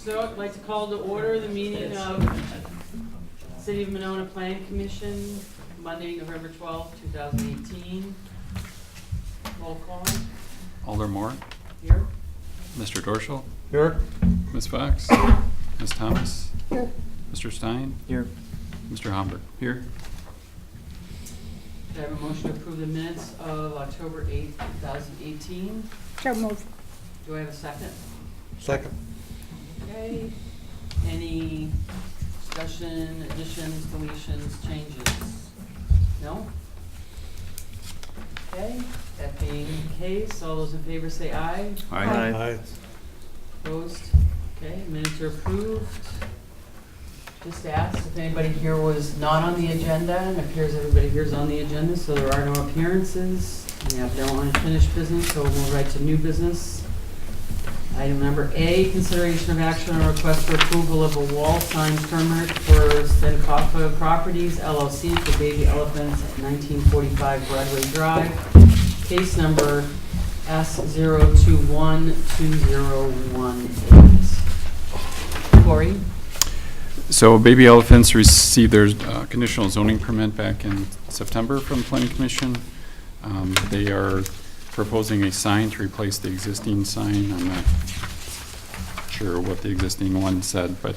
So I'd like to call to order the meeting of City of Monona Planning Commission, Monday, November 12th, 2018. Roll call. Alder Moore, Here. Mr. Dorschel, Here. Ms. Fox, Ms. Thomas, Mr. Stein, Here. Mr. Homburg. Here. Do I have a motion to approve the minutes of October 8th, 2018? So move. Do I have a second? Second. Okay. Any discussion, additions, deletions, changes? No? Okay, that being the case, all those in favor say aye. Aye. Opposed? Okay, minutes are approved. Just asked if anybody here was not on the agenda, and it appears everybody here is on the agenda, so there are no appearances. We have no unfinished business, so we'll move right to new business. Item number A, consideration of action on request for approval of a wall sign permit for Stenkofa Properties LLC for Baby Elephants at 1945 Broadway Drive. Case number S0212018. Corey? So Baby Elephants received their conditional zoning permit back in September from the Planning Commission. They are proposing a sign to replace the existing sign. I'm not sure what the existing one said, but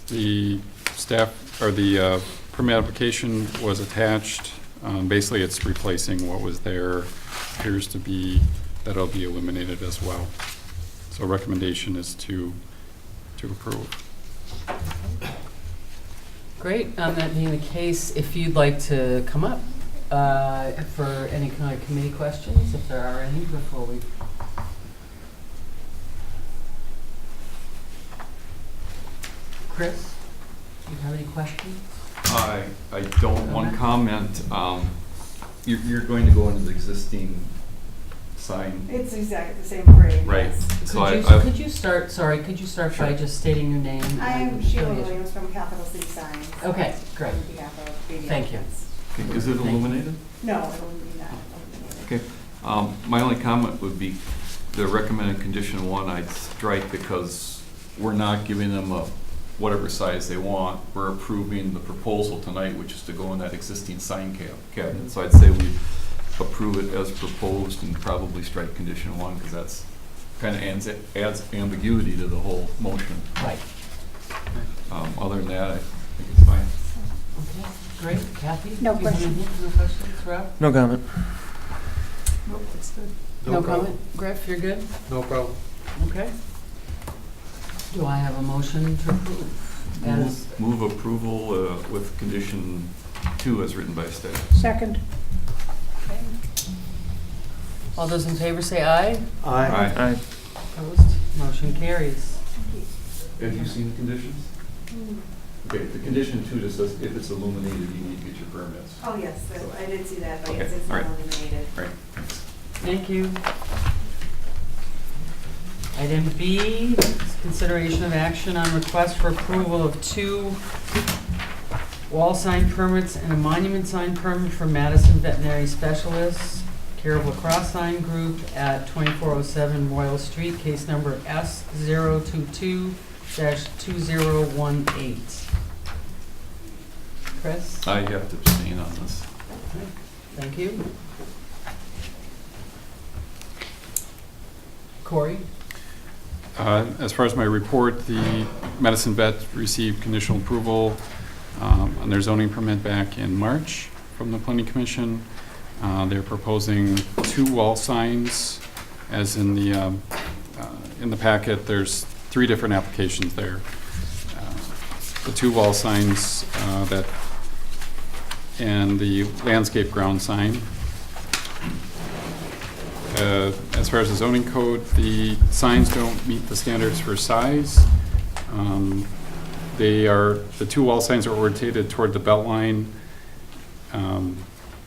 the staff or the permit application was attached. Basically, it's replacing what was there. Appears to be that it'll be eliminated as well. So recommendation is to approve. Great. That being the case, if you'd like to come up for any kind of committee questions, if there are any, before we. Chris, do you have any questions? I don't. One comment. You're going to go into the existing sign, It's exactly the same grade. right? yes. So Could you start by Sure. just stating your name? I am and Sheila affiliation? Williams from Capital City Signs. Okay, great. On behalf of Baby Thank you. Elephants. Okay, is it illuminated? No, it wouldn't be that illuminated. Okay. My only comment would be the recommended condition 1 I'd strike because we're not giving them whatever size they want. We're approving the proposal tonight, which is to go in that existing sign cabinet. So I'd say we approve it as proposed and probably strike condition 1 because that's kind of adds ambiguity to the whole motion. Right. Other than that, I think it's fine. Okay, great. Kathy? No do you have questions. anything? No questions, Rob? No comment. Nope, that's good. No No problem. comment? Griff, you're good? No problem. Okay. Do I have a motion to approve? As, Move approval with condition 2 as written by staff. Second. okay. All those in favor say aye. Aye. Opposed? Motion carries. Have you seen the conditions? Okay, the condition 2 just says if it's illuminated, you need to get your permits. Oh, yes, I did see that, but yes, Okay, it's all not right. illuminated. Right, thanks. Thank you. Item B, is consideration of action on request for approval of 2 wall sign permits and a monument sign permit for Madison Veterinary Specialists, care of Lacrosse Sign Group at 2407 Royal Street, case number S022-2018. Chris? I have to abstain on this. Thank you. Corey? As far as my report, the Medicine Vet received conditional approval on their zoning permit back in March from the Planning Commission. They're proposing 2 wall signs, as in the packet. There's 3 different applications there. The 2 wall signs and the landscape ground sign. As far as the zoning code, the signs don't meet the standards for size. The 2 wall signs are oriented toward the belt line.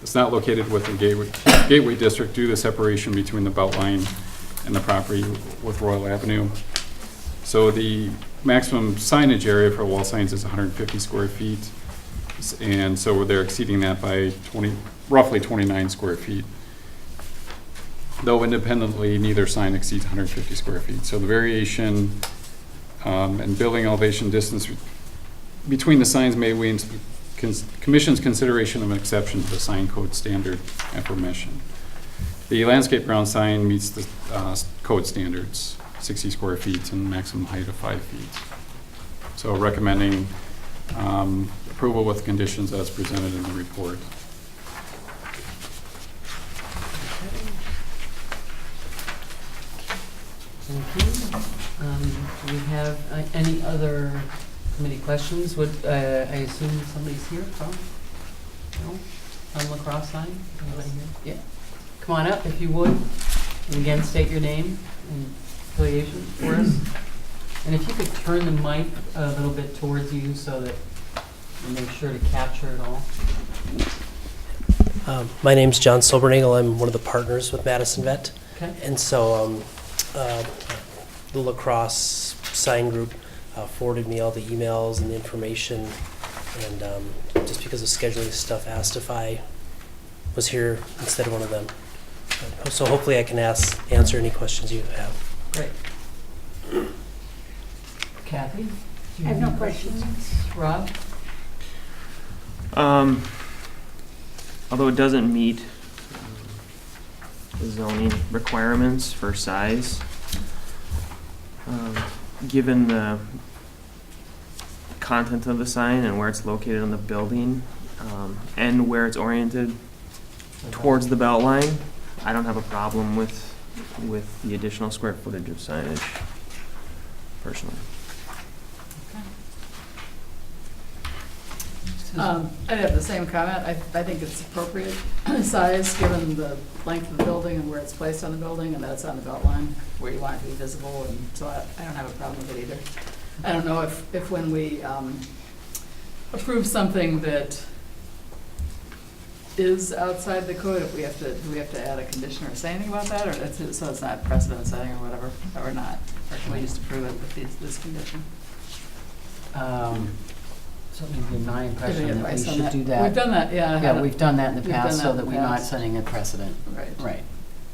It's not located within Gateway District due to the separation between the belt line and the property with Royal Avenue. So the maximum signage area for wall signs is 150 square feet. And so they're exceeding that by roughly 29 square feet. Though independently, neither sign exceeds 150 square feet. So the variation and building elevation distance between the signs may waive Commission's consideration of an exception to the sign code standard aforementioned. The landscape ground sign meets the code standards, 60 square feet and maximum height of 5 feet. So recommending approval with conditions as presented in the report. Thank you. Do we have any other committee questions? Would, I assume somebody's here from? No? On lacrosse sign? Anybody here? Yeah. Come on up if you would. And again, state your name and affiliation for us. And if you could turn the mic a little bit towards you so that you make sure to capture it all. My name's John Silbernagel. I'm one of the partners with Madison Vet. Okay. And so the lacrosse sign group forwarded me all the emails and the information. And just because of scheduling stuff, asked if I was here instead of one of them. So hopefully I can answer any questions you have. Great. Kathy? do you I have no any questions. Rob? Although it doesn't meet the zoning requirements for size, given the content of the sign and where it's located on the building, and where it's oriented towards the belt line, I don't have a problem with the additional square footage of signage, personally. I'd have the same comment. I think it's appropriate size, given the length of the building and where it's placed on the building, and that it's on the belt line, where you want it to be visible, and so I don't have a problem with it either. I don't know if when we approve something that is outside the code, if do we have to add a condition or say anything about that, or that's it, so it's not precedent setting or whatever, or not? Or can we just approve it with this condition? Certainly be my impression Giving that we advice on should do We've that. done that, yeah. Yeah, we've done that in the We've done past that so in that the we're not past. setting a precedent. Right. Right.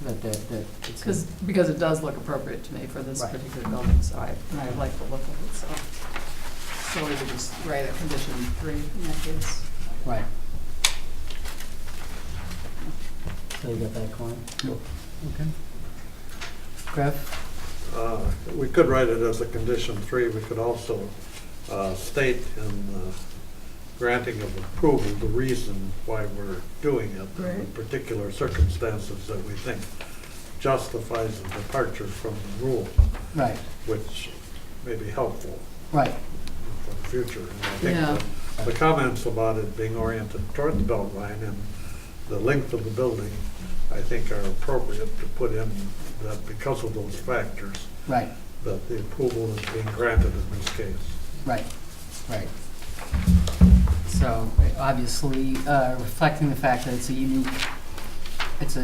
That it's. Because it does look appropriate to me for this Right. particular building, so I like the look of it, so we would just write a condition 3 in that case. Right. So you got that, Corin? Okay. Griff? We could write it as a condition 3. We could also state in granting of approval the reason why we're doing it, the Right. particular circumstances that we think justifies a departure from the rule, Right, which may be helpful right. for the future. And I Yeah. think the comments about it being oriented toward the belt line and the length of the building, I think are appropriate to put in that because of those factors, Right, that the approval is being granted in this case. right, right. So obviously, reflecting the fact that it's a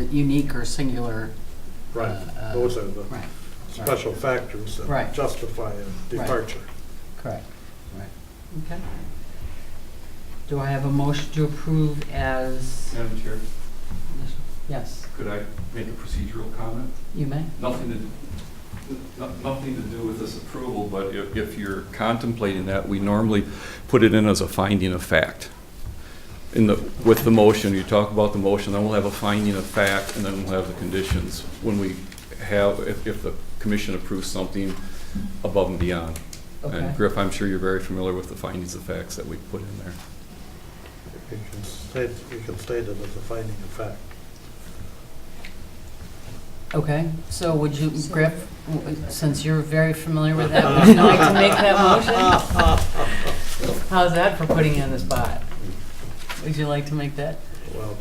unique or singular. Right, those are the Right, special factors Right. that justify a departure. correct, right. Okay. Do I have a motion to approve as? Madam Chair, Yes, could I make a procedural comment? you may. Nothing to do with this approval, but if you're contemplating that, we normally put it in as a finding of fact. With the motion, you talk about the motion, then we'll have a finding of fact, and then we'll have the conditions when we have, if the commission approves something above and beyond. Okay. And Griff, I'm sure you're very familiar with the findings of facts that we put in there. You can state it as a finding of fact. Okay, so would you, Griff, since you're very familiar with that, would you like to make that motion? How's that for putting you on the spot? Would you like to make that? Well,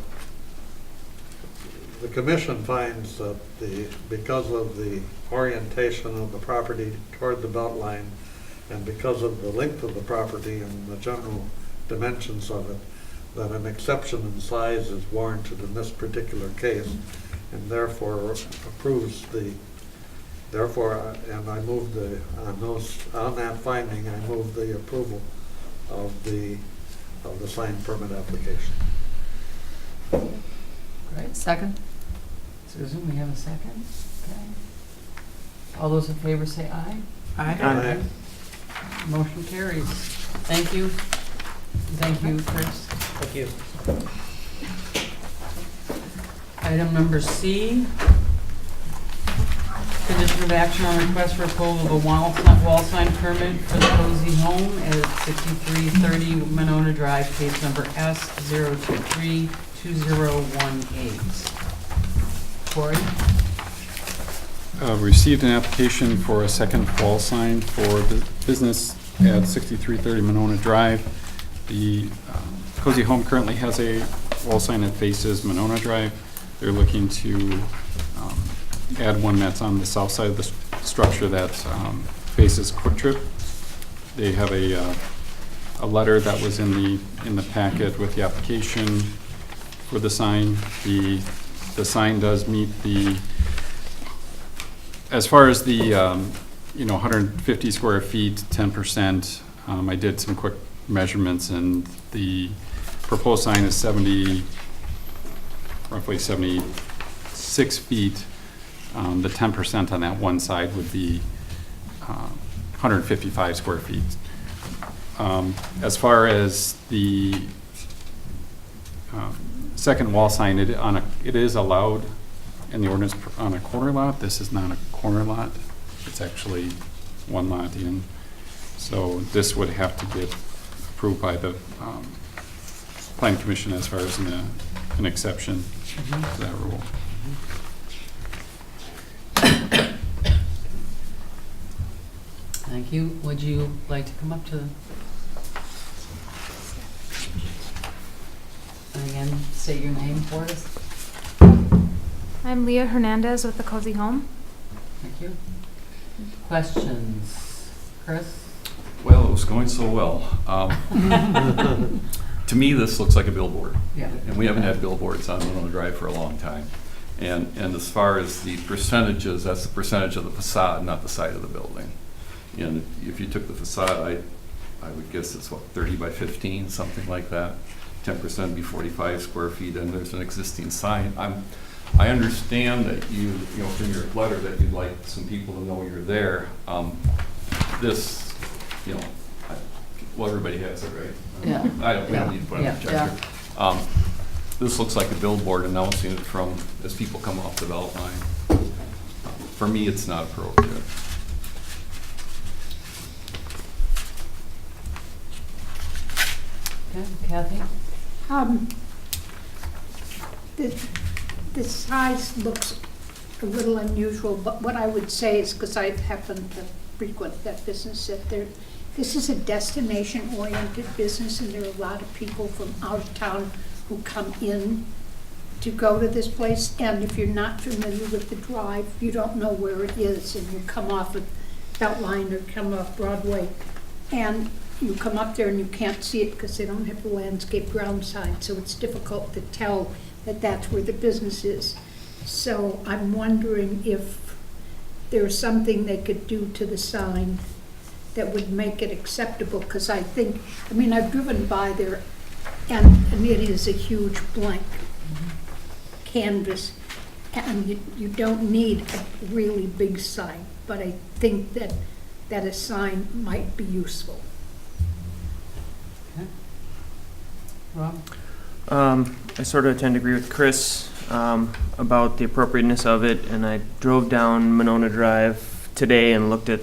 the commission finds that because of the orientation of the property toward the belt line and because of the length of the property and the general dimensions of it, that an exception in size is warranted in this particular case, and therefore approves and I move on that finding, I move the approval of the sign permit application. Great. Second? Susan, we have a second? Okay. All those in favor say aye. Aye. Aye. Motion carries. Thank you. Thank you, Chris. Thank you. Item number C, condition of action on request for approval of a wall sign permit for the Cozy Home at 6330 Monona Drive, case number S0232018. Corey? Received an application for a second wall sign for business at 6330 Monona Drive. The Cozy Home currently has a wall sign that faces Monona Drive. They're looking to add one that's on the south side of the structure that faces Quick Trip. They have a letter that was in the packet with the application for the sign. The sign does meet the, as far as the 150 square feet, 10%. I did some quick measurements, and the proposed sign is roughly 76 feet. The 10% on that one side would be 155 square feet. As far as the second wall sign, it is allowed in the ordinance on a corner lot. This is not a corner lot. It's actually one lot in. So this would have to get approved by the Planning Commission as far as an exception to that rule. Thank you. Would you like to come up to, and again, state your name for us? I'm Leah Hernandez with the Cozy Home. Thank you. Questions? Chris? Well, it was going so well. To me, this looks like a billboard. Yeah. And we haven't had billboards on Monona Drive for a long time. And as far as the percentages, that's the percentage of the facade, not the side of the building. And if you took the facade, I would guess it's 30 by 15, something like that. 10% would be 45 square feet, and there's an existing sign. I understand that from your letter that you'd like some people to know you're there. Well, everybody has it, right? Yeah. We don't need to put on a projector. This looks like a billboard announcing it as people come off the belt line. For me, it's not appropriate. Okay, Kathy? The size looks a little unusual, but what I would say is, because I happen to frequent that business, that this is a destination-oriented business, and there are a lot of people from out of town who come in to go to this place, and if you're not familiar with the drive, you don't know where it is, and you come off of Beltline or come off Broadway, and you come up there and you can't see it because they don't have the landscape ground sign, so it's difficult to tell that that's where the business is. So I'm wondering if there's something they could do to the sign that would make it acceptable, because I've driven by there, and it is a huge blank canvas, and you don't need a really big sign, but I think that a sign might be useful. Rob? I sort of tend to agree with Chris about the appropriateness of it, and I drove down Monona Drive today and looked at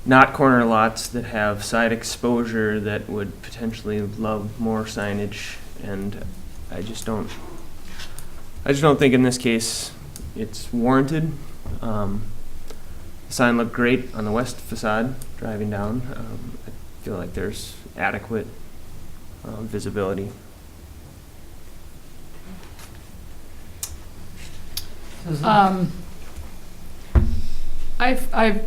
not corner lots that have side exposure that would potentially love more signage, and I just don't think in this case it's warranted. The sign looked great on the west facade driving down. I feel like there's adequate visibility. I've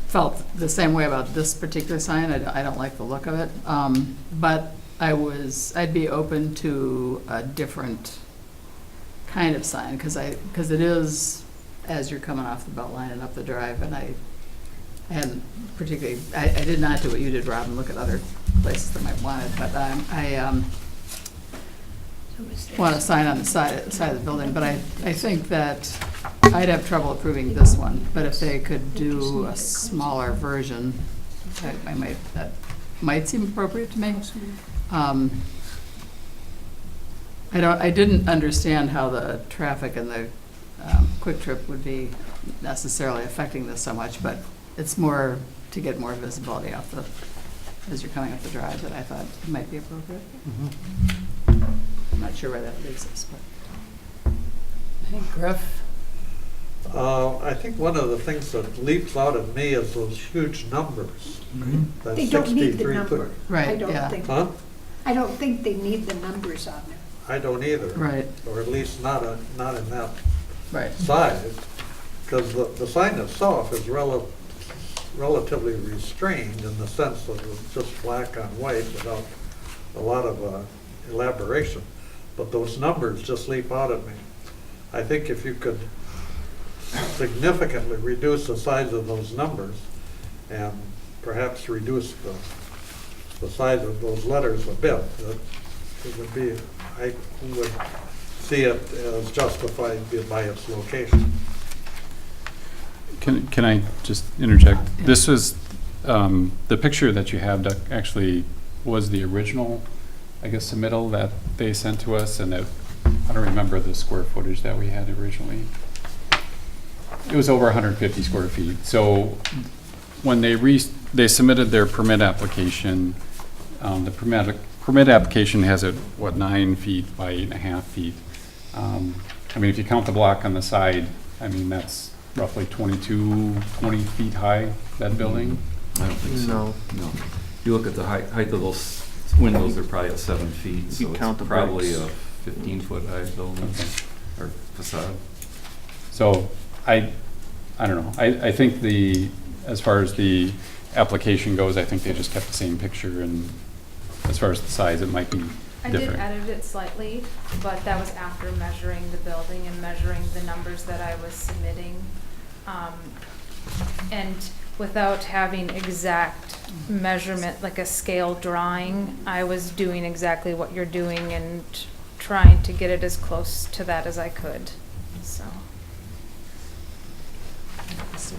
felt the same way about this particular sign. I don't like the look of it, but I'd be open to a different kind of sign, because it is as you're coming off the Beltline and up the drive, and I did not do what you did, Rob, and look at other places that might want it, but I want a sign on the side of the building, but I think that I'd have trouble approving this one, but if they could do a smaller version, That might seem appropriate to me. I didn't understand how the traffic and the Quick Trip would be necessarily affecting this so much, but it's more to get more visibility as you're coming up the drive that I thought it might be appropriate. I'm not sure where that leaves us, but. Hey, Griff? I think one of the things that leaps out at me is those huge numbers. That They don't need the 63 number. Right, I don't yeah. think. Huh? I don't think they need the numbers on there. I don't either. Right, Or at least not in that right. size, because the sign itself is relatively restrained in the sense that it's just black on white without a lot of elaboration. But those numbers just leap out at me. I think if you could significantly reduce the size of those numbers and perhaps reduce the size of those letters a bit, that it would be, I would see it as justified by its location. Can I just interject? Yeah. This was, the picture that you have that actually was the original, I guess, submittal that they sent to us, and that, I don't remember the square footage that we had originally. It was over 150 square feet. So when they submitted their permit application, the permit application has it, 9 feet by 8.5 feet. I mean, if you count the block on the side, I mean, that's roughly 20 feet high, that building. I don't think so. No. No. You look at the height of those windows, they're probably at 7 feet, You so count it's the probably bricks. a 15-foot high building or facade. So I don't know. I think as far as the application goes, I think they just kept the same picture, and as far as the size, it might be I did different. edit it slightly, but that was after measuring the building and measuring the numbers that I was submitting. And without having exact measurement, like a scale drawing, I was doing exactly what you're doing and trying to get it as close to that as I could, so. Is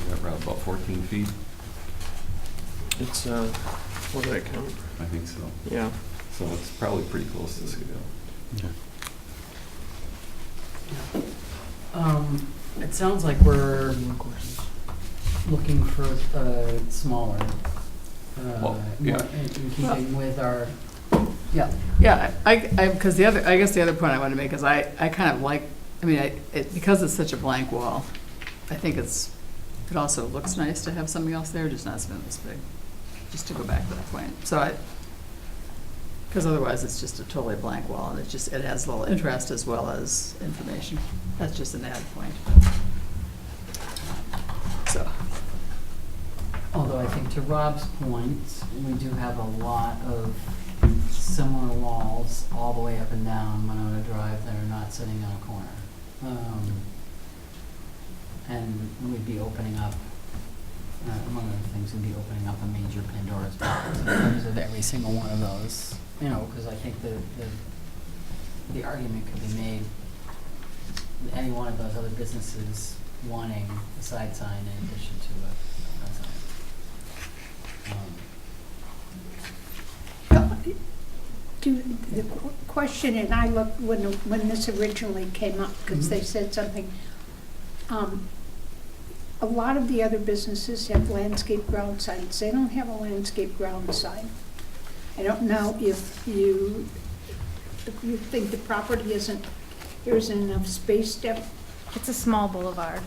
that around about 14 feet? It's, what did I count? I think so. Yeah. So it's probably pretty close to scale. Okay. It sounds like we're looking for smaller, Well, yeah. more in keeping with our, yeah. Yeah, because I guess the other point I want to make is I kind of like, I mean, because it's such a blank wall, I think it also looks nice to have something else there, just not something this big, just to go back to that point. So because otherwise it's just a totally blank wall, and it has a little interest as well as information. That's just an added point. So, Although I think to Rob's point, we do have a lot of similar walls all the way up and down Monona Drive that are not sitting on a corner. And we'd be opening up, among other things, we'd be opening up a major Pandora's box in terms of every single one of those. You know, because I think the argument could be made, any one of those other businesses wanting a side sign in addition to a front sign. The question, and I looked when this originally came up, because they said something, a lot of the other businesses have landscape ground signs. They don't have a landscape ground sign. I don't know if you think the property there isn't enough space to. It's a small boulevard.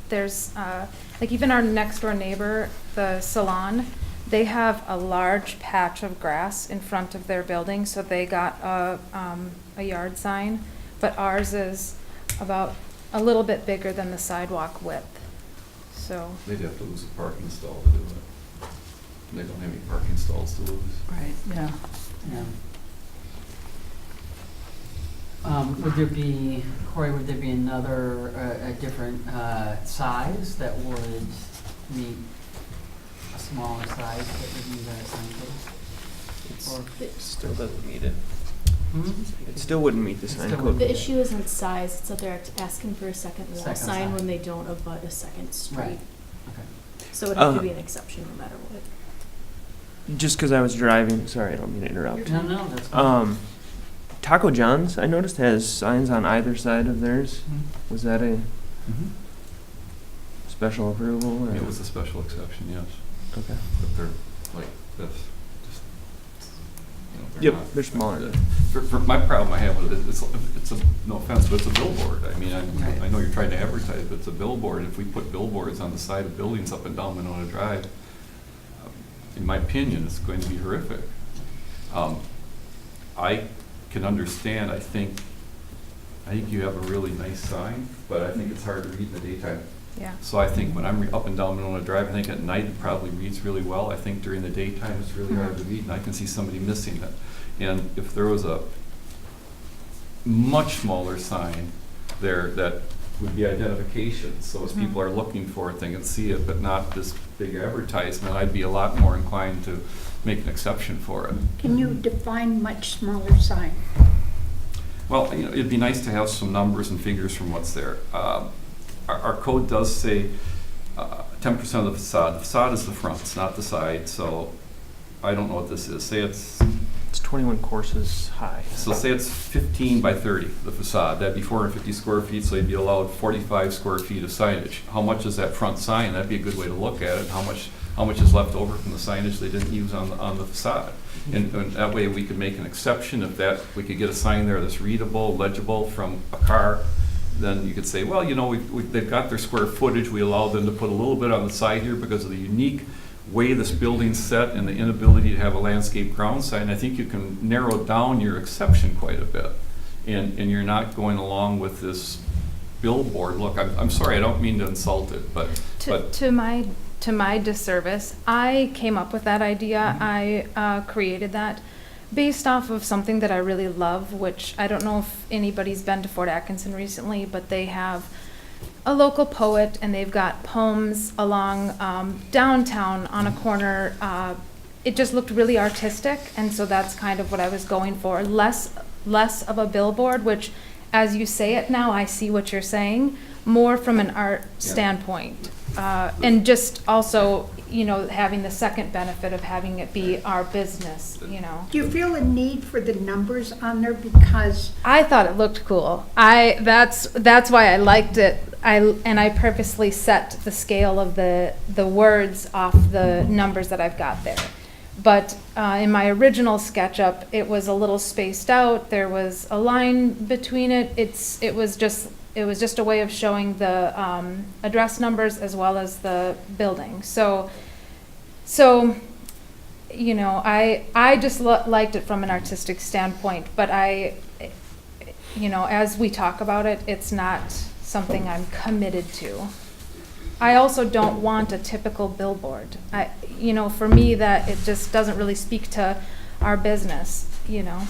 There's, like even our next door neighbor, the salon, they have a large patch of grass in front of their building, so they got a yard sign, but ours is about a little bit bigger than the sidewalk width, so. They'd have to lose a parking stall to do it. They don't have any parking stalls to lose. right, yeah. Yeah. Would there be, Corey, would there be another, a different size that would meet a smaller size that would meet our sign code? It still doesn't meet it. Hmm? It still wouldn't meet the It sign still code. wouldn't. The issue isn't size, it's that they're asking for a second wall Second sign sign. when they don't abut a second street. Right. Okay. So So it would have to be an exception no matter what. Just because I was driving, sorry, I don't mean to interrupt. No, no, that's fine. Taco John's, I noticed, has signs on either side of theirs. Was that a special approval? Or? It was a special exception, yes. Okay. But they're like this, just, you know, they're Yep, not- they're smaller. For my problem I have with it, it's a, no offense, but it's a billboard. I mean, Right. I know you're trying to advertise, but it's a billboard. If we put billboards on the side of buildings up and down Monona Drive, in my opinion, it's going to be horrific. I can understand, I think you have a really nice sign, but I think it's hard to read in the daytime. Yeah. So I think when I'm up and down Monona Drive, I think at night it probably reads really well. I think during the daytime it's really hard to read, and I can see somebody missing it. And if there was a much smaller sign there that would be identification, so as people are looking for it, they can see it, but not this big advertisement, I'd be a lot more inclined to make an exception for it. Can you define much smaller sign? Well, you know, it'd be nice to have some numbers and figures from what's there. Our code does say 10% of the facade. The facade is the front, it's not the side, so I don't know what this is. Say it's 21 courses high. So say it's 15 by 30, the facade. That'd be 450 square feet, so you'd be allowed 45 square feet of signage. How much is that front sign? That'd be a good way to look at it. How much is left over from the signage they didn't use on the facade? And that way we could make an exception if we could get a sign there that's readable, legible from a car. Then you could say, well, you know, they've got their square footage. We allow them to put a little bit on the side here because of the unique way this building's set and the inability to have a landscape ground sign. I think you can narrow down your exception quite a bit. And you're not going along with this billboard. Look, I'm sorry, I don't mean to insult it, but To my disservice, I came up with that idea. I created that based off of something that I really love, which I don't know if anybody's been to Fort Atkinson recently, but they have a local poet, and they've got poems along downtown on a corner. It just looked really artistic, and so that's kind of what I was going for. Less of a billboard, which, as you say it now, I see what you're saying, more from an art standpoint. And just also, you know, having the second benefit of having it be our business, you know. Do you feel a need for the numbers on there because? I thought it looked cool. That's why I liked it. I purposely set the scale of the words off the numbers that I've got there. But in my original SketchUp, it was a little spaced out. There was a line between it. It was just a way of showing the address numbers as well as the building. So you know, I just liked it from an artistic standpoint, but you know, as we talk about it, it's not something I'm committed to. I also don't want a typical billboard. You know, for me, that it just doesn't really speak to our business, you know.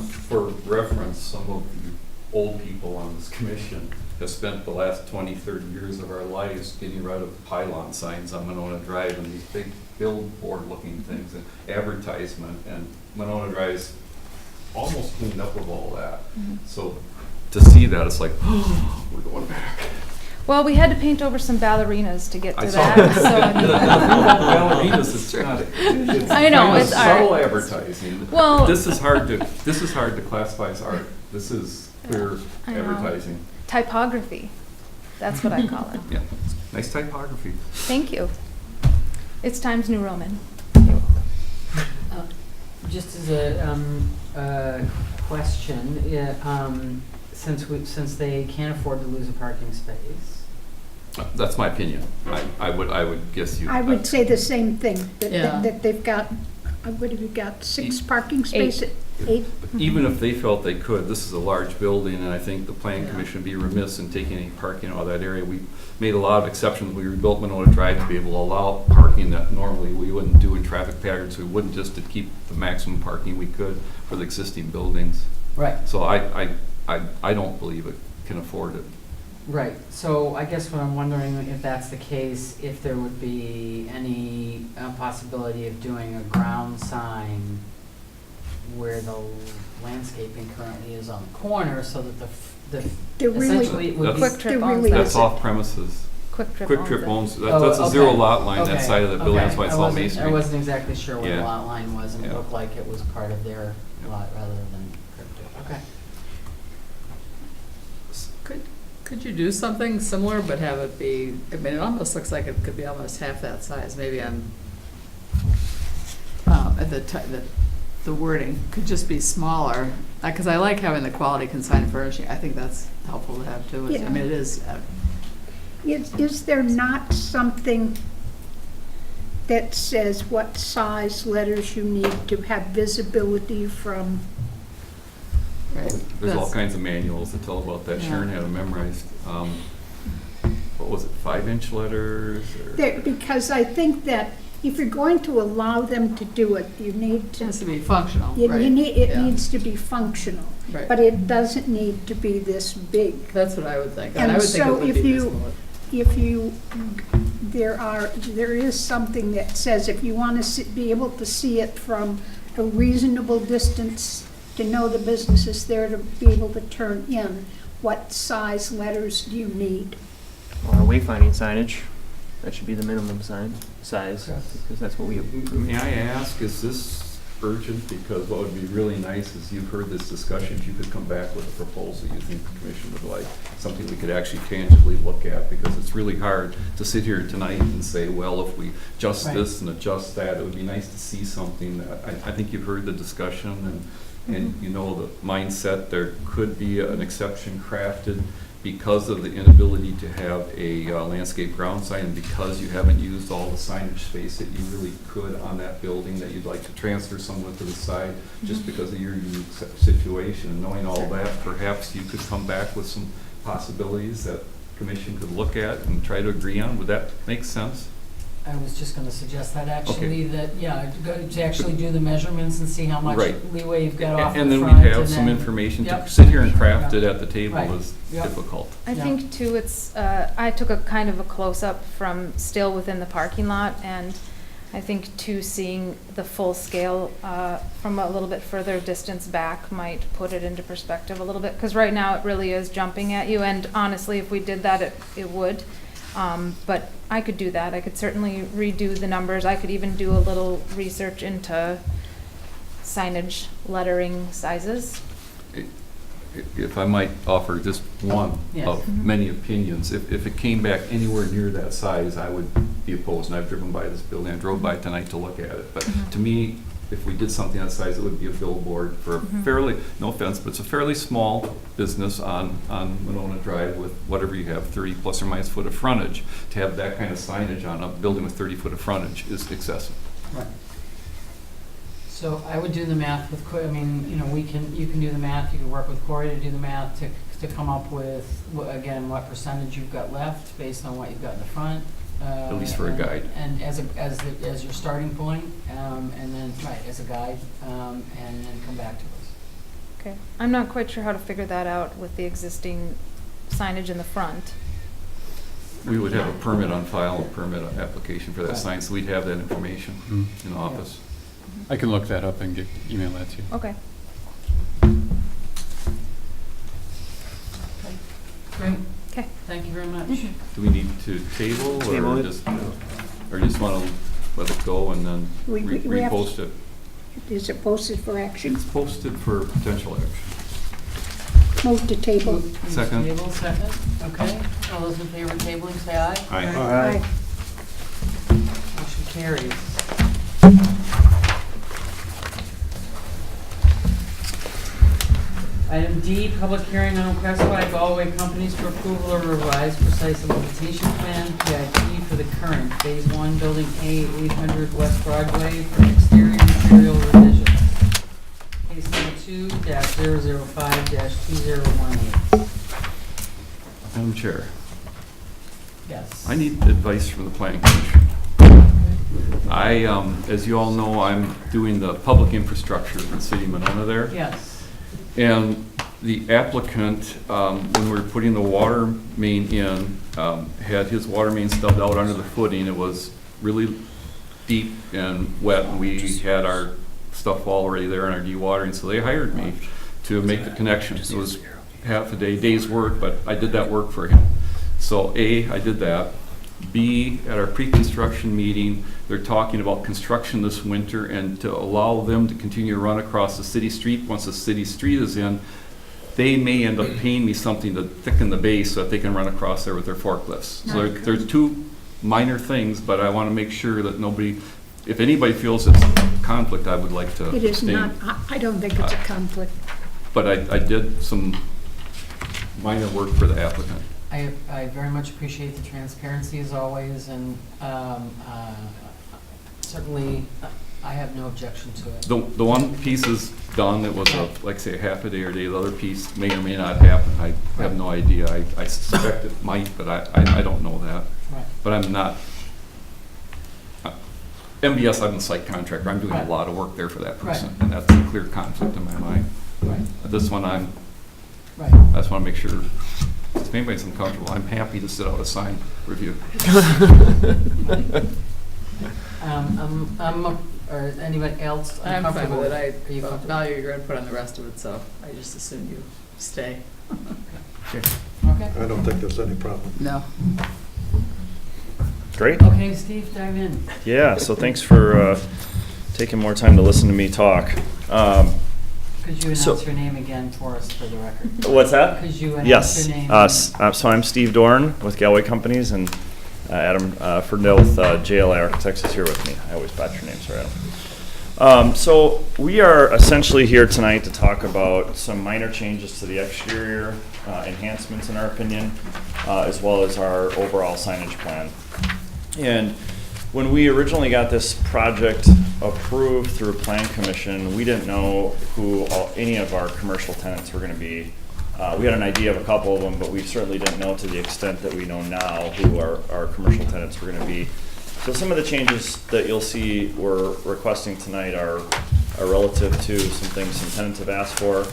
for reference, some of the old people on this commission have spent the last 20, 30 years of our lives getting rid of pylon signs on Monona Drive and these big billboard-looking things and advertisement, and Monona Drive's almost cleaned up with all that. So to see that, it's like, oh, we're going back. Well, we had to paint over some ballerinas to get to I saw that. So, ballerinas, it's not. It's I know, kind of it's subtle art. advertising. Well- This is hard to classify as art. This is clear I know. advertising. typography, that's what I call it. Yeah, nice typography. Thank you. It's Times New Roman. Just as a question, since they can't afford to lose a parking space. That's my opinion. I would guess you. I would say the same thing, Yeah. that they've got, what have you got, 6 parking spaces? 8? Even if they felt they could, this is a large building, and I think the planning Yeah. commission would be remiss in taking any parking out of that area. We made a lot of exceptions. We rebuilt Monona Drive to be able to allow parking that normally we wouldn't do in traffic patterns. We wouldn't, just to keep the maximum parking we could for the existing buildings. Right. So I don't believe it can afford it. Right, so I guess what I'm wondering, if that's the case, if there would be any possibility of doing a ground sign where the landscaping currently is on the corner, so that the They're really, essentially it would be. That's- Quick Trip There owns really that. That's off premises. Quick Trip Quick owns Trip it. owns, Oh, that's a zero okay. lot line, that Okay, side of the building, that's okay. why it's I all wasn't- masonry. I wasn't exactly sure where the Yeah. lot line was, and it Yeah. looked like it was part of their Yeah. lot rather than crypto. Okay. Could you do something similar, but have it be, I mean, it almost looks like it could be almost half that size, maybe on, at the wording could just be smaller, because I like having the quality consigned furnishing, I think that's helpful to have too. I mean, it is, Is there not something that says what size letters you need to have visibility from? right. There's all That's- kinds of manuals that tell about that. Yeah. Sharon had them memorized. What was it, 5-inch letters? Or? Because I think that if you're going to allow them to do it, you need It to, has to be functional, it right? it Yeah. needs to be functional, Right. but it doesn't need to be this big. That's what I would think, and And I would think it so would if be you- visible. If you, there is something that says if you want to be able to see it from a reasonable distance, to know the business is there, to be able to turn in, what size letters do you need? Or wayfinding signage, that should be the minimum size, because that's what we. May I ask, is this urgent? Because what would be really nice is you've heard this discussion, if you could come back with a proposal you think the commission would like, something we could actually tangibly look at, because it's really hard to sit here tonight and say, well, if we adjust Right. this and adjust that, it would be nice to see something. I think you've heard the discussion and you know the mindset, there could be an exception crafted because of the inability to have a landscape ground sign, and because you haven't used all the signage space that you really could on that building, that you'd like to transfer someone to the side, just because of your unique situation. And knowing all that, perhaps you could come back with some possibilities that commission could look at and try to agree on. Would that make sense? I was just gonna suggest that actually, Okay. that, yeah, to actually do the measurements and see how much Right. leeway you've got off the And then front. we'd have and some then- information. To Yep. sit here and craft it at the table Right. is Yep. difficult. I Yeah. think too, it's, I took a kind of a close-up from still within the parking lot, and I think too, seeing the full scale from a little bit further distance back might put it into perspective a little bit, because right now it really is jumping at you, and honestly, if we did that, it would. But I could do that. I could certainly redo the numbers. I could even do a little research into signage lettering sizes. If I might offer just one Yes. of many opinions, if it came back anywhere near that size, I would be opposed. And I've driven by this building, I drove by tonight to look at it. But to me, if we did something that size, it would be a billboard for a fairly, no offense, but it's a fairly small business on Monona Drive with whatever you have, 30 plus or minus foot of frontage. To have that kind of signage on a building with 30 foot of frontage is excessive. Right. So I would do the math with, I mean, you know, you can do the math, you can work with Corey to do the math to come up with, again, what percentage you've got left based on what you've got in the front. At least for a guide. And as your starting point, and then, right, as a guide, and then come back to us. Okay. I'm not quite sure how to figure that out with the existing signage in the front. We would have a permit on file, a permit application for that Right. sign, so we'd have that information in the office. I can look that up and email that to you. Okay. Great. Okay. Thank you very much. Do we need to table Table or it. just want to let it go and then We have- repost it? Is it posted for action? It's posted for potential action. Move to table. Move to Second. Table, second, okay. All those in favor of tabling, say aye. Aye. Motion carries. Item D, public hearing on request by Galway Companies for approval of revised precise implementation plan, PIP, for the current Phase 1, Building A, 800 West Broadway, for exterior material revisions. Case number 2-005-2018. Madam Chair, Yes. I need advice from the planning commission. As you all know, I'm doing the public infrastructure in the city of Monona there. Yes. And the applicant, when we were putting the water main in, had his water main stubbed out under the footing. It was really deep and wet, and we had our stuff already there in our dewatering, so they hired me to make the connection. It was half a day's work, but I did that work for him. So I did that. B, at our pre-construction meeting, they're talking about construction this winter and to allow them to continue to run across the city street. Once the city street is in, they may end up paying me something to thicken the base so that they can run across there with their forklifts. So there's two minor things, but I want to make sure that nobody, if anybody feels it's a conflict, I would like to It is abstain. not, I don't think it's a conflict. But I did some minor work for the applicant. I very much appreciate the transparency as always, and certainly I have no objection to it. The one piece is done, it was like say a half a day or a day, the other piece may or may not happen, I have no idea. I suspect it might, but I don't know that. Right. But I'm not, MBS, I'm the site contractor, I'm doing a Right. lot of work there for that person, Right. and that's a clear conflict in my mind. Right. This one, I Right. just want to make sure, if anybody's uncomfortable, I'm happy to sit out a sign review. Or anybody else I'm fine uncomfortable? with it. Are you I comfortable? value your input on the rest of it, so I just assume you stay. Okay. I don't think there's any problem. No. Great. Okay, Steve, dive in. Yeah, so thanks for taking more time to listen to me talk. Could you So- announce your name again for us for the record? What's that? Could you announce Yes. your name? So I'm Steve Dorn with Galway Companies, and Adam Ferdinand with JLA Architects is here with me. I always botch your name, sorry, Adam. So we are essentially here tonight to talk about some minor changes to the exterior enhancements, in our opinion, as well as our overall signage plan. And when we originally got this project approved through Plan Commission, we didn't know who any of our commercial tenants were going to be. We had an idea of a couple of them, but we certainly didn't know to the extent that we know now who our commercial tenants were going to be. So some of the changes that you'll see we're requesting tonight are relative to some things some tenants have asked for.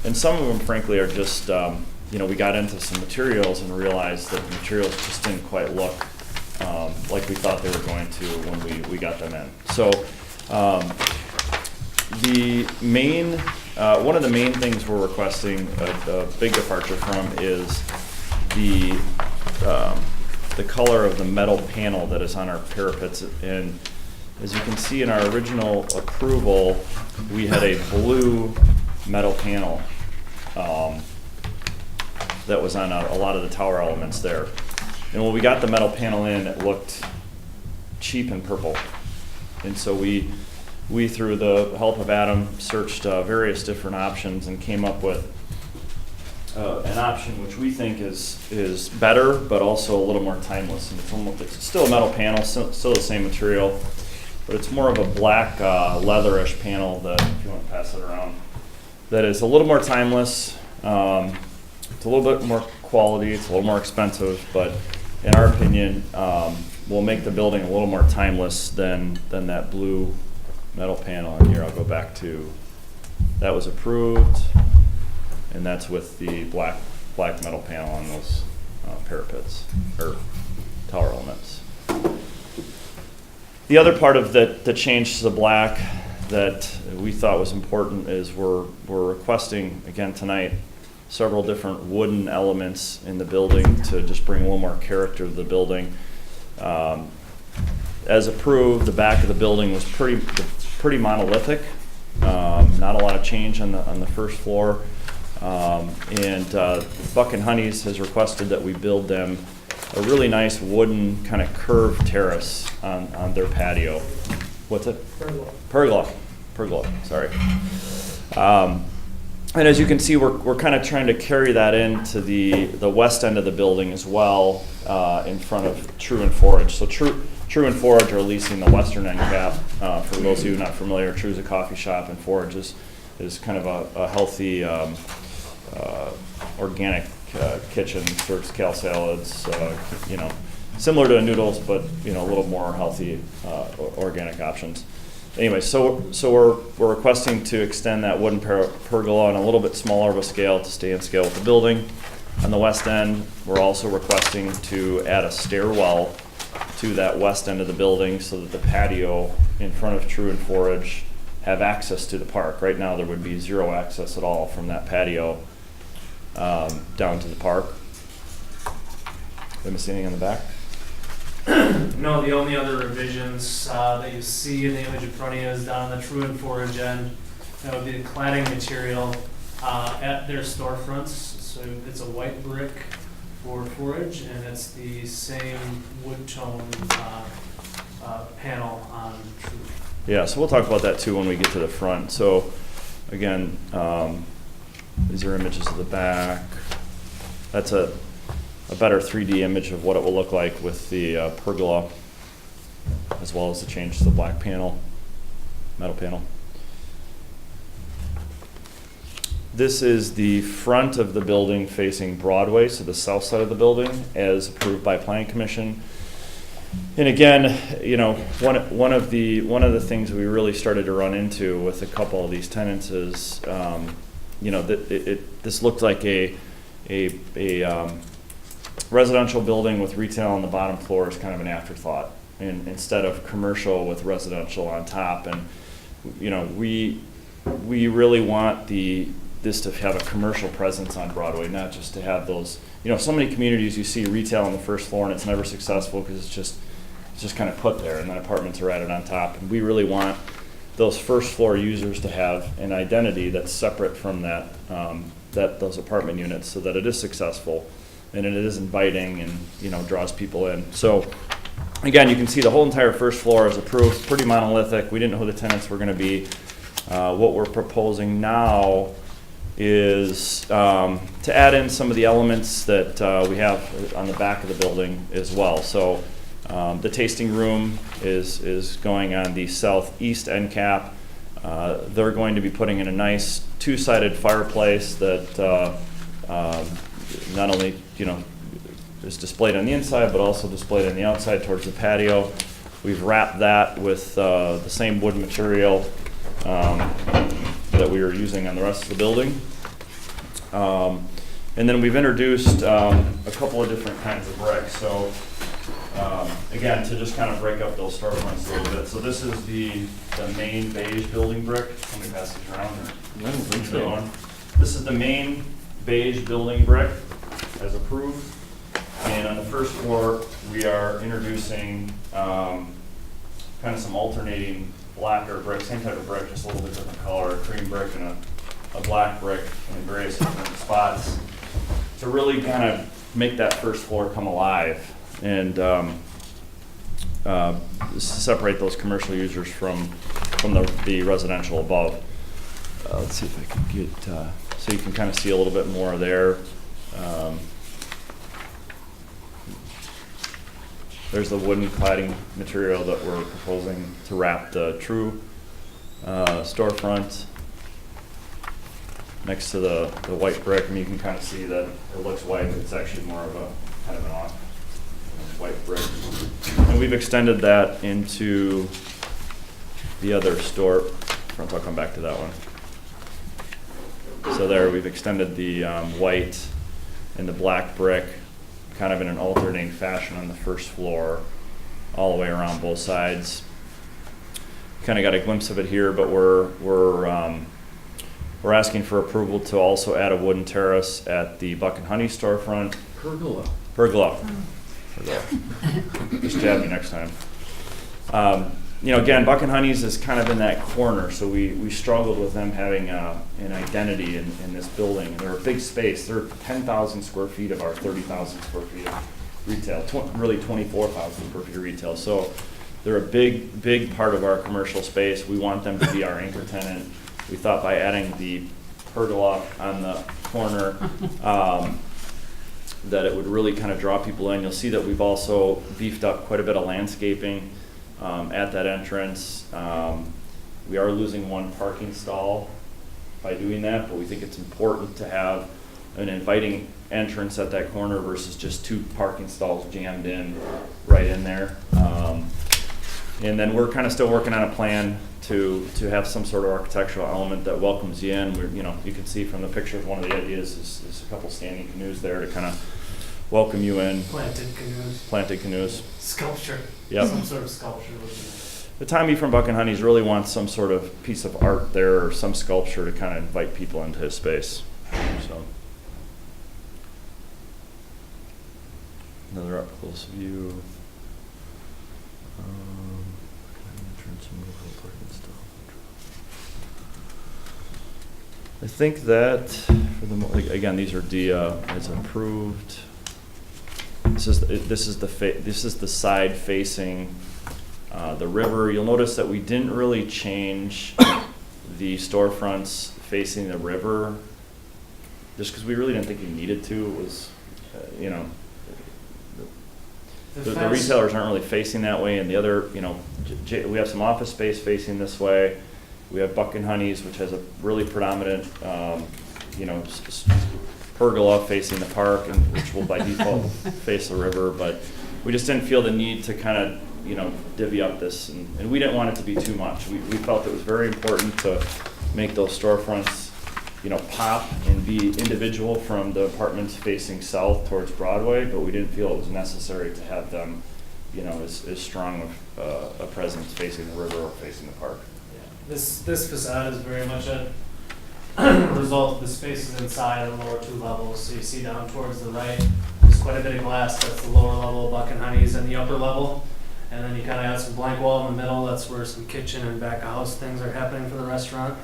And some of them, frankly, are just, we got into some materials and realized that the materials just didn't quite look like we thought they were going to when we got them in. So the main, one of the main things we're requesting a big departure from is the color of the metal panel that is on our parapets. And as you can see in our original approval, we had a blue metal panel that was on a lot of the tower elements there. And when we got the metal panel in, it looked cheap and purple. And so we through the help of Adam, searched various different options and came up with an option which we think is better, but also a little more timeless. And it's still a metal panel, still the same material, but it's more of a black leatherish panel that, if you want to pass it around, that is a little more timeless. It's a little bit more quality, it's a little more expensive, but in our opinion, will make the building a little more timeless than that blue metal panel. And here I'll go back to, that was approved, and that's with the black metal panel on those parapets, or tower elements. The other part of the change to the black that we thought was important is we're requesting, again tonight, several different wooden elements in the building to just bring a little more character to the building. As approved, the back of the building was pretty monolithic. Not a lot of change on the first floor. And Buck and Honey's has requested that we build them a really nice wooden kind of curved terrace on their patio. What's it? Pergola. Pergola, sorry. And as you can see, we're kind of trying to carry that into the west end of the building as well, in front of True and Forage. So True and Forage are leasing the western end cap. For those of you not familiar, True is a coffee shop, and Forage is kind of a healthy, organic kitchen. Serves kale salads, similar to a Noodles, but a little more healthy, organic options. Anyway, so we're requesting to extend that wooden pergola on a little bit smaller of a scale to stay in scale with the building. On the west end, we're also requesting to add a stairwell to that west end of the building so that the patio in front of True and Forage have access to the park. Right now, there would be zero access at all from that patio down to the park. Did I miss anything in the back? No, the only other revisions that you see in the image in front of you is down on the true and forage end. That would be the cladding material at their storefronts. So it's a white brick for forage, and it's the same wood tone panel on true. Yeah, so we'll talk about that too when we get to the front. So again, these are images of the back. That's a better 3D image of what it will look like with the pergola, as well as the change to the black panel, metal panel. This is the front of the building facing Broadway, so the south side of the building, as approved by Planning Commission. And again, you know, one of the things we really started to run into with a couple of these tenants is, you know, this looked like a residential building with retail on the bottom floor is kind of an afterthought, and instead of commercial with residential on top. And you know, we really want this to have a commercial presence on Broadway, not just to have those. You know, so many communities you see retail on the first floor and it's never successful because it's just kind of put there, and then apartments are added on top. And we really want those first floor users to have an identity that's separate from that those apartment units, so that it is successful and it is inviting and, you know, draws people in. So again, you can see the whole entire first floor is approved, pretty monolithic. We didn't know who the tenants were going to be. What we're proposing now is to add in some of the elements that we have on the back of the building as well. So the tasting room is going on the southeast end cap. They're going to be putting in a nice two-sided fireplace that not only, you know, is displayed on the inside, but also displayed on the outside towards the patio. We've wrapped that with the same wood material that we were using on the rest of the building. And then we've introduced a couple of different kinds of bricks. So again, to just kind of break up those storefronts a little bit. So this is the main beige building brick. Let me pass this around. This is the main beige building brick as approved. And on the first floor, we are introducing kind of some alternating blacker brick, same type of brick, just a little bit different color, a cream brick and a black brick in various different spots to really kind of make that first floor come alive and separate those commercial users from the residential above. Let's see if I can get, so you can kind of see a little bit more there. There's the wooden cladding material that we're proposing to wrap the true storefront next to the white brick. I mean, you can kind of see that it looks white, but it's actually more of a kind of an off white brick. And we've extended that into the other store. I'll come back to that one. So there we've extended the white and the black brick kind of in an alternating fashion on the first floor all the way around both sides. Kind of got a glimpse of it here, but we're asking for approval to also add a wooden terrace at the Buck and Honey storefront. Pergola. Pergola. Just jab me next time. You know, again, Buck and Honey's is kind of in that corner, so we struggled with them having an identity in this building. They're a big space. They're 10,000 square feet of our 30,000 square feet of retail, really 24,000 square feet of retail. So they're a big part of our commercial space. We want them to be our anchor tenant. We thought by adding the pergola on the corner that it would really kind of draw people in. You'll see that we've also beefed up quite a bit of landscaping at that entrance. We are losing one parking stall by doing that, but we think it's important to have an inviting entrance at that corner versus just two parking stalls jammed in right in there. And then we're kind of still working on a plan to have some sort of architectural element that welcomes you in. You know, you can see from the pictures, one of the ideas is a couple standing canoes there to kind of welcome you in. Planted canoes. Sculpture. Yep. Some sort of sculpture would be nice. The Tommy from Buck and Honey's really wants some sort of piece of art there or some sculpture to kind of invite people into his space. So another up close view. I think that, for the, again, these are DIA as approved. This is the side facing the river. You'll notice that we didn't really change the storefronts facing the river, just because we really didn't think we needed to. It was, you know, the retailers aren't really facing that way, and the other, you know, we have some office space facing this way. We have Buck and Honey's, which has a really predominant, you know, pergola facing the park, and which will by default face the river. But we just didn't feel the need to kind of, you know, divvy up this, and we didn't want it to be too much. We felt it was very important to make those storefronts, you know, pop and be individual from the apartments facing south towards Broadway, but we didn't feel it was necessary to have them, you know, as strong of a presence facing the river or facing the park. This facade is very much a result of the spaces inside of the lower 2 levels. So you see down towards the right, there's quite a bit of glass. That's the lower level of Buck and Honey's, and the upper level. And then you kind of have some blank wall in the middle. That's where some kitchen and back of house things are happening for the restaurant.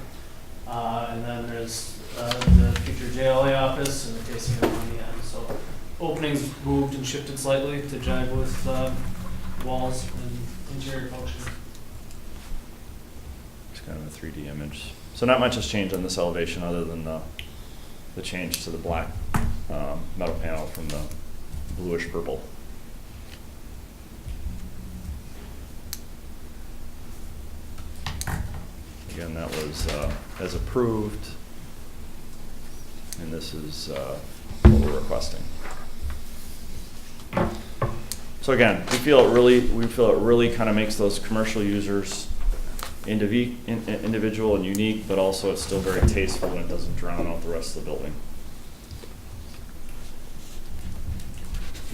And then there's the future JLA office and the facing up on the end. So openings moved and shifted slightly to jive with walls and interior function. Kind of a 3D image. So not much has changed on this elevation other than the change to the black metal panel from the bluish purple. Again, that was as approved, and this is what we're requesting. So again, we feel it really kind of makes those commercial users individual and unique, but also it's still very tasteful and it doesn't drown out the rest of the building.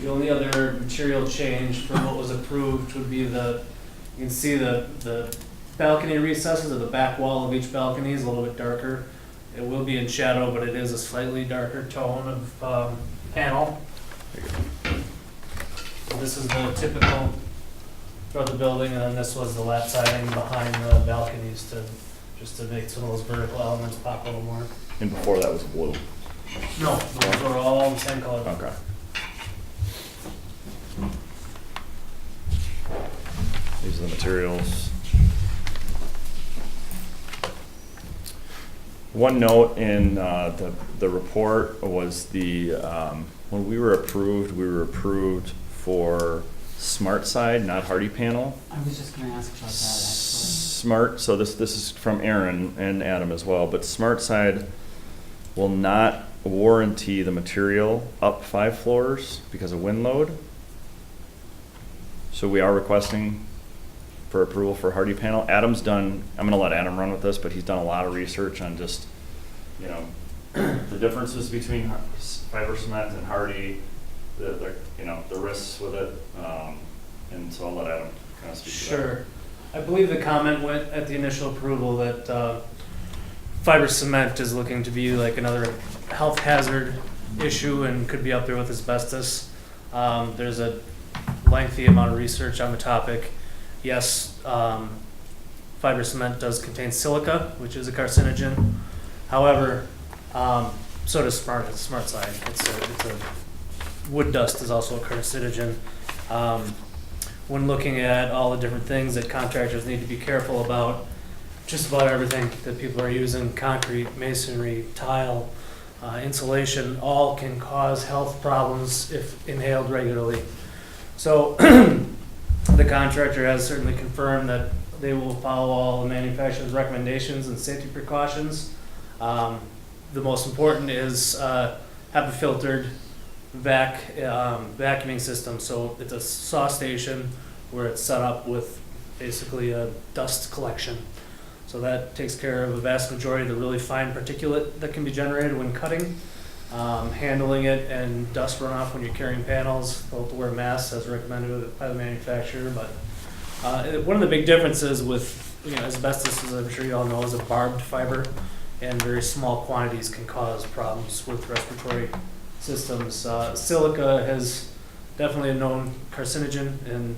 The only other material change from what was approved would be you can see the balcony recesses of the back wall of each balcony is a little bit darker. It will be in shadow, but it is a slightly darker tone of panel. This is the typical throughout the building, and then this was the lap siding behind the balconies just to make some of those vertical elements pop a little more. And before that was blue. No, those were all the same color. Okay. These are the materials. One note in the report was when we were approved for Smart Side, not Hardy Panel. I was just gonna ask about that, actually. Smart, so this is from Aaron and Adam as well, but Smart Side will not warranty the material up 5 floors because of wind load. So we are requesting for approval for Hardy Panel. Adam's done, I'm gonna let Adam run with this, but he's done a lot of research on just, you know, the differences between fiber cement and Hardy, the you know, the risks with it, and so I'll let Adam kind of speak to that. Sure. I believe the comment went at the initial approval that fiber cement is looking to be like another health hazard issue and could be up there with asbestos. There's a lengthy amount of research on the topic. Yes, fiber cement does contain silica, which is a carcinogen. However, so does Smart Side. It's a wood dust is also a carcinogen. When looking at all the different things that contractors need to be careful about, just about everything that people are using, concrete, masonry, tile, insulation, all can cause health problems if inhaled regularly. So the contractor has certainly confirmed that they will follow all the manufacturer's recommendations and safety precautions. The most important is have a filtered vacuuming system. So it's a saw station where it's set up with basically a dust collection. So that takes care of a vast majority of the really fine particulate that can be generated when cutting. Handling it and dust runoff when you're carrying panels. They'll have to wear masks as recommended by the manufacturer. But one of the big differences with asbestos, as I'm sure you all know, is a barbed fiber, and very small quantities can cause problems with respiratory systems. Silica is definitely a known carcinogen, and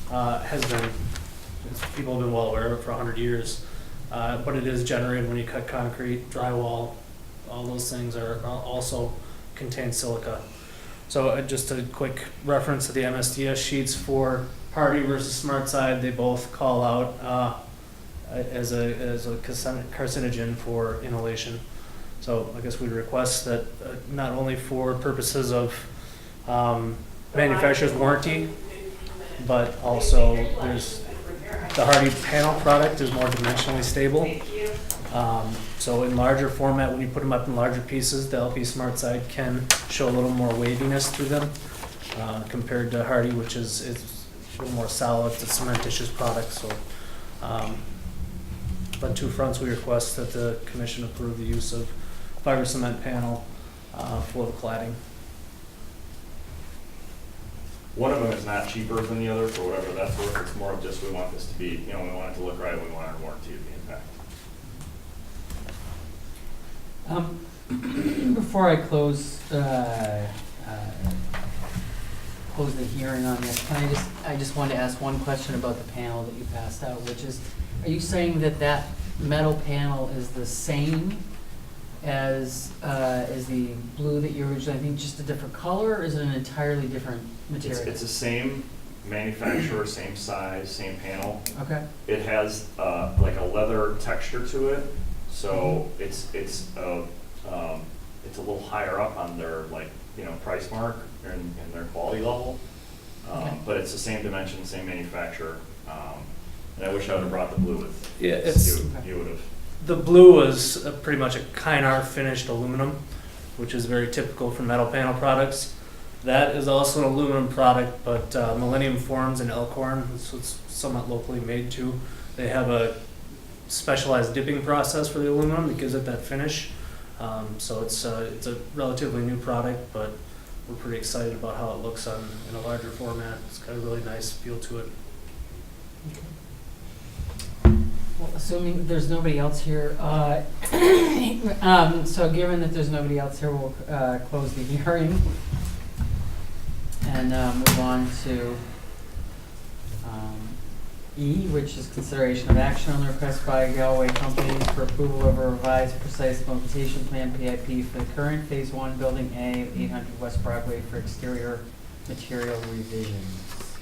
has been, people have been well aware of it for 100 years. But it is generated when you cut concrete, drywall, all those things are also contain silica. So just a quick reference to the MSDS sheets for Hardy versus SmartSide, they both call out as a carcinogen for inhalation. So I guess we'd request that not only for purposes of manufacturer's warranty, but also there's the Hardy panel product is more dimensionally stable. So in larger format, when you put them up in larger pieces, the LP SmartSide can show a little more waviness through them compared to Hardy, which is a little more solid. It's a cementitious product. So on two fronts, we request that the commission approve the use of fiber cement panel floor cladding. One of them is not cheaper than the other for whatever that's worth. It's more of just we want this to be, we want it to look right, we want our warranty to be intact. Before I close the hearing on this, I just wanted to ask one question about the panel that you passed out, which is, are you saying that metal panel is the same as the blue that you originally, I think just a different color, or is it an entirely different material? It's the same manufacturer, same size, same panel. Okay. It has like a leather texture to it, so it's a little higher up on their price mark and their quality level. Okay. But it's the same dimension, same manufacturer. And I wish I would have brought the blue with. Yeah, it's you would have. the blue was pretty much a Kynar finished aluminum, which is very typical for metal panel products. That is also an aluminum product, but Millennium Forms in Elkhorn, so it's somewhat locally made too. They have a specialized dipping process for the aluminum that gives it that finish. So it's a relatively new product, but we're pretty excited about how it looks in a larger format. It's got a really nice feel to it. Well, assuming there's nobody else here, so given that there's nobody else here, we'll close the hearing and move on to E, which is consideration of action on the request by Galway Companies for approval of a revised precise implementation plan PIP for the current Phase 1 Building A of 800 West Broadway for exterior material revisions.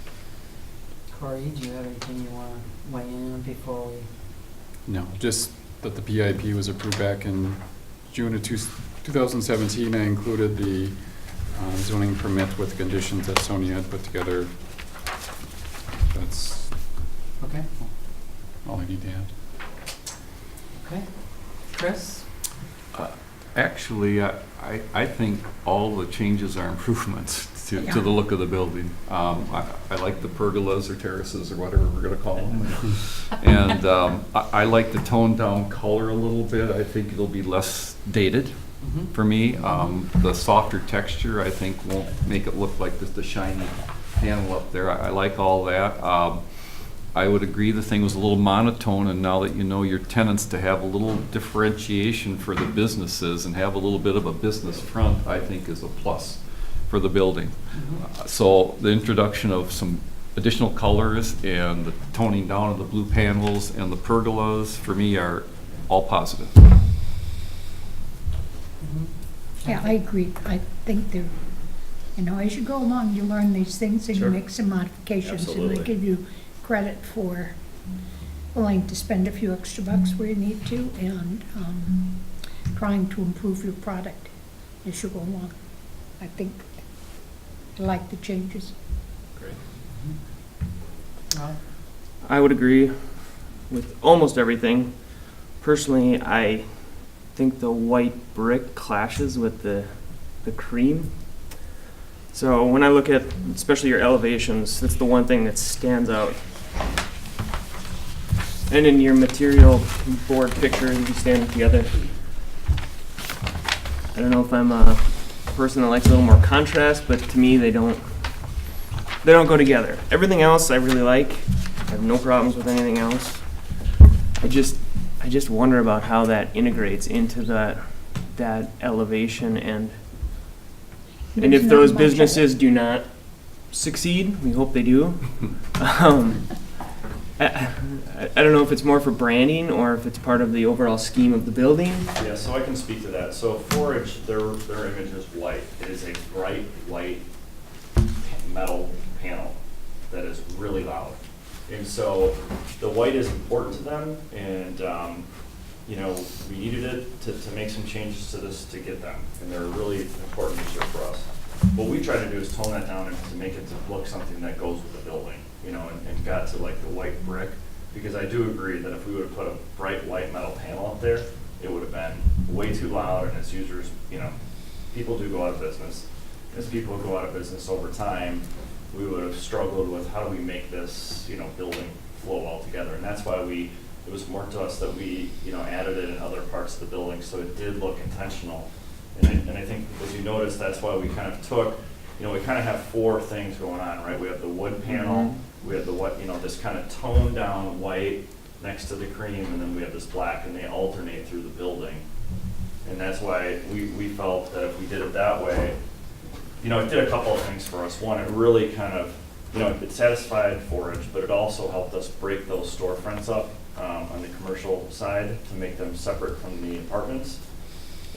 Corey, do you have anything you want to weigh in on before we? No, just that the PIP was approved back in June of 2017. I included the zoning permit with conditions that Sonia had put together. That's Okay. all I need to add. Okay. Chris? Actually, I think all the changes are improvements to the look of the building. I like the pergolas or terraces or whatever we're going to call them. And I like the toned down color a little bit. I think it'll be less dated for me. The softer texture, I think, won't make it look like just a shiny panel up there. I like all that. I would agree the thing was a little monotone, and now that you know your tenants, to have a little differentiation for the businesses and have a little bit of a business front, I think is a plus for the building. So the introduction of some additional colors and the toning down of the blue panels and the pergolas, for me, are all positive. Yeah, I agree. I think they're, as you go along, you learn these things and you Sure. make some modifications. And Absolutely. they give you credit for willing to spend a few extra bucks where you need to and trying to improve your product as you go along. I think I like the changes. Great. I would agree with almost everything. Personally, I think the white brick clashes with the cream. So when I look at, especially your elevations, that's the one thing that stands out. And in your material board picture, you stand together. I don't know if I'm a person that likes a little more contrast, but to me, they don't go together. Everything else I really like. I have no problems with anything else. I just wonder about how that integrates into that elevation and if There's not those much of it. businesses do not succeed. We hope they do. I don't know if it's more for branding or if it's part of the overall scheme of the building. Yeah, so I can speak to that. So Forage, their image is white. It is a bright white metal panel that is really loud. And so the white is important to them, and you know, we needed it to make some changes to this to get them, and they're a really important issue for us. What we try to do is tone that down and to make it to look something that goes with the building, you know, and got to like the white brick, because I do agree that if we would have put a bright white metal panel up there, it would have been way too loud, and as users, you know, people do go out of business. As people go out of business over time, we would have struggled with how do we make this, you know, building flow well together, and that's why it was more to us that we, you know, added it in other parts of the building, so it did look intentional. And I think, as you notice, that's why we kind of took, you know, we kind of have four things going on, right? We have the wood panel, we have the what, you know, this kind of toned down white next to the cream, and then we have this black, and they alternate through the building. And that's why we felt that if we did it that way, you know, it did a couple of things for us. One, it really kind of, you know, it satisfied Forage, but it also helped us break those storefronts up on the commercial side to make them separate from the apartments.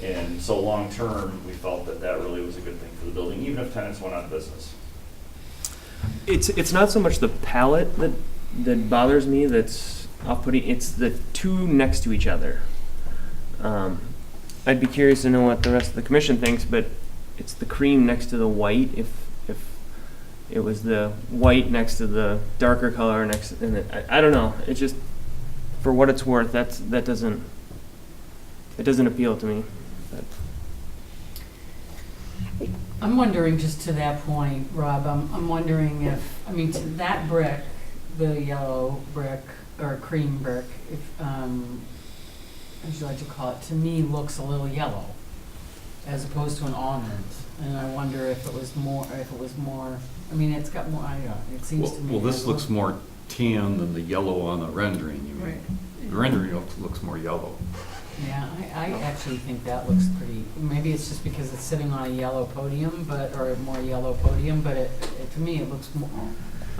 And so long term, we felt that that really was a good thing for the building, even if tenants went out of business. It's not so much the palette that bothers me that's off-putting, it's the two next to each other. I'd be curious to know what the rest of the commission thinks, but it's the cream next to the white. If it was the white next to the darker color next, and I don't know. It's just, for what it's worth, that doesn't appeal to me. But I'm wondering, just to that point, Rob, I'm wondering if, I mean, to that brick, the yellow brick or cream brick, if, as you like to call it, to me looks a little yellow as opposed to an almond. And I wonder if it was more, I mean, it's got more, I don't know, it seems to me. Well, this looks more tan than the yellow on the rendering, you mean? Right. The rendering looks more yellow. Yeah, I actually think that looks pretty, maybe it's just because it's sitting on a yellow podium, or a more yellow podium, but to me, it looks more,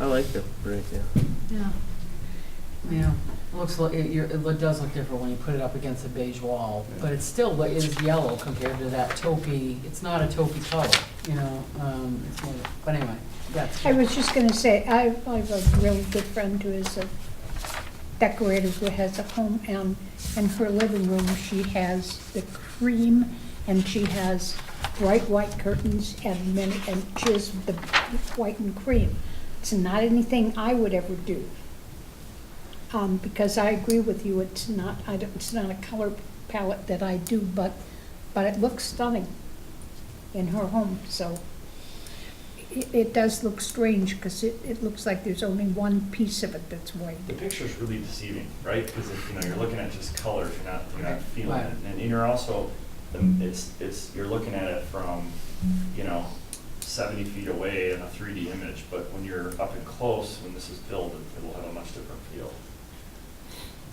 I like the brick, yeah. yeah. Yeah, it looks like, it does look different when you put it up against a beige wall, but it still is yellow compared to that taupey, it's not a taupey color, you know, it's more, but anyway, that's. I was just gonna say, I have a really good friend who is a decorator who has a home, and in her living room, she has the cream, and she has bright white curtains, and she has the white and cream. It's not anything I would ever do. Because I agree with you, it's not a color palette that I do, but it looks stunning in her home, so. It does look strange, because it looks like there's only one piece of it that's white. The picture's really deceiving, right? Because if, you know, you're looking at just colors, you're not feeling Right. it, and you're also, you're looking at it from, you know, 70 feet away in a 3D image, but when you're up and close, when this is built, it will have a much different feel.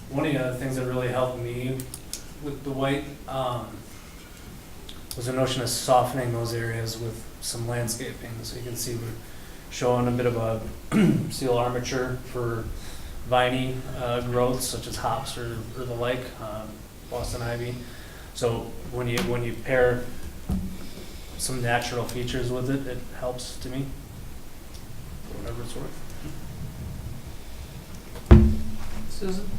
One of the other things that really helped me with the white was the notion of softening those areas with some landscaping. So you can see we're showing a bit of a steel armature for viney growths such as hops or the like, Boston ivy. So when you pair some natural features with it, it helps to me, for whatever it's worth. Susan?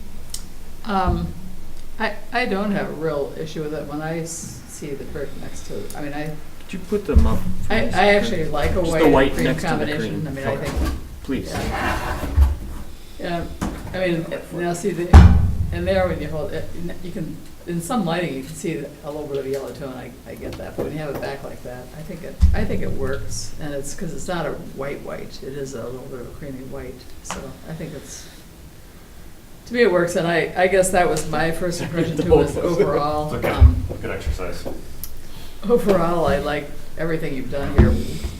I don't have a real issue with it when I see the brick next to it. I mean, Could you put them up? I actually like a Just white the white and cream next to the combination. cream. I mean, I think, Please. yeah, I mean, now see and there when you hold it, you can, in some lighting, you can see a little bit of a yellow tone, I get that, but when you have it back like that, I think it works, and it's, because it's not a white, it is a little bit of a creamy white, so I think to me it works, and I guess that was my first impression too, was overall. It's okay. Good exercise. Overall, I like everything you've done here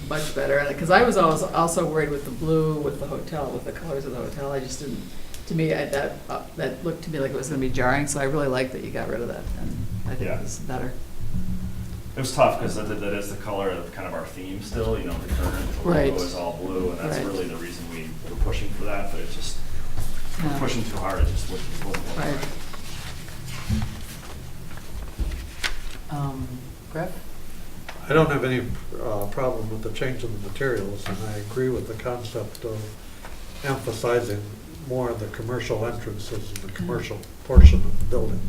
much better, because I was also worried with the blue, with the hotel, with the colors of the hotel. I just didn't, to me, that looked to me like it was going to be jarring, so I really like that you got rid of that, and I think Yeah. it was better. It was tough because that is the color of kind of our theme still, you know, the current Right. logo is all blue, and that's Right. really the reason we were pushing for that, but it just, we're Yeah. pushing too hard, it just wasn't working. Right. Brett? I don't have any problem with the change in the materials, and I agree with the concept of emphasizing more of the commercial entrances and the commercial portion of the building.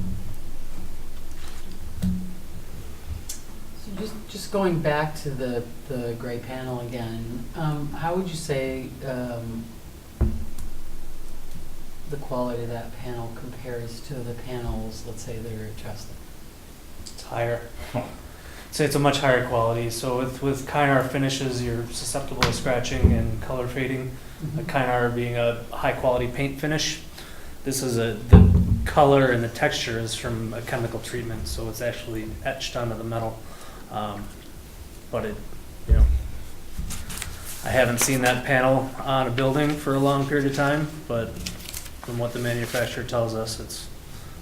So just going back to the gray panel again, how would you say the quality of that panel compares to the panels, let's say, that are at Chestnut? It's higher. So it's a much higher quality. So with Kynar finishes, you're susceptible to scratching and color fading. Kynar being a high quality paint finish, this is the color and the texture is from a chemical treatment, so it's actually etched onto the metal. But it, you know, I haven't seen that panel on a building for a long period of time, but from what the manufacturer tells us, it's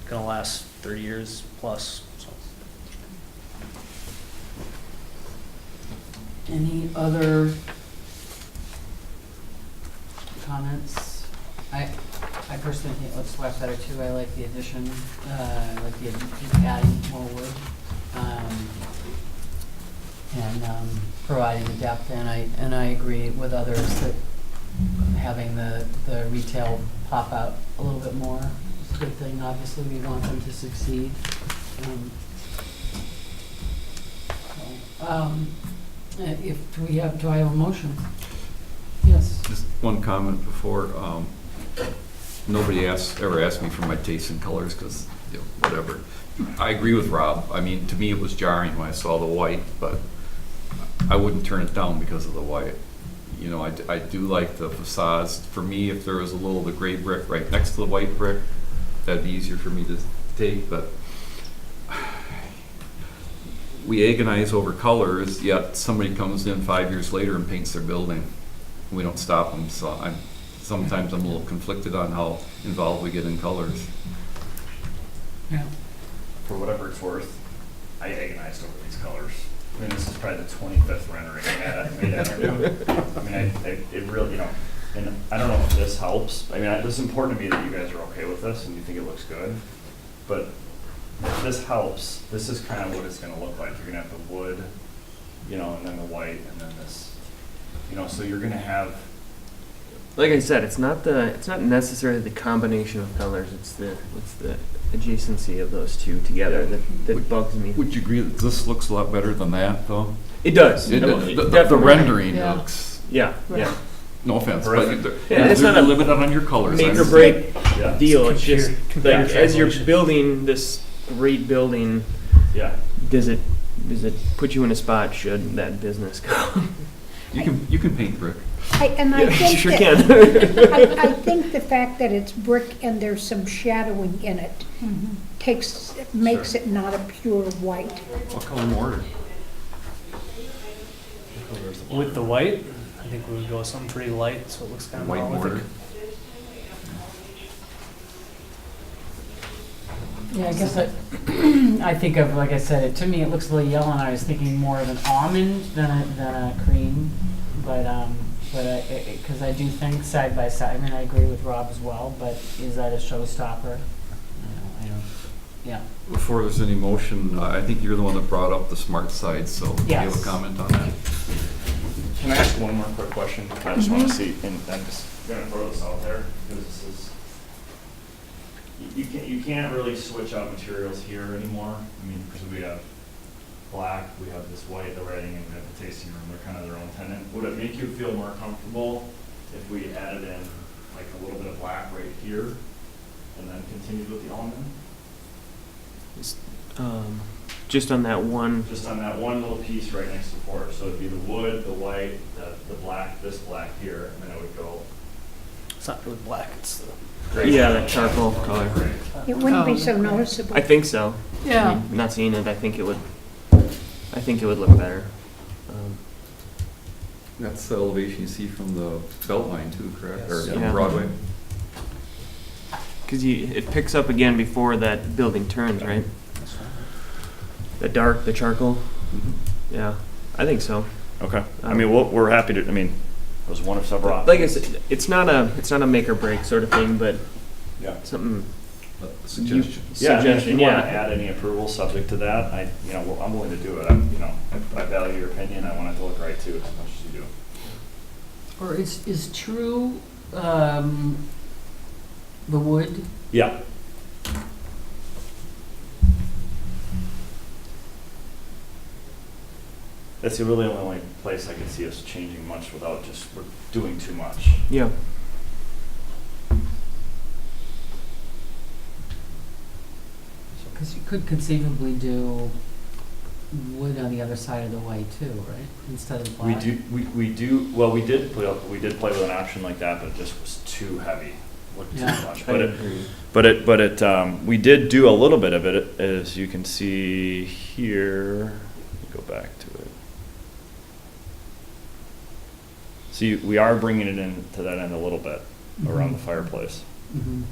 gonna last 30 years plus. So. Any other comments? I personally think it looks much better too. I like the addition, I like the adding more wood. And providing the depth, and I agree with others that having the retail pop out a little bit more is a good thing. Obviously, we want them to succeed. Do I have a motion? Yes. Just one comment before, nobody ever asked me for my taste in colors, because, you know, whatever. I agree with Rob. I mean, to me, it was jarring when I saw the white, but I wouldn't turn it down because of the white. You know, I do like the facades. For me, if there was a little of the gray brick right next to the white brick, that'd be easier for me to take, but we agonize over colors, yet somebody comes in 5 years later and paints their building. We don't stop them, so sometimes I'm a little conflicted on how involved we get in colors. Yeah. For whatever it's worth, I agonized over these colors. I mean, this is probably the 25th rendering I made afternoon. I mean, it really, you know, and I don't know if this helps. I mean, this is important to me that you guys are okay with this and you think it looks good. But if this helps, this is kind of what it's going to look like. You're going to have the wood, you know, and then the white, and then this, you know, so you're going to have. Like I said, it's not necessarily the combination of colors. It's the adjacency of those two together that bugs me. Would you agree that this looks a lot better than that, though? It does. The rendering Yeah. looks, Yeah, yeah. no offense, Terrific. but Yeah, it's they're not a limited on your colors. Make I or understand. break Yeah. deal. It's just Computer like as you're translation. building this great building, Yeah. does it put you in a spot should that business come? You can paint brick. I Yeah, think you sure that- can. I think the fact that it's brick and there's some shadowing in it makes it not a pure white. What color mortar? With the white, I think we would go with something pretty light, so it looks kind of White monolithic. mortar. Yeah, I guess I think of, like I said, to me it looks a little yellow, and I was thinking more of an almond than a cream, but because I do think side by side. I mean, I agree with Rob as well, but is that a showstopper? I don't. Yeah. Before there's any motion, I think you're the one that brought up the smart side, so do you have Yes. a comment on that? Can I ask one more quick question? I just want to see, and I'm just going to throw this out there, because this is, you can't really switch out materials here anymore. I mean, because we have black, we have this white, the writing, and we have the tasting room. They're kind of their own tenant. Would it make you feel more comfortable if we added in like a little bit of black right here, and then continued with the almond? Just on that one. Just on that one little piece right next to the porch. So it'd be the wood, the white, the black, this black here, and then it would go. It's not really black, it's the Great. Yeah, that charcoal color. It wouldn't be Oh, so okay. noticeable. I think so. I Yeah. mean, not seeing it, I think it would look better. That's the elevation you see from the belt line too, correct? Or Yes. from Yeah. Broadway? Because it picks up again before that building turns, right? The charcoal. Yeah, I think so. Okay. I mean, we're happy to, I mean, it was one of several options. Like I said, it's not a make or break sort of thing, but Yeah. something. Suggestion. Yeah, I mean, if Suggestion, you want to yeah. add any approval subject to that, I'm willing to do it. I value your opinion. I want it to look right too, as much as you do. Or is true, the wood? Yeah. That's really the only place I can see us changing much without just, we're doing too much. Yeah. Because you could conceivably do wood on the other side of the way too, right? Instead of black. We did play with an option like that, but it just was too heavy, looked too Yeah. much. I agree. We did do a little bit of it, as you can see here. Let me go back to it. See, we are bringing it in to that end a little bit around the fireplace. Mhm.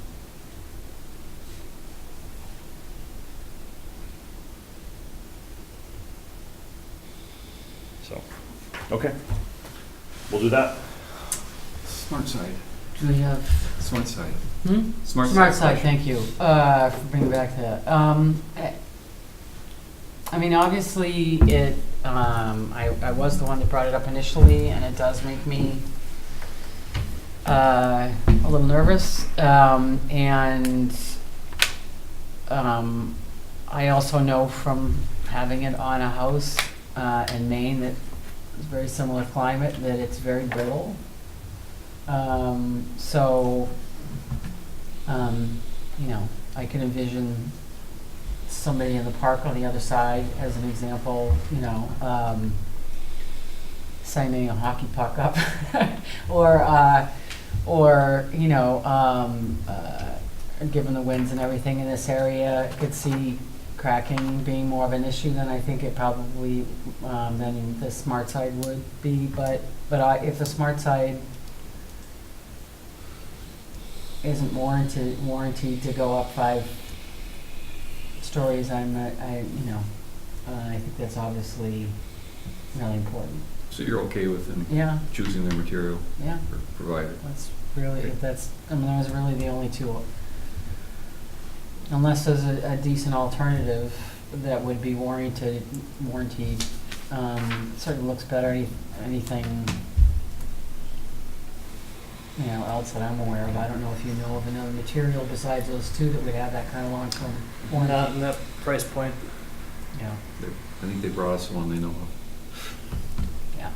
So, okay, we'll do that. Smart side. Do we have? Smart side. Hmm? Smart Smart side side, thank you, for bringing back that. I mean, obviously, I was the one that brought it up initially, and it does make me a little nervous. I also know from having it on a house in Maine that is very similar climate, that it's very brittle. You know, I can envision somebody in the park on the other side, as an example, you know, sending a hockey puck up, or you know, given the winds and everything in this area, I could see cracking being more of an issue than I think it probably than the smart side would be. But if the smart side isn't warranted to go up 5 stories, I think that's obviously really important. So you're okay with them Yeah, choosing their material yeah. or provider? That's really, if that's, I mean, those are really the only two. Unless there's a decent alternative that would be warranted, certainly looks better, anything, you know, else that I'm aware of. I don't know if you know of another material besides those two that would have that kind of long-term warranty. Not in that price point. Yeah, I think they brought us one they know of. yeah.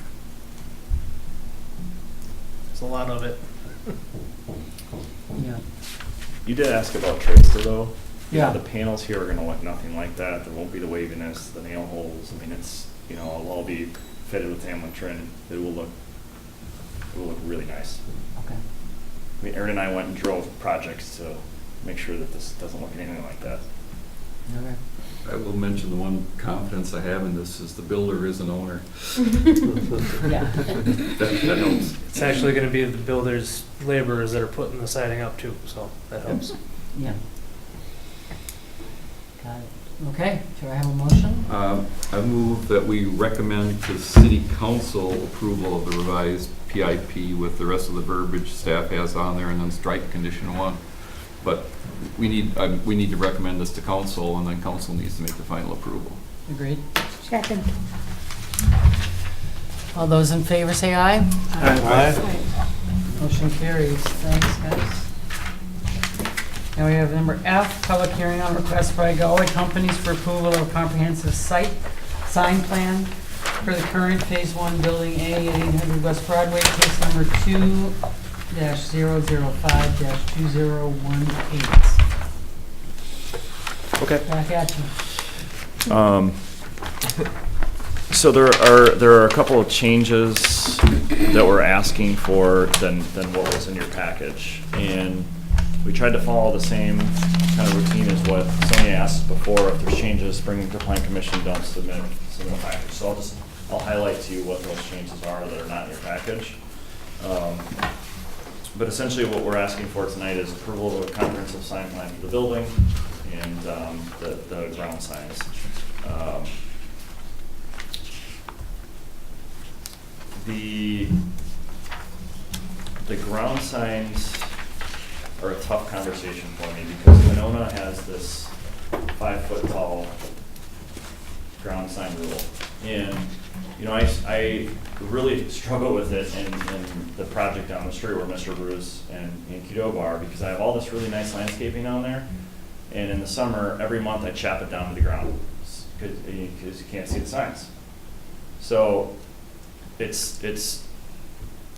There's a lot of it. Yeah. You did ask about Tracer though. Yeah. The panels here are gonna look nothing like that. There won't be the waviness, the nail holes. I mean, it's, it'll all be fitted with Tamlin trim. It will look really nice. Okay. I mean, Aaron and I went and drove projects to make sure that this doesn't look anything like that. Okay. I will mention the one confidence I have in this is the builder is an owner. Yeah. That helps. It's actually gonna be the builder's laborers that are putting the siding up too, so that helps. Yeah. Got it. Okay, do I have a motion? I move that we recommend to City Council approval of the revised PIP with the rest of the verbiage staff has on there, and then strike condition 1. But we need to recommend this to council, and then council needs to make the final approval. Agreed. Second. All those in favor say aye. Aye. Motion carries. Thanks, guys. Now we have number F, public hearing on request by Galway Companies for approval of a comprehensive sign plan for the current Phase 1 Building A at 800 West Broadway, case number 2-005-2018. Okay. Back at you. So there are a couple of changes that we're asking for than what was in your package, and we tried to follow the same kind of routine as what somebody asked before. If there's changes, bring them to Plan Commission, don't submit a package. So I'll highlight to you what those changes are that are not in your package. But essentially what we're asking for tonight is approval of a comprehensive sign plan for the building and the ground signs. the ground signs are a tough conversation for me because Winona has this 5-foot tall ground sign rule. And, you know, I really struggle with it in the project down the street where Mr. Bruce and Qdoba are, because I have all this really nice landscaping down there. And in the summer, every month I chop it down to the ground because you can't see the signs. So it's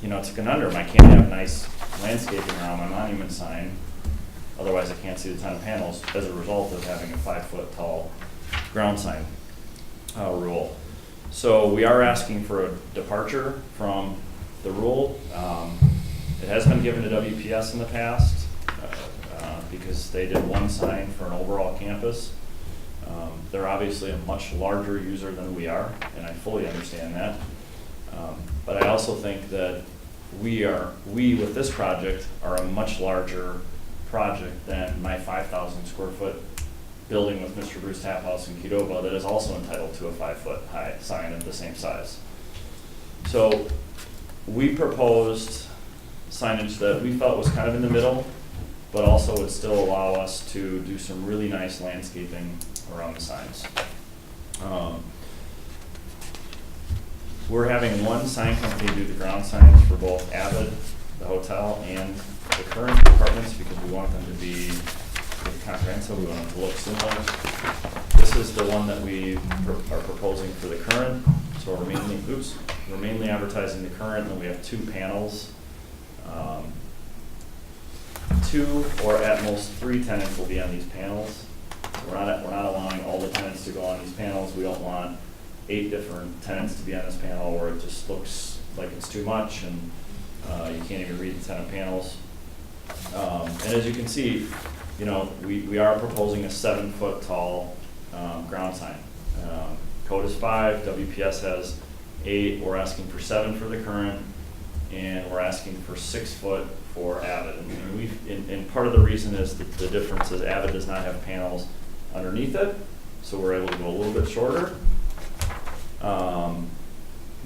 you know, it's a conundrum. I can't have nice landscaping around my monument sign, otherwise I can't see the ton of panels as a result of having a 5-foot tall ground sign rule. So we are asking for a departure from the rule. It has been given to WPS in the past because they did one sign for an overall campus. They're obviously a much larger user than we are, and I fully understand that. But I also think that we with this project are a much larger project than my 5,000 square foot building with Mr. Bruce Tap House in Qdoba that is also entitled to a 5-foot high sign of the same size. So we proposed signage that we felt was kind of in the middle, but also would still allow us to do some really nice landscaping around the signs. We're having one sign company do the ground signs for both Avid, the hotel, and the current apartments because we want them to be comprehensive. We want them to look similar. This is the one that we are proposing for the current. So we're mainly advertising the current, and then we have 2 panels. 2 or at most 3 tenants will be on these panels. We're not allowing all the tenants to go on these panels. We don't want 8 different tenants to be on this panel where it just looks like it's too much and you can't even read the tenant panels. And as you can see, you know, we are proposing a 7-foot tall ground sign. Code is 5, WPS has 8, we're asking for 7 for the current, and we're asking for 6 foot for Avid. And part of the reason is that the difference is Avid does not have panels underneath it, so we're able to go a little bit shorter.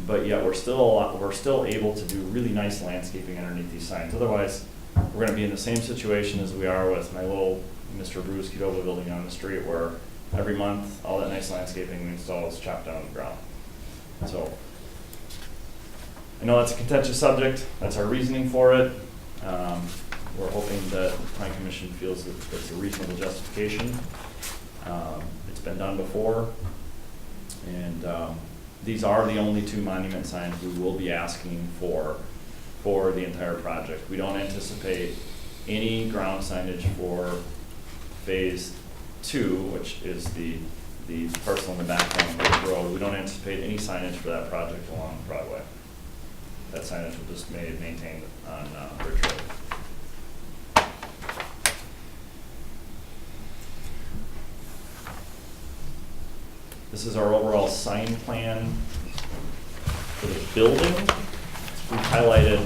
But yet we're still able to do really nice landscaping underneath these signs. Otherwise, we're going to be in the same situation as we are with my little Mr. Bruce Qdoba building on the street, where every month all that nice landscaping we install is chopped down on the ground. So I know that's a contentious subject. That's our reasoning for it. We're hoping that the Planning Commission feels that it's a reasonable justification. It's been done before, and these are the only 2 monument signs we will be asking for the entire project. We don't anticipate any ground signage for phase 2, which is the parcel in the background of the road. We don't anticipate any signage for that project along Broadway. That signage will just be maintained on Ridge Road. This is our overall sign plan for the building. We've highlighted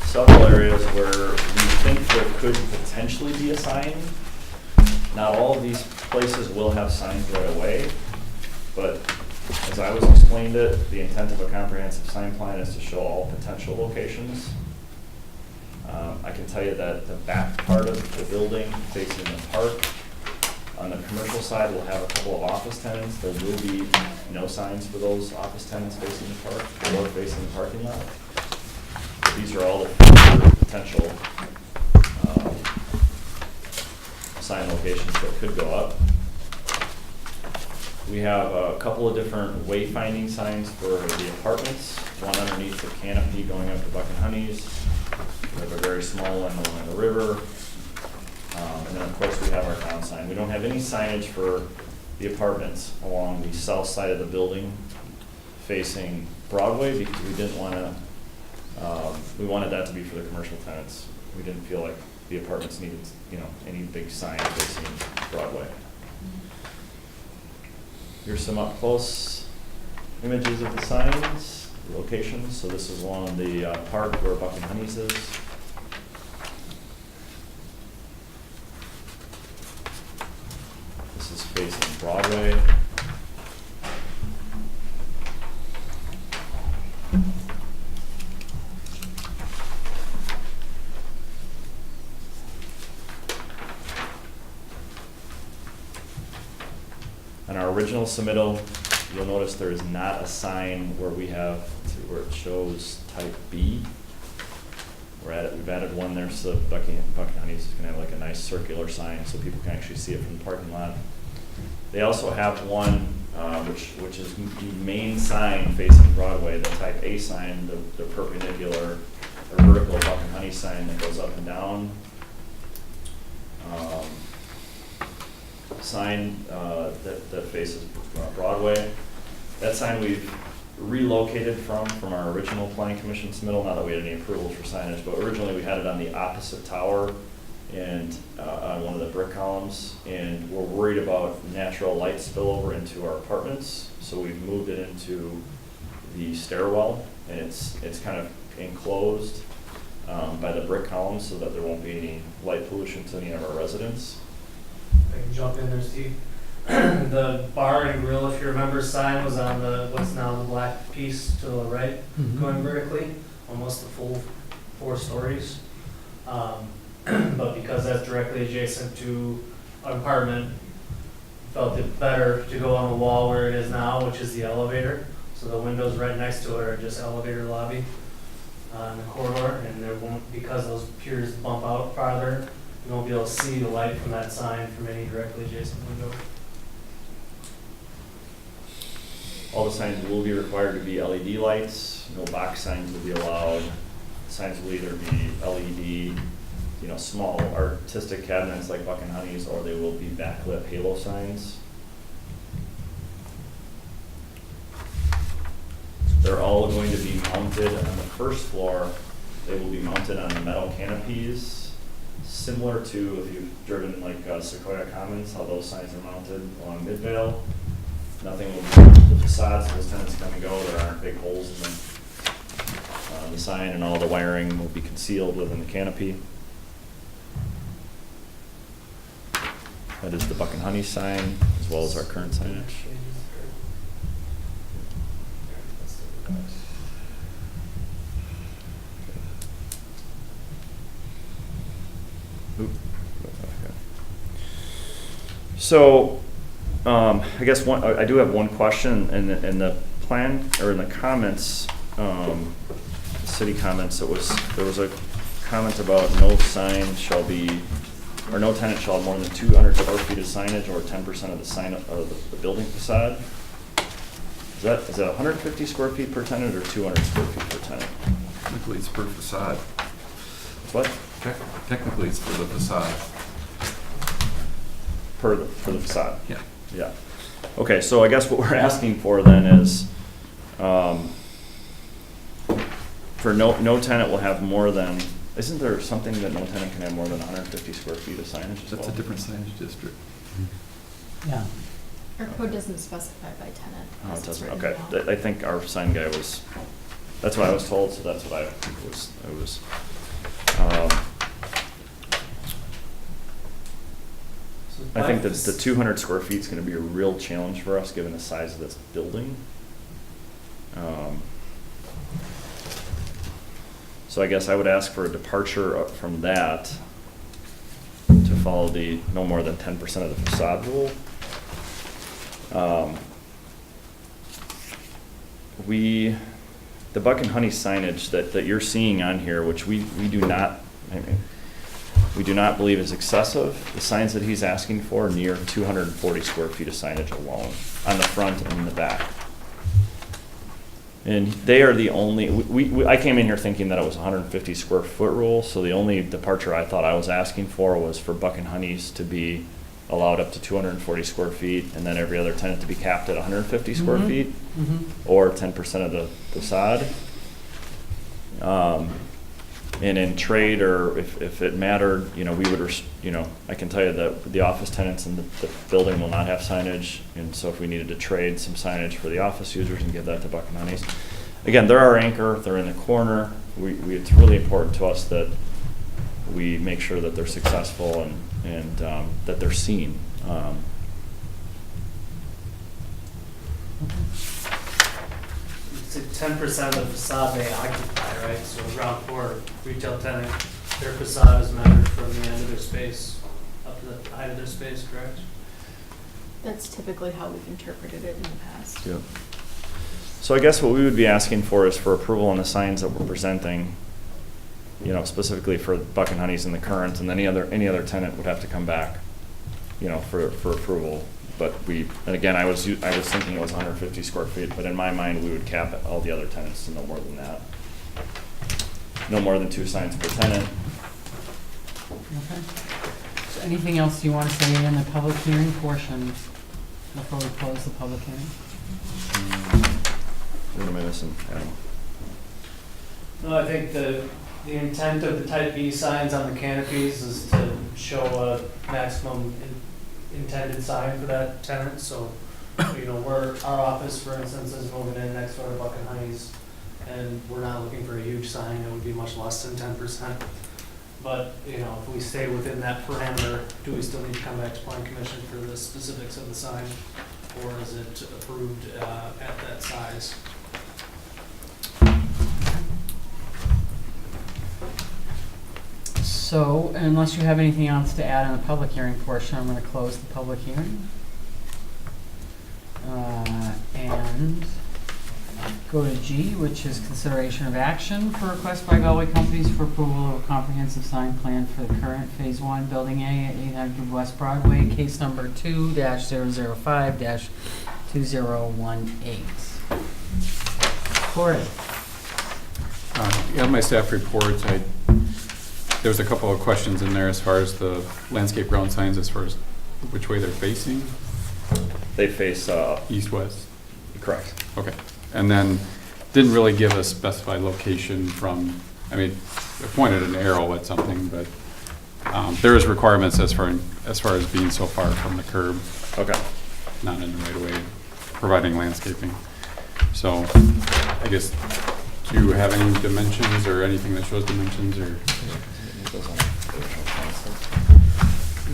several areas where we think there could potentially be a sign. Not all of these places will have signs right away, but as I was explained it, the intent of a comprehensive sign plan is to show all potential locations. I can tell you that the back part of the building facing the park, on the commercial side, we'll have a couple of office tenants. There will be no signs for those office tenants facing the park or facing the parking lot. But these are all the future potential sign locations that could go up. We have a couple of different wayfinding signs for the apartments. One underneath the canopy going up to Buck and Honey's. We have a very small one along the river. And then of course we have our town sign. We don't have any signage for the apartments along the south side of the building facing Broadway because we didn't want to, we wanted that to be for the commercial tenants. We didn't feel like the apartments needed, you know, any big sign facing Broadway. Here's some up close images of the signs, the locations. So this is along the park where Buck and Honey's is. This is facing Broadway. on our original submittal, you'll notice there is not a sign where we have, where it shows type B. We've added one there so Buck and Honey's is gonna have like a nice circular sign so people can actually see it from the parking lot. They also have one, which is the main sign facing Broadway, the type A sign, the perpendicular or vertical Buck and Honey sign that goes up and down. Sign that faces Broadway. That sign we've relocated from our original planning commission submittal, not that we had any approvals for signage, but originally we had it on the opposite tower and on one of the brick columns, and we're worried about natural light spillover into our apartments, so we've moved it into the stairwell, and it's kind of enclosed by the brick columns so that there won't be any light pollution to any of our residents. I can jump in there, Steve. The bar and grill, if you remember, sign was on what's now the black piece to the right, going vertically, almost the full 4 stories. But because that's directly adjacent to an apartment, felt it better to go on the wall where it is now, which is the elevator. So the windows right next to it are just elevator lobby in the corridor, and there won't, because those piers bump out farther, you won't be able to see the light from that sign from any directly adjacent window. All the signs will be required to be LED lights, no box signs will be allowed. Signs will either be LED, small artistic cabinets like Buck and Honey's, or they will be backlit halo signs. They're all going to be mounted on the first floor. They will be mounted on metal canopies, similar to if you've driven like Sequoia Commons, how those signs are mounted along Midvale. Nothing will be the facades, those tenants come and go, there aren't big holes in the sign, and all the wiring will be concealed within the canopy. That is the Buck and Honey sign, as well as our current signage. Oop. So, I guess I do have one question in the plan, or in the comments, the city comments. There was a comment about no sign shall be, or no tenant shall have more than 200 square feet of signage or 10% of the sign of the building facade. Is that 150 square feet per tenant or 200 square feet per tenant? Technically, it's per facade. What? Technically, it's for the facade. For the facade? Yeah. Yeah. Okay, so I guess what we're asking for then is, for no tenant will have more than, isn't there something that no tenant can have more than 150 square feet of signage as well? That's a different signage district. Yeah. Our code doesn't specify by tenant. Oh, as it it's doesn't, written okay. now. I think our sign guy that's what I was told, so that's what I was. I think that the 200 square feet is going to be a real challenge for us, given the size of this building. So I guess I would ask for a departure from that to follow the no more than 10% of the facade rule. The Buck and Honey signage that you're seeing on here, which we do not, we do not believe is excessive. The signs that he's asking for are near 240 square feet of signage alone on the front and in the back. And they are the only, I came in here thinking that it was 150 square foot rule, so the only departure I thought I was asking for was for Buck and Honey's to be allowed up to 240 square feet, and then every other tenant to be capped at 150 square feet, or 10% of the facade. And in trade, or if it mattered, we would, I can tell you that the office tenants in the building will not have signage, and so if we needed to trade some signage for the office users and give that to Buck and Honey's. Again, they're our anchor, they're in the corner. It's really important to us that we make sure that they're successful and that they're seen. It's 10% of the facade they occupy, right? So ground floor retail tenant, their facade is measured from the end of their space up to the height of their space, correct? That's typically how we've interpreted it in the past. Yep. So I guess what we would be asking for is for approval on the signs that we're presenting, you know, specifically for Buck and Honey's and the Current, and then any other tenant would have to come back, you know, for approval. But and again, I was thinking it was 150 square feet, but in my mind, we would cap all the other tenants to no more than that. No more than 2 signs per tenant. Okay. So anything else you want to say in the public hearing portion before we close the public hearing? What am I missing? I don't know. No, I think the intent of the type B signs on the canopies is to show a maximum intended sign for that tenant. So, you know, our office, for instance, is moving in next door to Buck and Honey's, and we're not looking for a huge sign. It would be much less than 10%. But, you know, if we stay within that parameter, do we still need to come back to Plan Commission for the specifics of the sign? Or is it approved at that size? So unless you have anything else to add on the public hearing portion, I'm going to close the public hearing. And go to G, which is consideration of action for request by Galway Companies for approval of a comprehensive sign plan for the current Phase 1 Building A at 800 West Broadway, case number 2-005-2018. Corey. Yeah, my staff report, there's a couple of questions in there as far as the landscape ground signs, as far as which way they're facing. They face East-west? Correct. Okay. And then didn't really give a specified location from, I mean, I pointed an arrow at something, but there is requirements as far as being so far from the curb. Okay. Not in the right of way, providing landscaping. So I guess, do you have any dimensions or anything that shows dimensions or?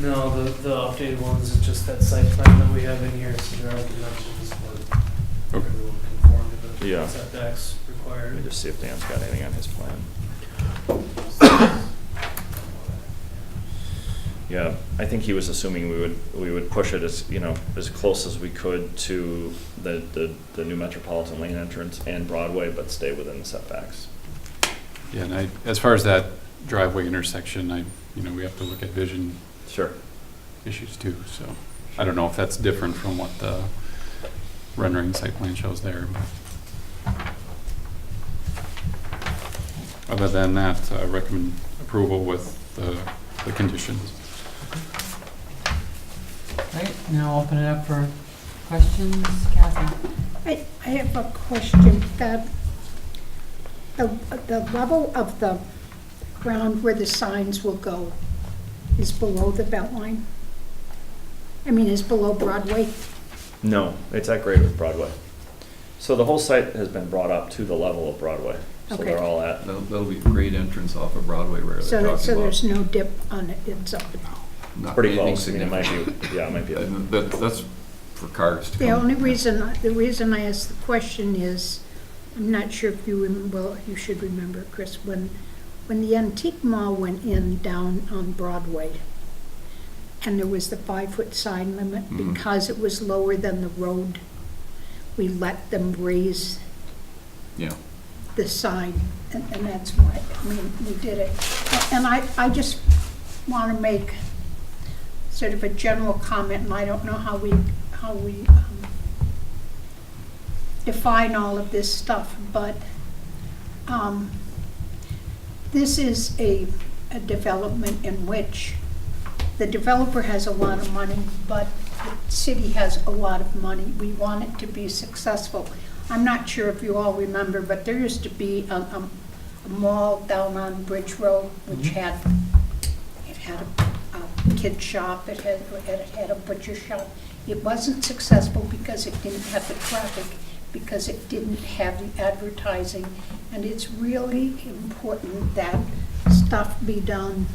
No, the updated ones is just that site plan that we have in here, so there are dimensions, but Okay. we will conform to the Yeah. setbacks Let required. me just see if Dan's got anything on his plan. Yeah, I think he was assuming we would push it as, you know, as close as we could to the new Metropolitan Lane entrance and Broadway, but stay within the setbacks. Yeah, and as far as that driveway intersection, we have to look at vision Sure. issues too, so I don't know if that's different from what the rendering site plan shows there. But other than that, recommend approval with the conditions. Right, now open it up for questions. Kathy? I have a question. The level of the ground where the signs will go is below the belt line? I mean, is below Broadway? No, it's at grade with Broadway. So the whole site has been brought up to the level of Broadway. So Okay. they're all at, That'll be a great entrance off of Broadway where they're So talking about. there's no dip on it, it's up. Not pretty anything close. I mean, it might significant. be, yeah, it might be. And that's for cars to The come. only reason I asked the question is, I'm not sure if you remember, well, you should remember, Chris, when the Antique Mall went in down on Broadway, and there was the 5-foot sign limit, Mhm. because it was lower than the road, we let them raise Yeah. the sign, and that's why, I mean, we did it. And I just want to make sort of a general comment, and I don't know how we define all of this stuff, but this is a development in which the developer has a lot of money, but the city has a lot of money. We want it to be successful. I'm not sure if you all remember, but there used to be a mall down on Bridge Road, which had a kid shop, it had a butcher shop. It wasn't successful because it didn't have the traffic, because it didn't have the advertising. And it's really important that stuff be done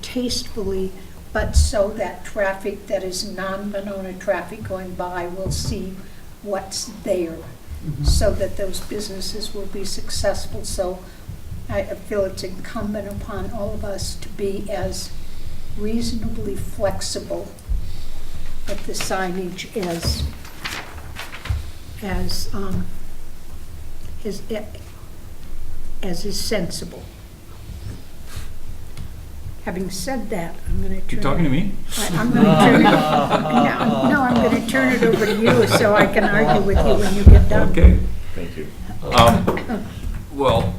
tastefully, but so that traffic that is non-Monona traffic going by will see what's there, so that those businesses will be successful. So I feel it's incumbent upon all of us to be as reasonably flexible at the signage as is sensible. Having said that, I'm going to turn. You talking to me? I'm going to turn it. No, I'm going to turn it over to you so I can argue with you when you get done. Okay. Thank you. Well,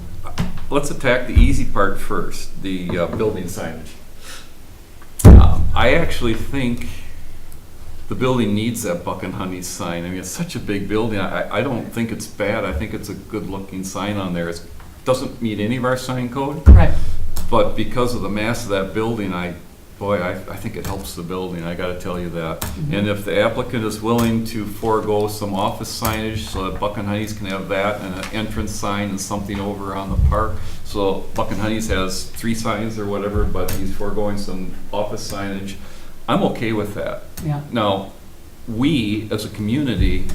let's attack the easy part first, the building signage. I actually think the building needs that Buck and Honey sign. I mean, it's such a big building. I don't think it's bad. I think it's a good-looking sign on there. It doesn't meet any of our sign code, Right. but because of the mass of that building, I think it helps the building. I got to tell you that. And if the applicant is willing to forego some office signage so that Buck and Honey's can have that and an entrance sign and something over on the park, so Buck and Honey's has 3 signs or whatever, but he's foregoing some office signage, I'm okay with that. Yeah. Now, we as a community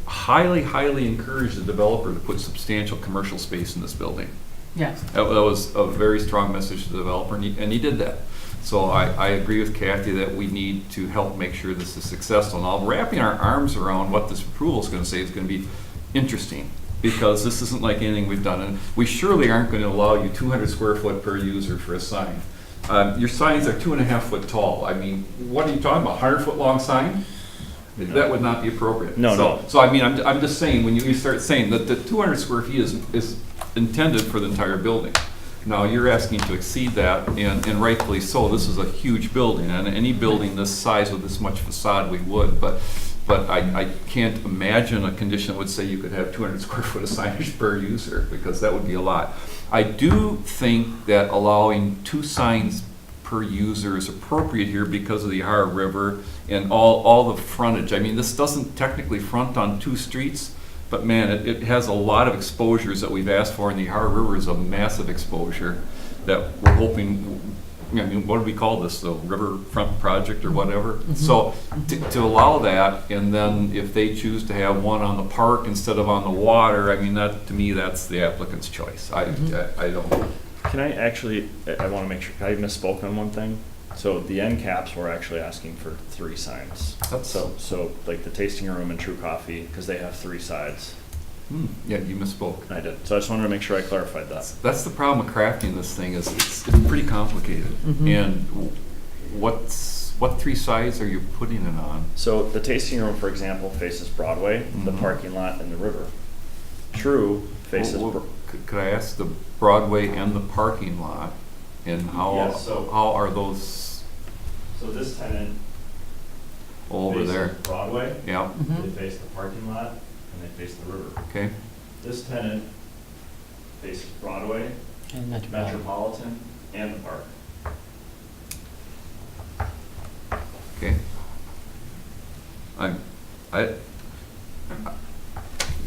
highly encourage the developer to put substantial commercial space in this building. Yes. That was a very strong message to the developer, and he did that. So I agree with Kathy that we need to help make sure this is successful. Now, wrapping our arms around what this approval is going to say is going to be interesting, because this isn't like anything we've done, and we surely aren't going to allow you 200 square foot per user for a sign. Your signs are 2.5 foot tall. I mean, what are you talking about, 100-foot long sign? That would not be appropriate. No. So I mean, I'm just saying, when you start saying that the 200 square feet is intended for the entire building. Now, you're asking to exceed that, and rightfully so. This is a huge building, and any building this size with this much facade, we would, but I can't imagine a condition that would say you could have 200 square foot of signage per user, because that would be a lot. I do think that allowing 2 signs per user is appropriate here because of the Yahara River and all the frontage. I mean, this doesn't technically front on 2 streets, but man, it has a lot of exposures that we've asked for, and the Yahara River is a massive exposure that we're hoping, I mean, what do we call this, the riverfront project or whatever? So to allow that, and then if they choose to have one on the park instead of on the water, I mean, that, to me, that's the applicant's choice. I don't. Can I actually, I want to make sure, I misspoke on one thing. So the end caps, we're actually asking for 3 signs. So like the tasting room and True Coffee, because they have 3 sides. Yeah, you misspoke. I did. So I just wanted to make sure I clarified that. That's the problem with crafting this thing, is it's pretty complicated. And what 3 sides are you putting it on? So the tasting room, for example, faces Broadway, the parking lot, and the river. True faces. Could I ask the Broadway and the parking lot, and how are those? So this tenant over there, Broadway. Yeah. They face the parking lot and they face the river. Okay. This tenant faces Broadway, And Metropolitan, and the park. Okay.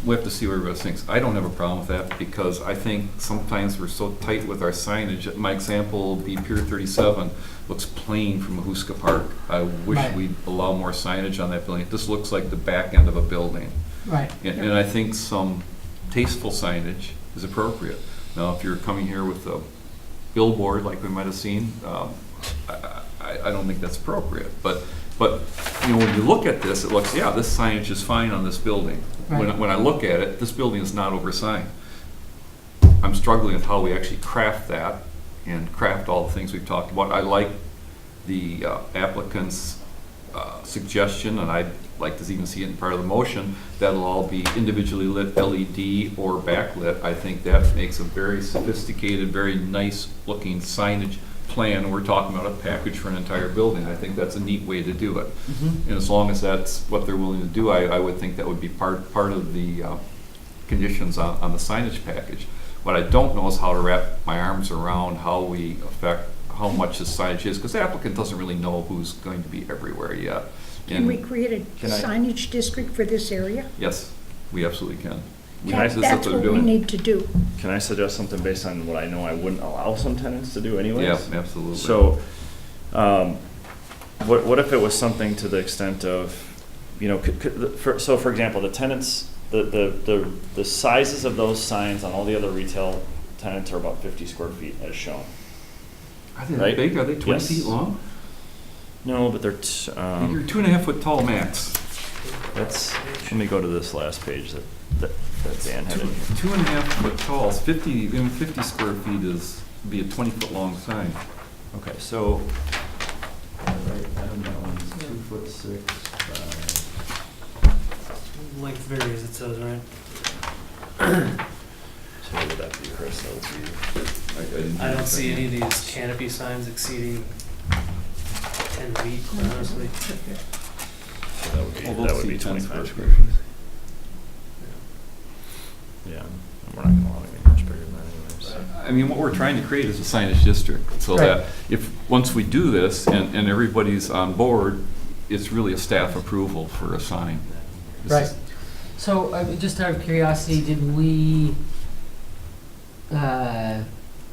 We have to see what everybody thinks. I don't have a problem with that, because I think sometimes we're so tight with our signage. My example would be Pier 37. Looks plain from Mahuska Park. I wish we'd allow more signage on that building. This looks like the back end of a building. Right. And I think some tasteful signage is appropriate. Now, if you're coming here with a billboard like we might have seen, I don't think that's appropriate. But you know, when you look at this, it looks, yeah, this signage is fine on this building. Right. When I look at it, this building is not oversigned. I'm struggling with how we actually craft that and craft all the things we've talked about. I like the applicant's suggestion, and I'd like to even see it in part of the motion, that'll all be individually lit LED or backlit. I think that makes a very sophisticated, very nice looking signage plan. We're talking about a package for an entire building. I think that's a neat way to do it. And as long as that's what they're willing to do, I would think that would be part of the conditions on the signage package. What I don't know is how to wrap my arms around how we affect how much this signage is, because the applicant doesn't really know who's going to be everywhere yet. Can we create a signage district for this area? Yes, we absolutely can. That's what we need to do. Can I suggest something based on what I know I wouldn't allow some tenants to do anyways? Yeah, absolutely. So, what if it was something to the extent of, you know, for example, the tenants, the sizes of those signs on all the other retail tenants are about 50 square feet as shown. Are they that big? Are they 20 feet long? No, but they're, You're 2.5 foot tall max. let me go to this last page that Dan had in here. 2.5 foot tall, 50 square feet be a 20 foot long sign. Okay, so, right, Adam, that one's 2'6" by, Length varies, it says, right? so what would that be, Chris? That would be, I don't see any of these canopy signs exceeding 10 feet, quite honestly. so that Well, would be those see 10 25 square square feet. Yeah, and we're not gonna allow anything much bigger than that anyways. I mean, what we're trying to create is a signage district, so Right. that once we do this and everybody's on board, it's really a staff approval for a sign. This Right. is- So, just out of curiosity, did we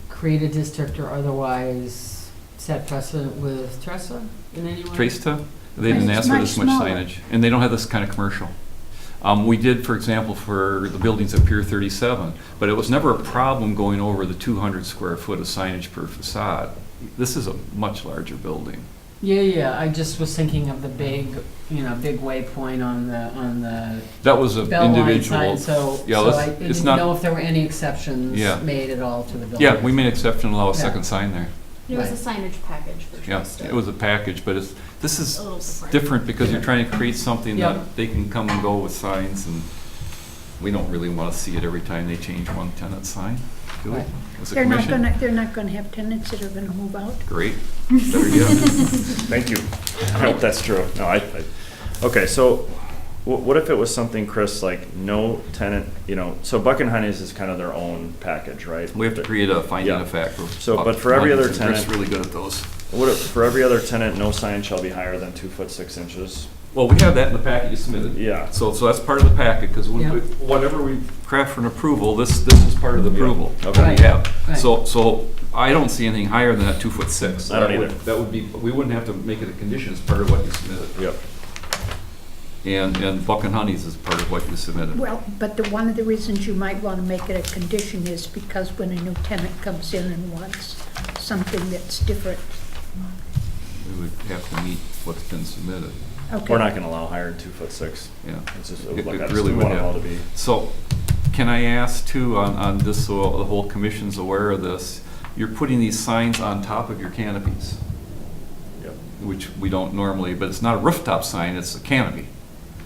create a district or otherwise set precedent with Tressa in any way? Traceta, they didn't It's ask for much this much smaller. signage, and they don't have this kind of commercial. We did, for example, for the buildings at Pier 37, but it was never a problem going over the 200 square foot of signage per facade. This is a much larger building. Yeah, I just was thinking of the big waypoint on the That was an Beltline individual. sign, so Yeah, I it's didn't not- know if there were any exceptions Yeah. made at all to the building. Yeah, we made exception to allow a Yeah. second sign there. There was a Right. signage package for Yeah, Trista. it was a package, but this is A little different. different because you're trying to create something Yeah. that they can come and go with signs, and we don't really want to see it every time they change one tenant sign, do we? Right. As a They're not commission? they're not gonna have tenants that are gonna move out. Great, better yet. Thank you. I hope that's true. No, okay, so what if it was something, Chris, like no tenant, so Buck and Honey's is kind of their own package, right? We have to create a finding Yeah. of fact. So, but for every other Chris is tenant- really good at those. What if, for every other tenant, no sign shall be higher than 2'6". Well, we have that in the packet you submitted. Yeah. So that's part of the packet, because Yeah. whatever we craft for an approval, this is part of the approval Yeah. that Right. we have. Right. So I don't see anything higher than that 2'6". I don't either. That would be, we wouldn't have to make it a condition, it's part of what you submitted. Yep. And Buck and Honey's is part of what you submitted. Well, but one of the reasons you might wanna make it a condition is because when a new tenant comes in and wants something that's different. We would have to meet what's been submitted, Okay. We're not gonna allow higher than 2'6". yeah. It's just, It- like, it I just really would want them have. all to be. So, can I ask too, on this, so the whole commission's aware of this, you're putting these signs on top of your canopies, Yep. which we don't normally, but it's not a rooftop sign, it's a canopy.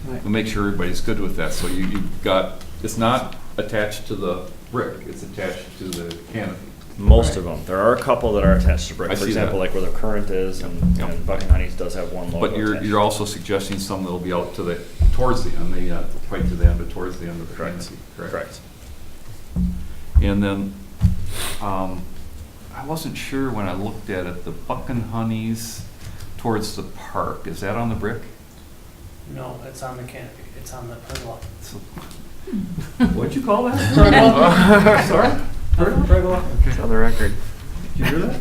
Right. We'll make sure everybody's good with that, so you've got, it's not attached to the brick, it's attached to the canopy. Most of them. There are a couple that are attached to brick. I For see example, that. like where the Current is, Yep, and yep. Buck and Honey's does have one logo But you're attached. also suggesting some that'll be out towards the end, maybe not quite to the end, but towards the end of the Correct. canopy. Correct. And then, I wasn't sure when I looked at it, the Buck and Honey's towards the park, is that on the brick? No, it's on the canopy, it's on the pergola. What'd you call that? Sorry? Pergola? It's on the record. Did you hear that?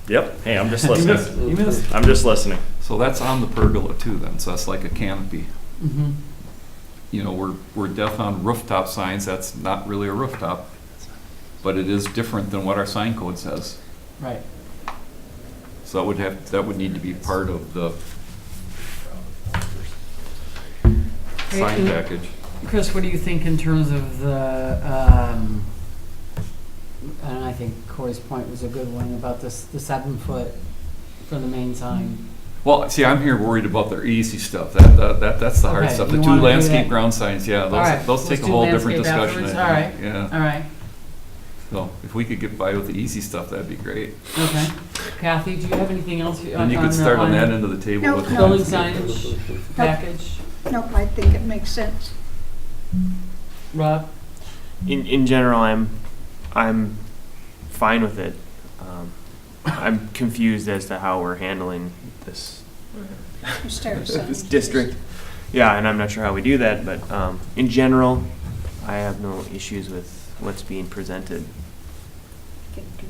Yep. Hey, I'm just You listening. missed- you missed. I'm just listening. So that's on the pergola too then, so that's like a canopy. Mm-hmm. We're deaf on rooftop signs, that's not really a rooftop, but it is different than what our sign code says. Right. So that would need to be part of the sign And- package. Chris, what do you think in terms of the, and I think Corey's point was a good one about the 7 foot for the main sign. Well, see, I'm here worried about their easy stuff. That's the hard Okay, stuff. you The two wanna do landscape that? ground signs, yeah, All right, those let's take a do whole different landscape discussion. I afterwards. think. All right. Yeah. All right, So if we could get by with the easy stuff, that'd be great. okay. Kathy, do you have anything else? Then you could start on that end of the table No, with. no. Building landscape. signage package. Nope, I think it makes sense. Rob? In general, I'm fine with it. I'm confused as to how we're handling this You start this signing. district. Yeah, and I'm not sure how we do that, but in general, I have no issues with what's being presented. Can do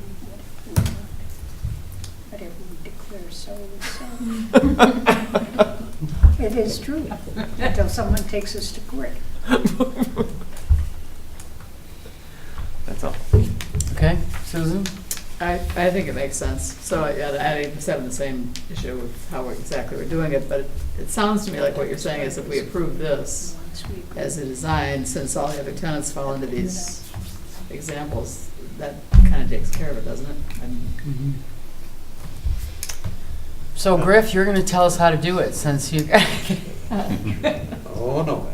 whatever we declare so is so. It is true, until someone takes us to court. That's all. Okay, Susan? I I think it makes sense. So, yeah, I was having the same issue with how exactly we're doing it, but it sounds to me like what you're saying is if we approve this as a design, since all the other tenants fall into these examples, that kind of takes care of it, doesn't it? Mhm. So Griff, you're gonna tell us how to do it, since you. Oh, no.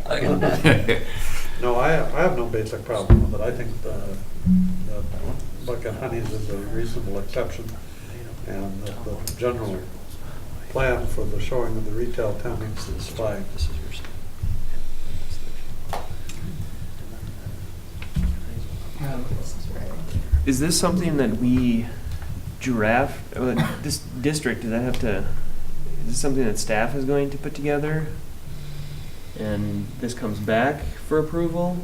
No, I have no basic problem with it. I think the Bucket Honeys is a reasonable exception, and the general plan for the showing of the retail tenants is fine. Is this something that we draft, this district, does that have to, is this something that staff is going to put together? And this comes back for approval?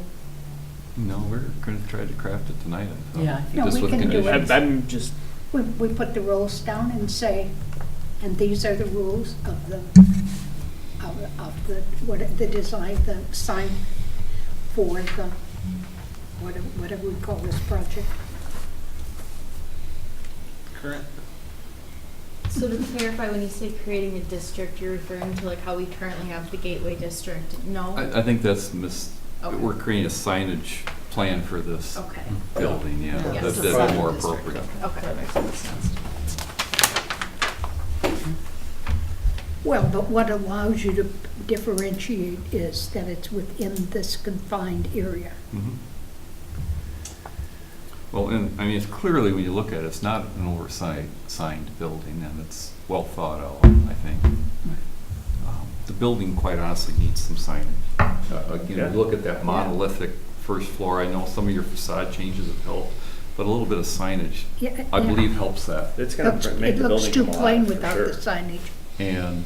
No, we're gonna try to craft it tonight, I thought. Yeah. No, Just we with can do conditions. it. I'm just, We put the rules down and say, and these are the rules of the the design, the sign for the, whatever we call this project. Current. So to clarify, when you say creating a district, you're referring to like how we currently have the Gateway District? No? I think that's Okay. we're creating a signage plan for this Okay. building, yeah. Yeah, That's so that's sign more district. appropriate. Okay. That makes more sense. Well, but what allows you to differentiate is that it's within this confined area. Mhm. Well, and, I mean, it's clearly, when you look at it, it's not an oversigned building, and it's well thought out, I think. The building, quite honestly, needs some signage. Again, Yeah. you look at that monolithic first floor, I know some of your facade changes have helped, but a little bit of signage, Yeah, I believe, helps that. It's gonna make the It looks building too come plain alive, for without sure. the signage. And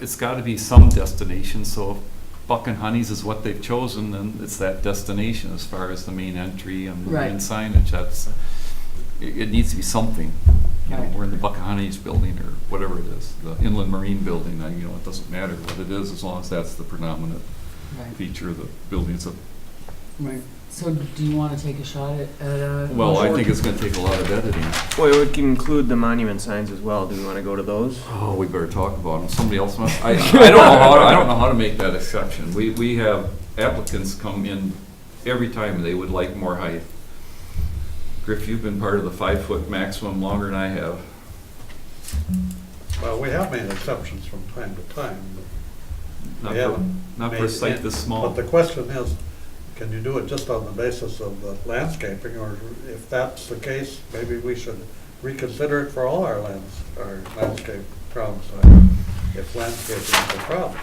it's got to be some destination, so if Buck and Honey's is what they've chosen, then it's that destination as far as the main entry and the Right. main signage. It needs to be something. You know, Right. we're in the Buck and Honey's building or whatever it is, the Inland Marine building, it doesn't matter what it is as long as that's the predominant Right, feature of the building. It's right. So do you wanna take a shot at well, I think it's going to take a lot of editing. well, it would include the monument signs as well. Do we want to go to those? Oh, we better talk about them. Somebody else must, I don't know how to make that exception. We have applicants come in every time, they would like more height. Griff, you've been part of the 5-foot maximum longer than I have. Well, we have made exceptions from time to time, but Not we for, haven't not for a made site it. this small. But the question is, can you do it just on the basis of the landscaping, or if that's the case, maybe we should reconsider it for all our landscape problems, if landscaping is a problem.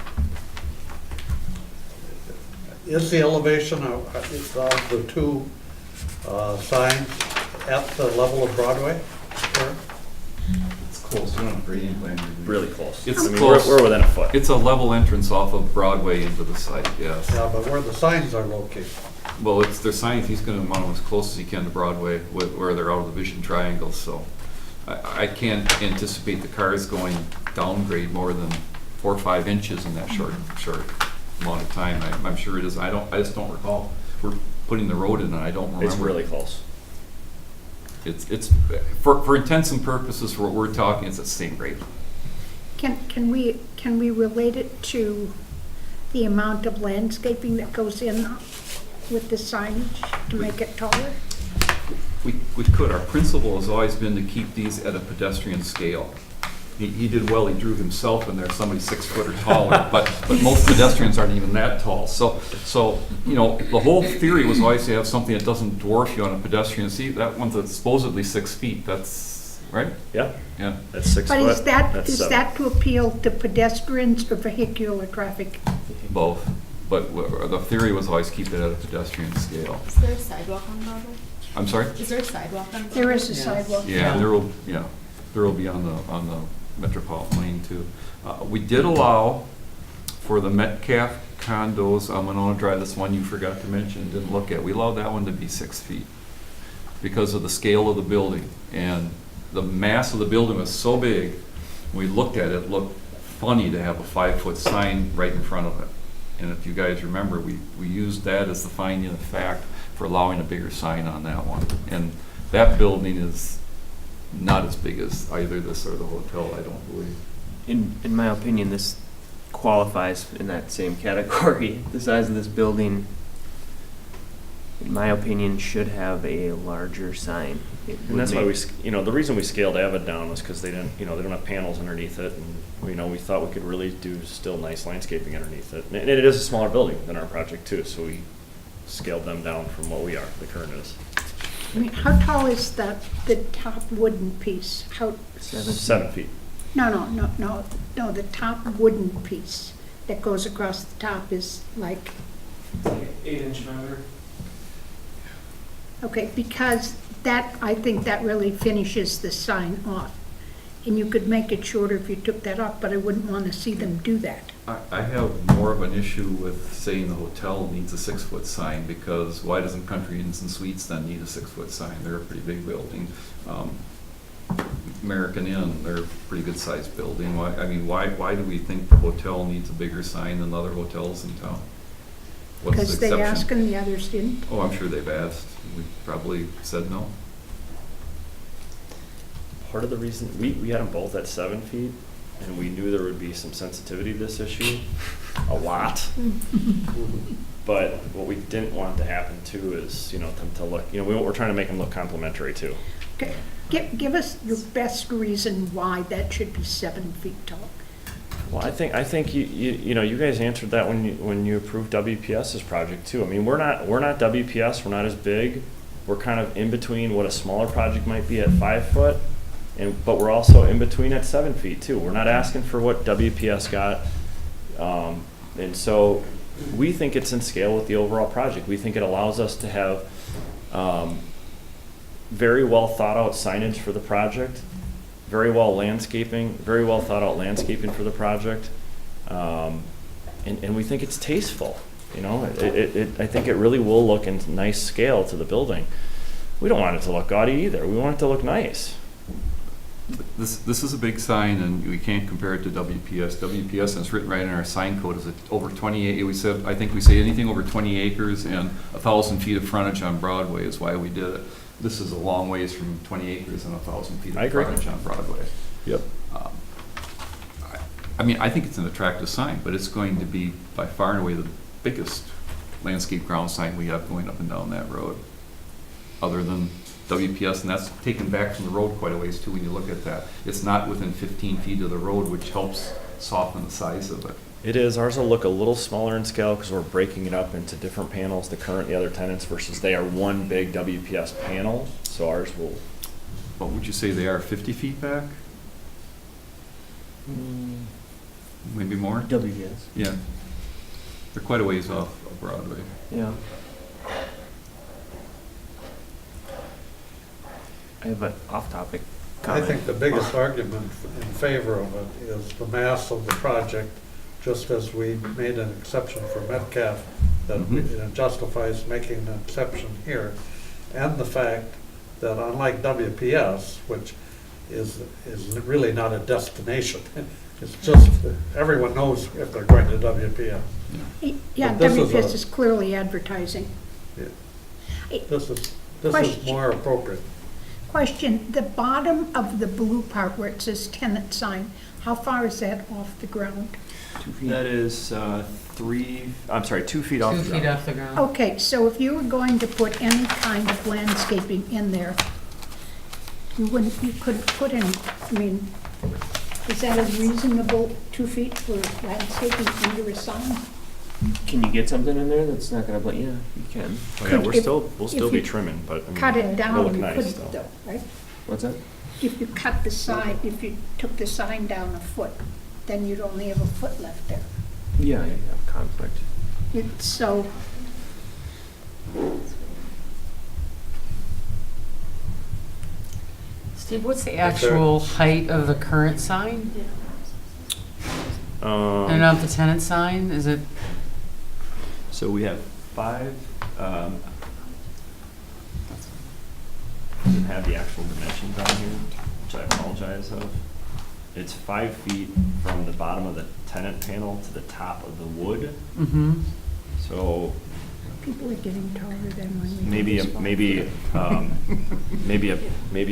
Is the elevation of the two signs at the level of Broadway? Sure. It's close, you don't have a grading plan. Really close. It's I mean, close. We're within a foot. It's a level entrance off of Broadway into the site, yes. Yeah, but where the signs are located. Well, it's their signs, he's going to mount them as close as he can to Broadway, where they're out of the vision triangle, so I can't anticipate the cars going downgrade more than 4 or 5 inches in that short amount of time. I'm sure it is. I just don't recall. We're putting the road in, and I don't remember. It's really close. It's for intents and purposes for what we're talking, it's at the same grade. Can we relate it to the amount of landscaping that goes in with the signage to make it taller? We could. Our principle has always been to keep these at a pedestrian scale. He did well, he drew himself in there, somebody 6 foot or taller, but most pedestrians aren't even that tall. So, the whole theory was always to have something that doesn't dwarf you on a pedestrian. See, that one's supposedly 6 feet, that's, right? Yeah, Yeah. that's 6 foot. But is That's is 7. that to appeal to pedestrians or vehicular traffic? Both. But the theory was always keep it at a pedestrian scale. Is there a sidewalk on Broadway? I'm sorry? Is there a sidewalk on Broadway? There is a Yes. sidewalk. Yeah, there will be on the Metropolitan Lane too. We did allow for the Metcalf condos on Monona Drive, this one you forgot to mention, didn't look at, we allowed that one to be 6 feet because of the scale of the building. And the mass of the building was so big, when we looked at it, it looked funny to have a 5-foot sign right in front of it. And if you guys remember, we used that as the finding of fact for allowing a bigger sign on that one. And that building is not as big as either this or the hotel, I don't believe. In my opinion, this qualifies in that same category. The size of this building, in my opinion, should have a larger sign. It And would that's why make- we, the reason we scaled Avid down was because they didn't, they don't have panels underneath it, and, we thought we could really do still nice landscaping underneath it. And it is a smaller building than our project too, so we scaled them down from what the current is. I mean, how tall is the top wooden piece? How, 7 feet. no, the top wooden piece that goes across the top is like, It's like an 8-inch member. okay, because that, I think that really finishes the sign off. And you could make it shorter if you took that off, but I wouldn't want to see them do that. I have more of an issue with saying the hotel needs a 6-foot sign, because why doesn't Country Inns and Suites then need a 6-foot sign? They're a pretty big building. American Inn, they're a pretty good sized building. Why do we think the hotel needs a bigger sign than other hotels in town? What's the Because they exception? asked and the others didn't. Oh, I'm sure they've asked. We probably said no. Part of the reason, we had them both at 7 feet, and we knew there would be some sensitivity to this issue, a lot. But what we didn't want to happen too is, them to look, we're trying to make them look complimentary too. Okay, give us your best reason why that should be 7 feet tall. Well, I think you guys answered that when you approved WPS's project too. I mean, we're not WPS, we're not as big. We're kind of in between what a smaller project might be at 5 foot, but we're also in between at 7 feet too. We're not asking for what WPS got, and so we think it's in scale with the overall project. We think it allows us to have very well thought out signage for the project, very well thought out landscaping for the project, and we think it's tasteful. I think it really will look in nice scale to the building. We don't want it to look gaudy either. We want it to look nice. This is a big sign, and we can't compare it to WPS. WPS, and it's written right in our sign code, is over 28. I think we say anything over 20 acres and 1,000 feet of frontage on Broadway is why we did it. This is a long ways from 20 acres and 1,000 feet I of agree. frontage on Broadway. Yep. I think it's an attractive sign, but it's going to be by far and away the biggest landscape ground sign we have going up and down that road, other than WPS, and that's taken back from the road quite a ways too when you look at that. It's not within 15 feet of the road, which helps soften the size of it. It is. Ours will look a little smaller in scale because we're breaking it up into different panels, the other tenants, versus they are one big WPS panel. So ours will. What would you say they are, 50 feet back? Maybe more? WPS. Yeah. They're quite a ways off of Broadway. Yeah. I have an off-topic I comment. think the biggest argument in favor of it is the mass of the project, just as we made an exception for Metcalf, that justifies making an exception here, and the fact that unlike WPS, which is really not a destination, it's just, everyone knows if they're going to WPS. Yeah, But this is WPS a- is clearly advertising. This is Question. more appropriate. Question, the bottom of the blue part where it says tenant sign, how far is that off the ground? 2 feet. That is 2 feet off 2 the feet ground. off the ground. Okay, so if you were going to put any kind of landscaping in there, you couldn't put any, I mean, is that a reasonable 2 feet for landscaping under a sign? Can you get something in there that's not gonna, yeah, you can. Oh, yeah, Could- we'll still if be you trimming, but I mean, Cut it it'll down, look you nice couldn't still. though, right? What's that? If you cut the sign, if you took the sign down a foot, then you'd only have a foot left there. Yeah, you have conflict. So, Steve, what's the actual height of the current sign? And not the tenant sign? Is it, So we have 5. Doesn't have the actual dimensions on here, which I apologize of. It's 5 feet from the bottom of the tenant panel to the top of the wood. mm-hmm, So People are getting taller than when we. maybe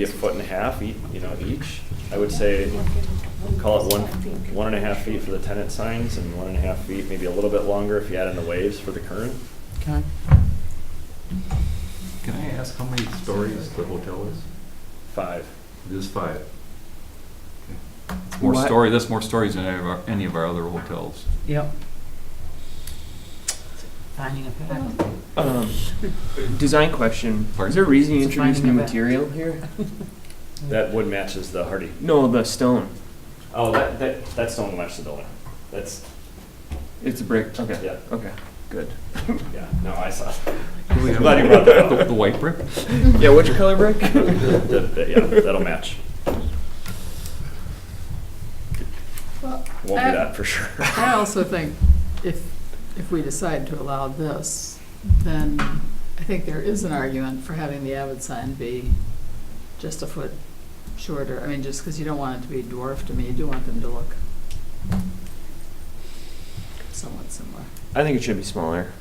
a foot and a half, each. I would say, call it 1.5 feet for the tenant signs and 1.5 feet, maybe a little bit longer if you add in the waves for the current. Okay. Can I ask how many stories the hotel is? 5. It is 5. More What? story, that's more stories than any of our other hotels. Yep. Finding a fact. Design question. Pardon? Is there a reason you It's a introduced new finding of fact. material here? That wood matches the hardy. No, the stone. Oh, that stone will match the building. That's, It's a brick. Okay. Yeah. Okay. Good. yeah, no, I saw. Do we have Glad you brought that up. the white brick? Yeah. What's your color brick? Yeah, that'll match. Well, Won't be that for sure. I also think if we decide to allow this, then I think there is an argument for having the Avid sign be just a foot shorter. I mean, just because you don't want it to be dwarfed, I mean, you do want them to look somewhat similar. I think it should be smaller.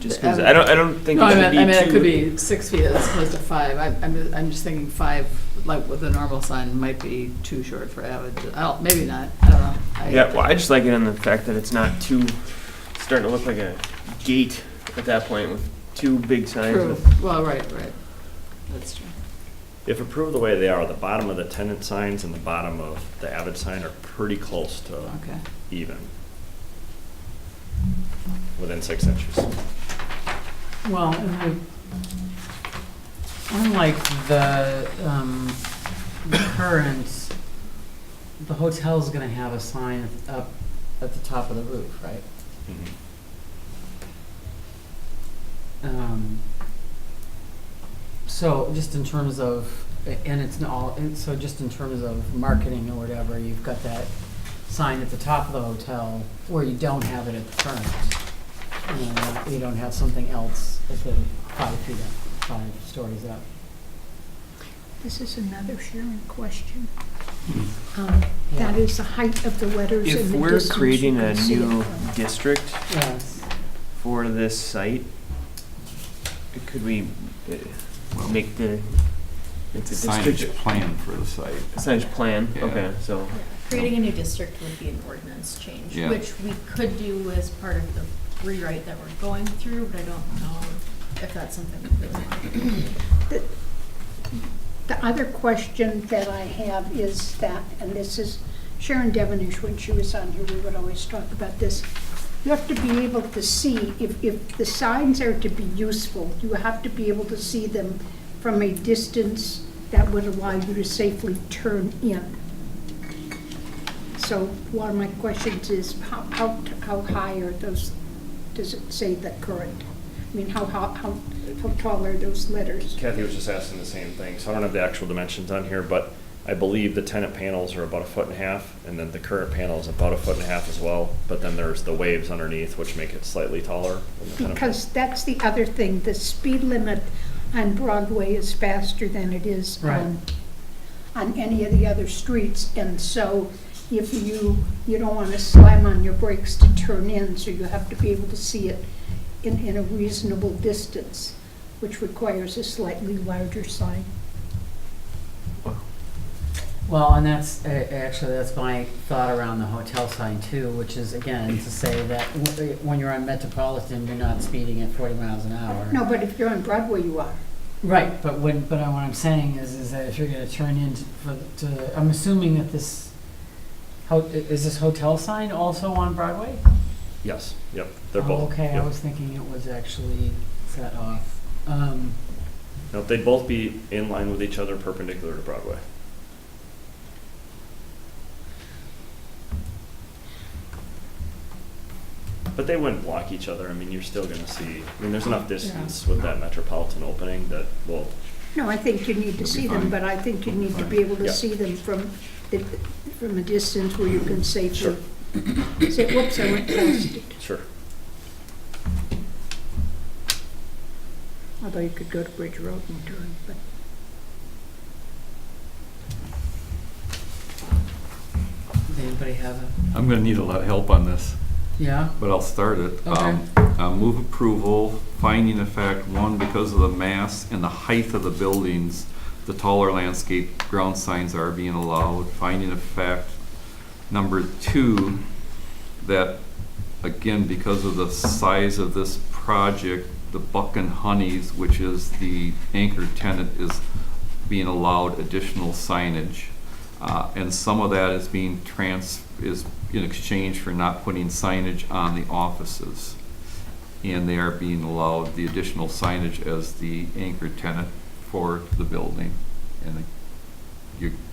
Just The because Avid- I don't think No, it I should mean, be it too. could be 6 feet as opposed to 5. I'm just thinking 5, like with a normal sign, might be too short for Avid. Maybe not, I don't know. Yeah. Well, I just like it in the fact that it's not too starting to look like a gate at that point with two big signs. True, With, well, right, that's true. If approved the way they are, the bottom of the tenant signs and the bottom of the Avid sign are pretty close to Okay. even. Within 6 inches. Well, unlike the current, the hotel's gonna have a sign up at the top of the roof, right? So just in terms of, and it's not all, and so just in terms of marketing or whatever, you've got that sign at the top of the hotel where you don't have it at the front. You don't have something else at the 5 feet up, 5 stories up. This is another Sharon question. That is the height of the letters if and the we're distance creating you a can see it new from. district Yes. for this site, could we make the It's a district signage plan for the site. signage plan? Yeah. Okay, so Creating a new district would be an ordinance change, Yeah. which we could do as part of the rewrite that we're going through, but I don't know if that's something we really want. The other question that I have is that, and this is Sharon Devonish, when she was on here, we would always talk about this. You have to be able to see, if the signs are to be useful, you have to be able to see them from a distance that would allow you to safely turn in. So one of my questions is, how high are those, does it say the current? I mean, how tall are those letters? Kathy was just asking the same thing, so I don't have the actual dimensions on here, but I believe the tenant panels are about 1.5 feet, and then the current panel is about 1.5 feet as well, but then there's the waves underneath, which make it slightly taller than the tenant Because that's the other thing, the speed limit on Broadway is faster than it is Right. on any of the other streets. And so if you don't want to slam on your brakes to turn in, so you have to be able to see it in a reasonable distance, which requires a slightly larger sign. Well, and that's, actually, that's my thought around the hotel sign too, which is, again, to say that when you're on Metropolitan, you're not speeding at 40 miles an hour. No, but if you're on Broadway, you are. Right, but what I'm saying is that if you're gonna turn in I'm assuming that this, is this hotel sign also on Broadway? Yes, yep, they're Oh, both. okay, I yep. was thinking it was actually set off. No, they'd both be in line with each other perpendicular to Broadway. But they wouldn't block each other. I mean, you're still gonna see, I mean, there's enough distance with that Metropolitan opening that will, No, I think you need to It'll be see them, fine. but I think you need to be able to Yeah. see them from a distance where you can safely Sure. say, whoops, I went past it. sure. Although you could go to Bridge Road and turn, but. Does anybody have a? I'm gonna need a lot of help on this. Yeah, but I'll start it. Okay. Move approval, finding of fact, one, because of the mass and the height of the buildings, the taller landscape ground signs are being allowed. Finding of fact, number two, that, again, because of the size of this project, the Buck and Honeys, which is the anchor tenant, is being allowed additional signage. And some of that is being is in exchange for not putting signage on the offices. And they are being allowed the additional signage as the anchor tenant for the building. And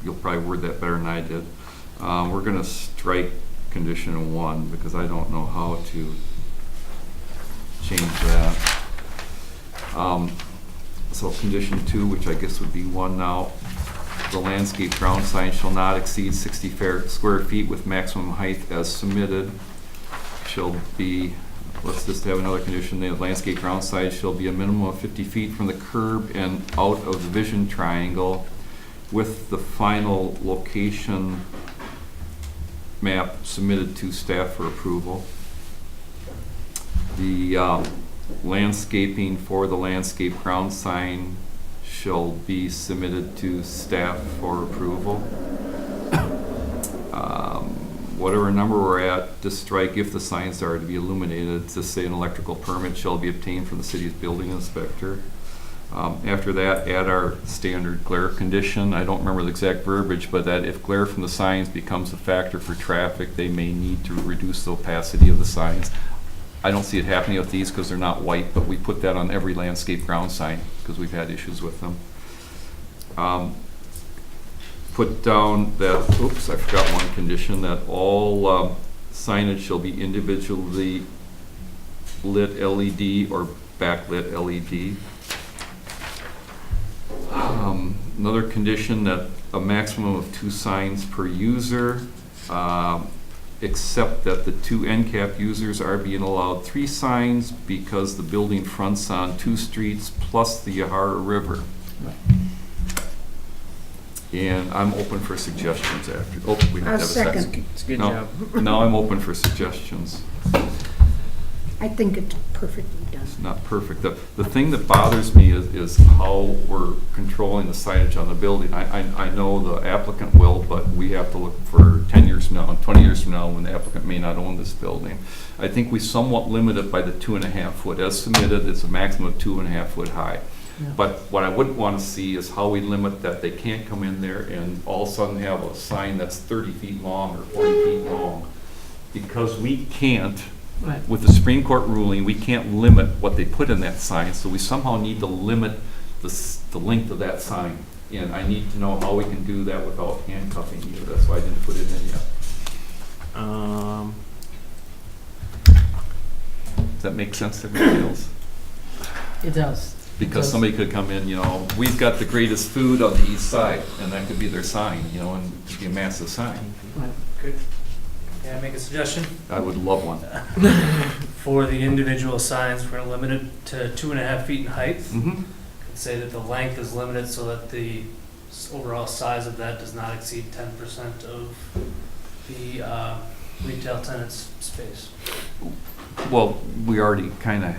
you'll probably word that better than I did. We're gonna strike condition 1 because I don't know how to change that. So condition 2, which I guess would be 1 now, the landscape ground sign shall not exceed 60 square feet with maximum height as submitted. Shall be, let's just have another condition, the landscape ground sign shall be a minimum of 50 feet from the curb and out of the vision triangle, with the final location map submitted to staff for approval. The landscaping for the landscape ground sign shall be submitted to staff for approval. Whatever number we're at, just strike if the signs are to be illuminated. To say an electrical permit shall be obtained from the city's building inspector. After that, add our standard glare condition. I don't remember the exact verbiage, but that if glare from the signs becomes a factor for traffic, they may need to reduce the opacity of the signs. I don't see it happening with these because they're not white, but we put that on every landscape ground sign because we've had issues with them. Put down that, oops, I forgot one condition, that all signage shall be individually lit LED or backlit LED. Another condition that a maximum of 2 signs per user, except that the 2 end cap users are being allowed 3 signs because the building fronts on 2 streets plus the Yahara River. And I'm open for suggestions after. Oh, we have to have a second. It's a good No, job. now I'm open for suggestions. I think it's perfectly done. It's not perfect. The thing that bothers me is how we're controlling the signage on the building. I know the applicant will, but we have to look for 10 years from now, 20 years from now, when the applicant may not own this building. I think we somewhat limit it by the 2.5 foot. As submitted, it's a maximum of 2.5 foot high. Yeah. But what I wouldn't want to see is how we limit that they can't come in there and all of a sudden have a sign that's 30 feet long or 40 feet long. Because we can't, right. with the Supreme Court ruling, we can't limit what they put in that sign, so we somehow need to limit the length of that sign. And I need to know how we can do that without handcuffing you. That's why I didn't put it in yet. Does that make sense to everybody else? It does. Because somebody could come in, we've got the greatest food on the east side, and that could be their sign, and it'd be a massive sign. Good. Can I make a suggestion? I would love one. For the individual signs, we're gonna limit it to 2.5 feet in height. Mm-hmm. Say that the length is limited so that the overall size of that does not exceed 10% of the retail tenant's space. Well, we already kind of,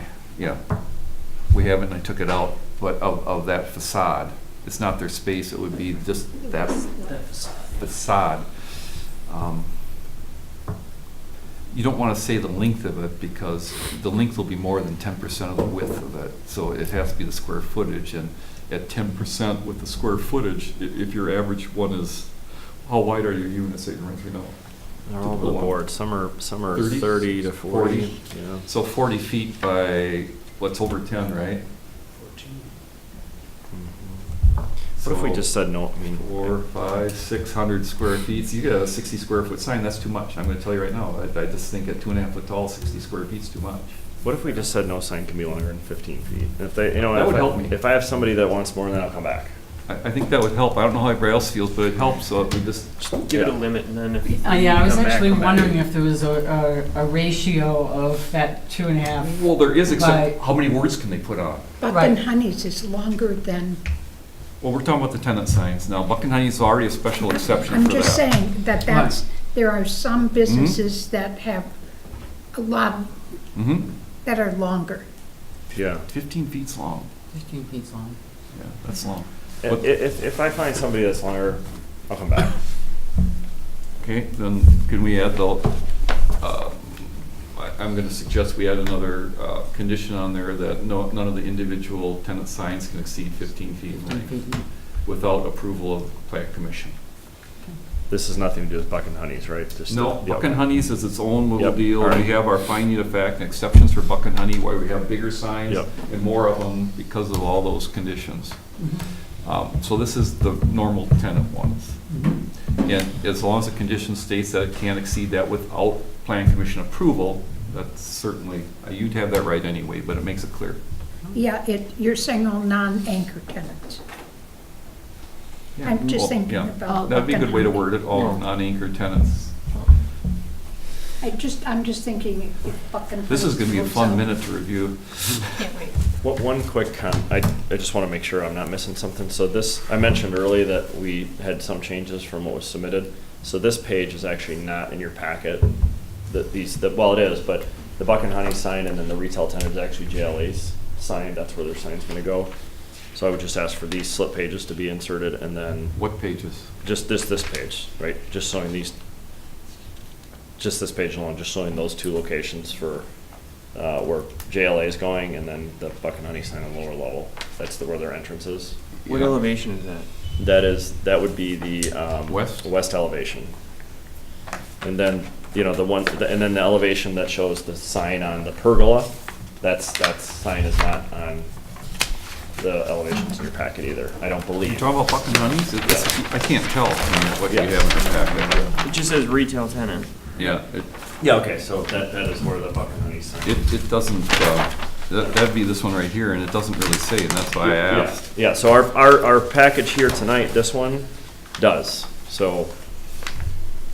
we haven't, I took it out, but of that facade. It's not their space, it would be just that facade. You don't want to say the length of it because the length will be more than 10% of the width of it. So it has to be the square footage, and at 10% with the square footage, if your average one is, how wide are your units that you're renting out? They're all over the board. Some are 30 to 40. Yeah. So 40 feet by what's over 10, right? 14. What if we just said no? 400, 500, 600 square feet. So you get a 60 square foot sign. That's too much. I'm going to tell you right now. I just think at 2.5 foot tall, 60 square feet is too much. What if we just said no sign can be longer than 15 feet? And if they, that would help me. If I have somebody that wants more, then I'll come back. I think that would help. I don't know how everybody else feels, but it helps. So if we just Give it a limit, and then if I was come back, actually come back. wondering if there was a ratio of that 2.5. Well, there is, except Right. how many words can they put on? Buck Right. and Honey's is longer than, Well, we're talking about the tenant signs now. Buck and Honey is already a special exception I'm for just that. saying that there are some businesses that have a lot Mm-hmm. that are longer. Yeah. 15 feet's long. 15 feet long. Yeah, that's long. And if I find somebody that's longer, I'll come back. Okay, then can we add the, I'm gonna suggest we add another condition on there that none of the individual tenant signs can exceed 15 feet in 15 length feet. without approval of the plant commission. This has nothing to do with Buck and Honey's, right? Just No, yeah, Buck and okay. Honey's is its own little Yep, deal. all right. We have our finding of fact and exceptions for Buck and Honey, why we have bigger signs Yep. and more of them because of all those conditions. Mm-hmm. So this is the normal tenant ones. And as long as the condition states that it can't exceed that without plan commission approval, that's certainly, you'd have that right anyway, but it makes it clear. Yeah, you're saying all non-anchor tenants. I'm Well, just thinking yeah. about. That'd be a good way to Buck and word it, all Yeah. non-anchored tenants. Honey. I'm just thinking if Buck and This is Honey gonna be a works fun out. minute to review. Can't wait. One quick I just want to make sure I'm not missing something. So this, I mentioned earlier that we had some changes from what was submitted. So this page is actually not in your packet. Well, it is, but the Buck and Honey sign and then the retail tenant is actually JLA's sign. That's where their sign's going to go. So I would just ask for these slip pages to be inserted and then What pages? just this page, right? Just showing just this page alone, just showing those two locations for where JLA is going, and then the Buck and Honey sign on lower level. That's where their entrance is. What Yeah. elevation is that? That would be the west elevation. And then, and then the elevation that shows the sign on the pergola, that sign is not on the elevations in your packet either, I don't You believe. talking about Buck and Honey's? I can't tell from what you have in Yes. your packet. It just says retail tenant. Yeah, Yeah, okay, so that is where the Buck and Honey sign. it doesn't, that'd be this one right here, and it doesn't really say, and that's why I asked. Yeah, so our package here tonight, this one does, so.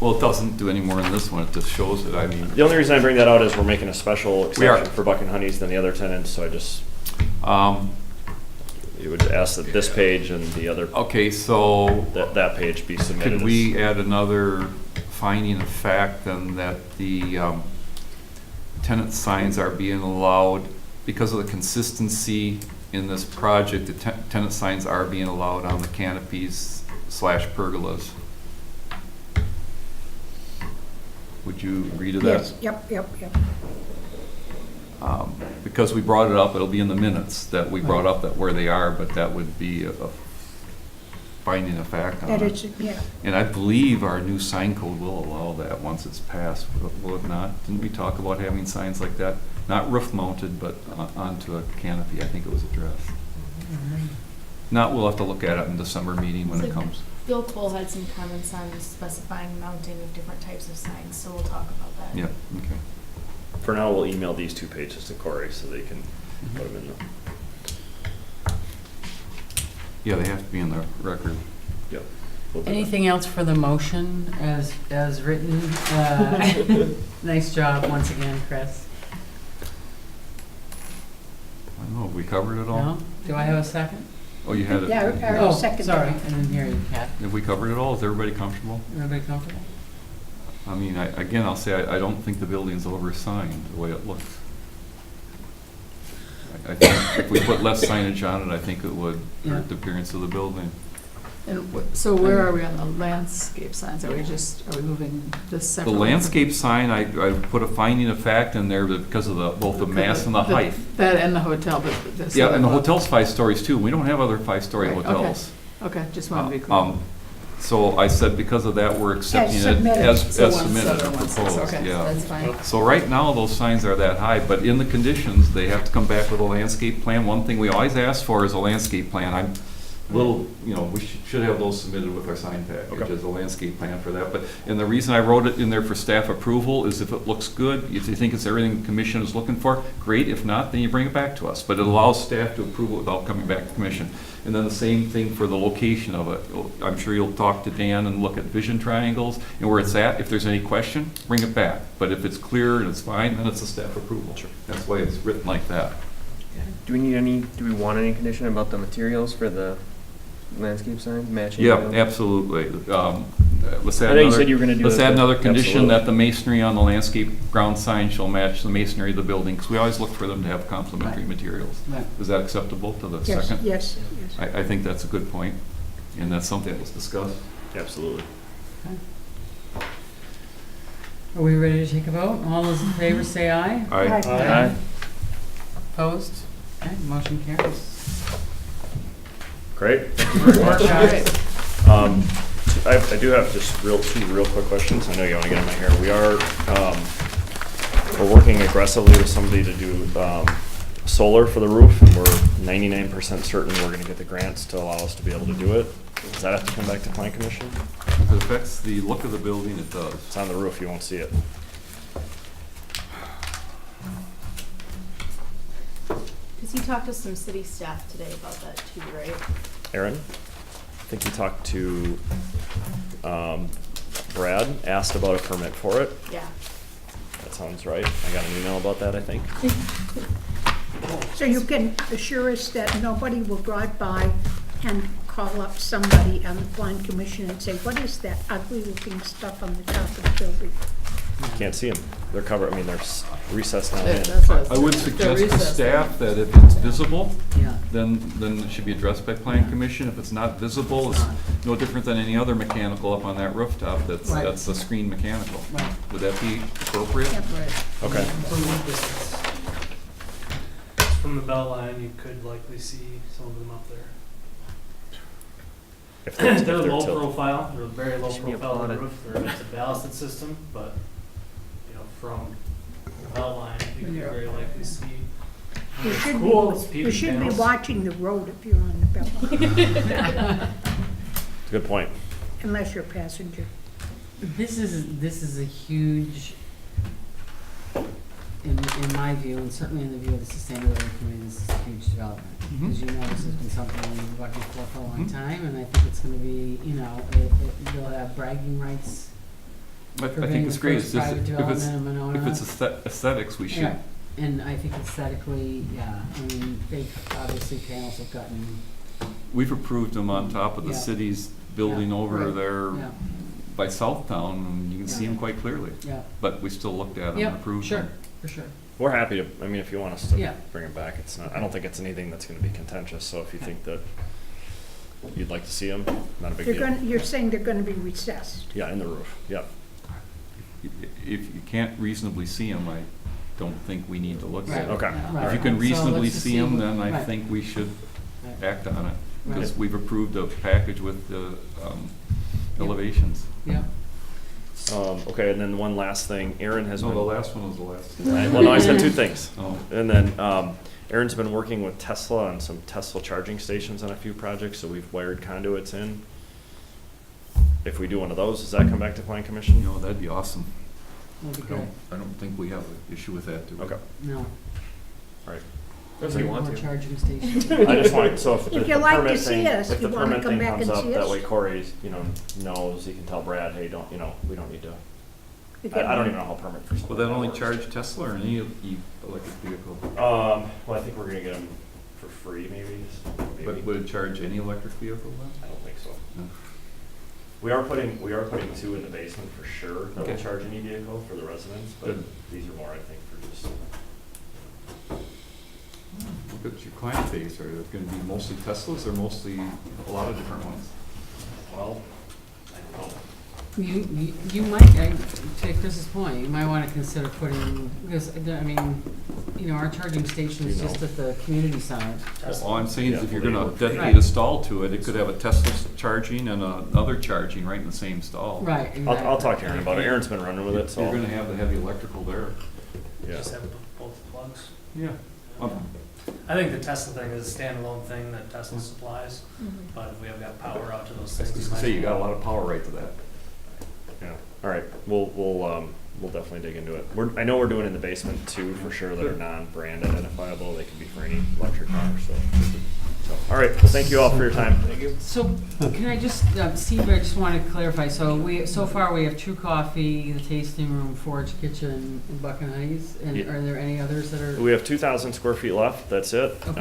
Well, it doesn't do any more than this one, it just shows it, I mean. The only reason I bring that out is we're making a special We are. exception for Buck and Honey's than the other tenants, so I just, Um, you would ask that this page and the other, okay, so that page be submitted. could we add another finding of fact then that the tenant signs are being allowed, because of the consistency in this project, the tenant signs are being allowed on the canopies / pergolas? Would you agree to that? Yes, yep. Because we brought it up, it'll be in the minutes that we brought up that where they are, but that would be a finding of fact on That it. is, yeah. And I believe our new sign code will allow that once it's passed, will it not? Didn't we talk about having signs like that? Not roof mounted, but onto a canopy, I think it was addressed. Not, we'll have to look at it in December meeting when it comes. Bill Cole had some comments on specifying mounting of different types of signs, so we'll talk about that. Yeah, okay. For now, we'll email these two pages to Corey so they can put them in the. Yeah, they have to be in the record. Yep. we'll do that. Anything else for the motion as written? Nice job once again, Chris. I don't know, have we covered it all? No? Do I have a second? Oh, you had it? Yeah, I Oh, second sorry, I that. didn't hear you, Kath. Have we covered it all? Is everybody comfortable? Everybody comfortable? I mean, again, I'll say, I don't think the building's oversigned the way it looks. I think if we put less signage on it, I think it would Yeah. hurt the appearance of the building. And so where are we on the landscape signs? Are we moving this The separately? landscape sign, I put a finding of fact in there because of both the mass and the height. That and the hotel, but this. Yeah, and the other- hotel's 5 stories too. We don't have other 5-story Right, okay. hotels. Okay, just wanted to be clear. So I said because of that, we're accepting it submitted. as So one submitted or seven, one six, proposed, okay, yeah. that's fine. So right now, those signs are that high, but in the conditions, they have to come back with a landscape plan. One thing we always ask for is a landscape plan. I'm a little, we should have those submitted with our sign package Okay. as a landscape plan for that. And the reason I wrote it in there for staff approval is if it looks good, if you think it's everything the commission is looking for, great. If not, then you bring it back to us. But it allows staff to approve it without coming back to commission. And then the same thing for the location of it. I'm sure you'll talk to Dan and look at vision triangles and where it's at. If there's any question, bring it back. But if it's clear and it's fine, then it's a staff approval. That's why it's written like that. Do we want any condition about the materials for the landscape sign matching? Yeah, the- absolutely. let's I add thought you another, said you were gonna do let's it, add but- another condition Absolutely. that the masonry on the landscape ground sign shall match the masonry of the building, because we always look for them to have complementary Right. materials. Right. Is that acceptable to the Yes, second? yes, yes. I think that's a good point, and that's something that was discussed. Absolutely. Are we ready to take a vote? All those in favor say aye. Aye. Opposed? Okay, motion carries. Great. Work out. I do have just two real quick questions. I know you want to get in my hair. We're working aggressively with somebody to do solar for the roof, and we're 99% certain we're going to get the grants to allow us to be able to do it. Does that have to come back to Plan Commission? If it affects the look of the building, it does. It's on the roof, you won't see it. Because you talked to some city staff today about that too, right? Aaron, I think you talked to Brad, asked about a permit for it. Yeah. That sounds right. I got an email about that, I think. So you can assure us that nobody will drive by and call up somebody on the plan commission and say, what is that ugly looking stuff on the top of the building? Can't see them. They're covered, I mean, they're recessed down in. I would suggest to recess. staff that if it's visible, Yeah. then it should be addressed by Plan Commission. If it's not visible, it's no different than any other mechanical up on that rooftop that's Right. a screen mechanical. Right. Would that be appropriate? Right. Okay. From the belt line, you could likely see some of them up there. If They're they're low tilted. profile, they're very low Should be profile on the applauded. roof, it's a ballasted system, but, from the belt line, you could Yeah. very likely see. You It's should cool, be, it's you PV should be panels. watching the road if you're on the belt line, It's a good point. unless you're a passenger. This is a huge, in my view, and certainly in the view of the sustainability committee, this is a huge development. As you know, this has been something we've been working for a long Mhm. time, and I think it's gonna be, you'll have bragging rights I for think being it's the great. first It's just, private development in Monona. if it's aesthetics, we should. Yeah, and I think aesthetically, yeah, I mean, obviously panels have gotten, We've approved them on top of the Yeah. city's building Yeah, over right. there yeah, by Southtown, and you can see Yeah. them quite clearly. yeah, But we still looked at them yeah, and approved sure, them. for sure. We're happy to, I mean, if you want us to Yeah. bring it back, it's not, I don't think it's anything that's gonna be contentious, so if you think that you'd like to see them, not a big They're deal. gonna, you're saying they're gonna be recessed. Yeah, in the roof, yeah. If you can't reasonably see them, I don't think we need to look at Right. them. Okay. Right. If you can So reasonably let's just see them, what- then I right. think we should Right. act on it. Because Right. we've approved a package with the elevations. Yeah, Okay, and then one last thing, Aaron has No, been. the last one was the last. Well, no, I said two things. Oh. And then, Aaron's been working with Tesla on some Tesla charging stations on a few projects, so we've wired conduits in. If we do one of those, does that come back to Plan You Commission? know, that'd be awesome. that'd be I good. don't think we have an issue with that, do we? Okay, No. all right. If you want More to. charging stations. I just want, so if If the you like to permit see thing, us, if the you wanna permit come thing back comes and up, see that us? way Corey, knows, he can tell Brad, hey, don't, we don't need to, You I get don't one. even know how permit for. Will that only charge Tesla or any electric vehicle? Well, I think we're gonna get them for free, maybe, But maybe. would it charge any electric vehicle then? I don't think so. No. We are putting two in the basement for sure, that will Okay. charge any vehicle for the residents, but Good. these are more, I think, for just. Look at your client base. Are it gonna be mostly Teslas or mostly a lot of different ones? Well, I don't know. You might, to Chris's point, you might wanna consider putting, because, I mean, our charging station is You know. just at the community center. All I'm saying is if Yeah, you're well, they gonna work. dedicate a stall to it, it could have a Tesla charging and another charging right in the same stall. Right, exactly. I'll talk to Aaron about it. Aaron's been running with it, so. You're gonna have the heavy electrical there. Yeah. Just have both plugs. Yeah. I think the Tesla thing is a standalone thing that Tesla supplies, but if we have got power out to those I was things. just gonna say, you got a lot of power right to that. Yeah, all right, we'll definitely dig into it. I know we're doing in the basement too, for sure, that are non-brand identifiable, they can be for any electric car, so. All right, well, thank you all for your time. Thank you. So, can I just, Steve, I just wanted to clarify, so far we have True Coffee, the Tasting Room, Forge Kitchen, and Buckingham, and Yeah. are there any others that are? We have 2,000 square feet left, that's it. Okay.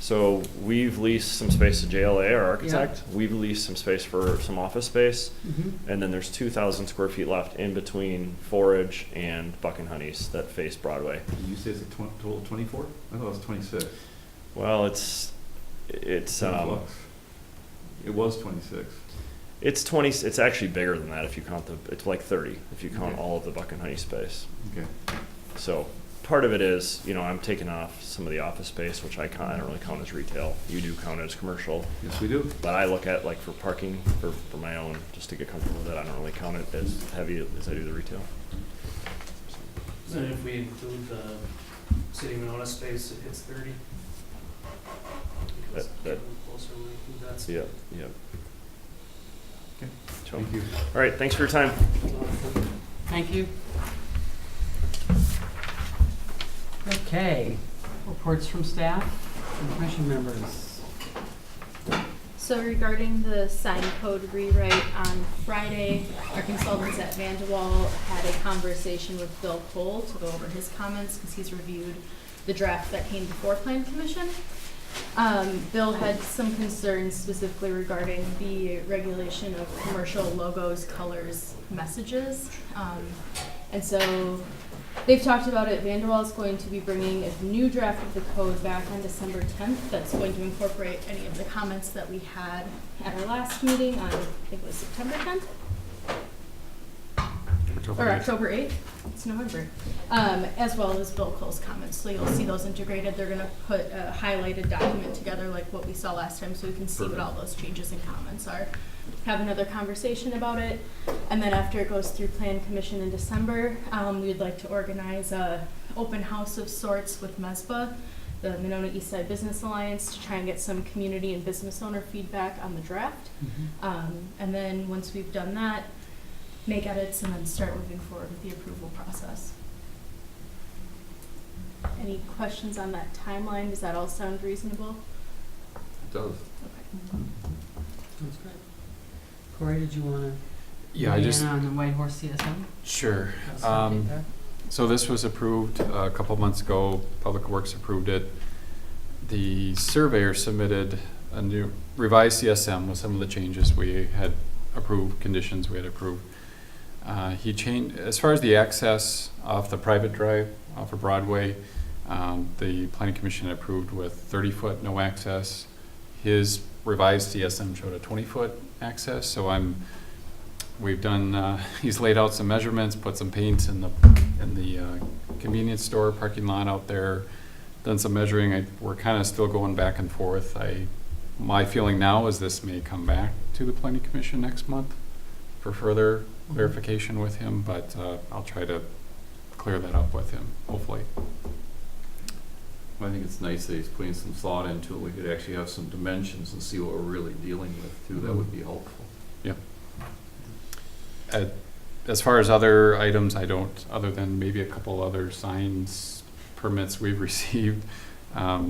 So we've leased some space to JLA, our architect. We've leased some space for some office space. And then there's 2,000 square feet left in between Forage and Buck and Honey's that face Broadway. Did you say it's a total of 24? I thought it was 26. Well, it's It was 26. It's 20, it's actually bigger than that if you count it's like 30 if you count Okay. all of the Buck and Honey space. Okay. So part of it is, I'm taking off some of the office space, which I don't really count as retail. You do count it as commercial. Yes, we do. But I look at like for parking for my own, just to get comfortable with it. I don't really count it as heavy as I do the retail. So if we include the City of Monona space, it hits 30. Because That- getting closer when we include that space. Yep, yep. Okay. So, Thank you. all right, thanks for your time. Thank you. Okay, reports from staff and commission members. So regarding the sign code rewrite on Friday, our consultants at Vanderwall had a conversation with Bill Cole to go over his comments because he's reviewed the draft that came before Plan Commission. Bill had some concerns specifically regarding the regulation of commercial logos, colors, messages. And so they've talked about it. Vanderwall is going to be bringing a new draft of the code back on December 10th that's going to incorporate any of the comments that we had at our last meeting on, I think it was September 10th? Or October 8th, it's November, as well as Bill Cole's comments. So you'll see those integrated. They're going to put a highlighted document together like what we saw last time so we can see what all those changes and comments are. Have another conversation about it. And then after it goes through Plan Commission in December, we'd like to organize a open house of sorts with MESBA, the Monona Eastside Business Alliance, to try and get some community and business owner feedback on the draft. And then once we've done that, make edits and then start moving forward with the approval process. Any questions on that timeline? Does that all sound reasonable? It does. Okay. Sounds good. Corey, did you want to Yeah, I weigh just, in on the White Horse CSM? sure. Have some feedback? So this was approved a couple months ago. Public Works approved it. The surveyor submitted a new revised CSM with some of the changes we had approved, conditions we had approved. He changed, as far as the access off the private drive off of Broadway, the planning commission approved with 30-foot no access. His revised CSM showed a 20-foot access, so we've done, he's laid out some measurements, put some paint in the convenience store parking lot out there, done some measuring. We're kind of still going back and forth. My feeling now is this may come back to the planning commission next month for further clarification with him, but I'll try to clear that up with him, hopefully. I think it's nice that he's putting some thought into it. We could actually have some dimensions and see what we're really dealing with too. That would be helpful. Yeah. As far as other items, I don't, other than maybe a couple other signs permits we've received. I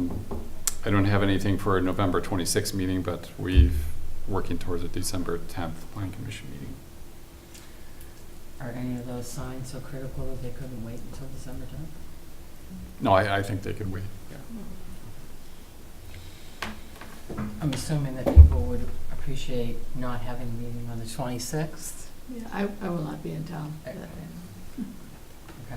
don't have anything for a November 26th meeting, but we're working towards a December 10th planning commission meeting. Are any of those signs so critical that they couldn't wait until December 10th? No, I think they can wait. Yeah. I'm assuming that people would appreciate not having a meeting on the 26th. Yeah, I will not be in town for that day. Okay.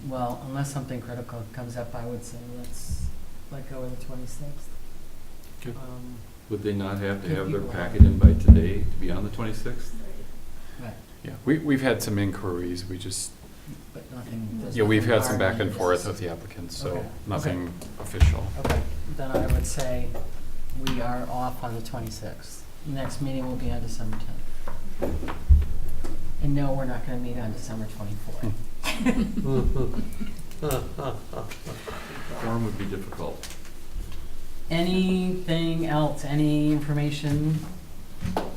Well, unless something critical comes up, I would say let's let go of the 26th. Okay. Would they not have to Give have their people packet in by today to be on the 26th? Right, Yeah, we've had some inquiries. We just, but nothing. there's yeah, we've nothing had some hard back and on forth this. with the applicants, so Okay. nothing official. Okay, then I would say we are off on the 26th. Next meeting will be on December 10th. And no, we're not going to meet on December 24th. Form would be difficult. Anything else, any information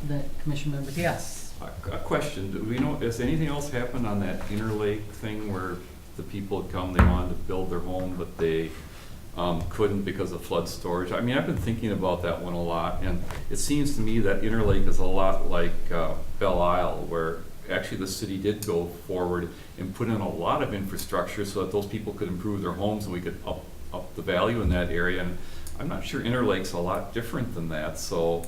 that commission members, yes? A question, do we know, has anything else happened on that Interlake thing where the people had come, they wanted to build their home, but they couldn't because of flood storage? I mean, I've been thinking about that one a lot, and it seems to me that Interlake is a lot like Belle Isle, where actually the city did go forward and put in a lot of infrastructure so that those people could improve their homes and we could up the value in that area. And I'm not sure Interlake's a lot different than that, so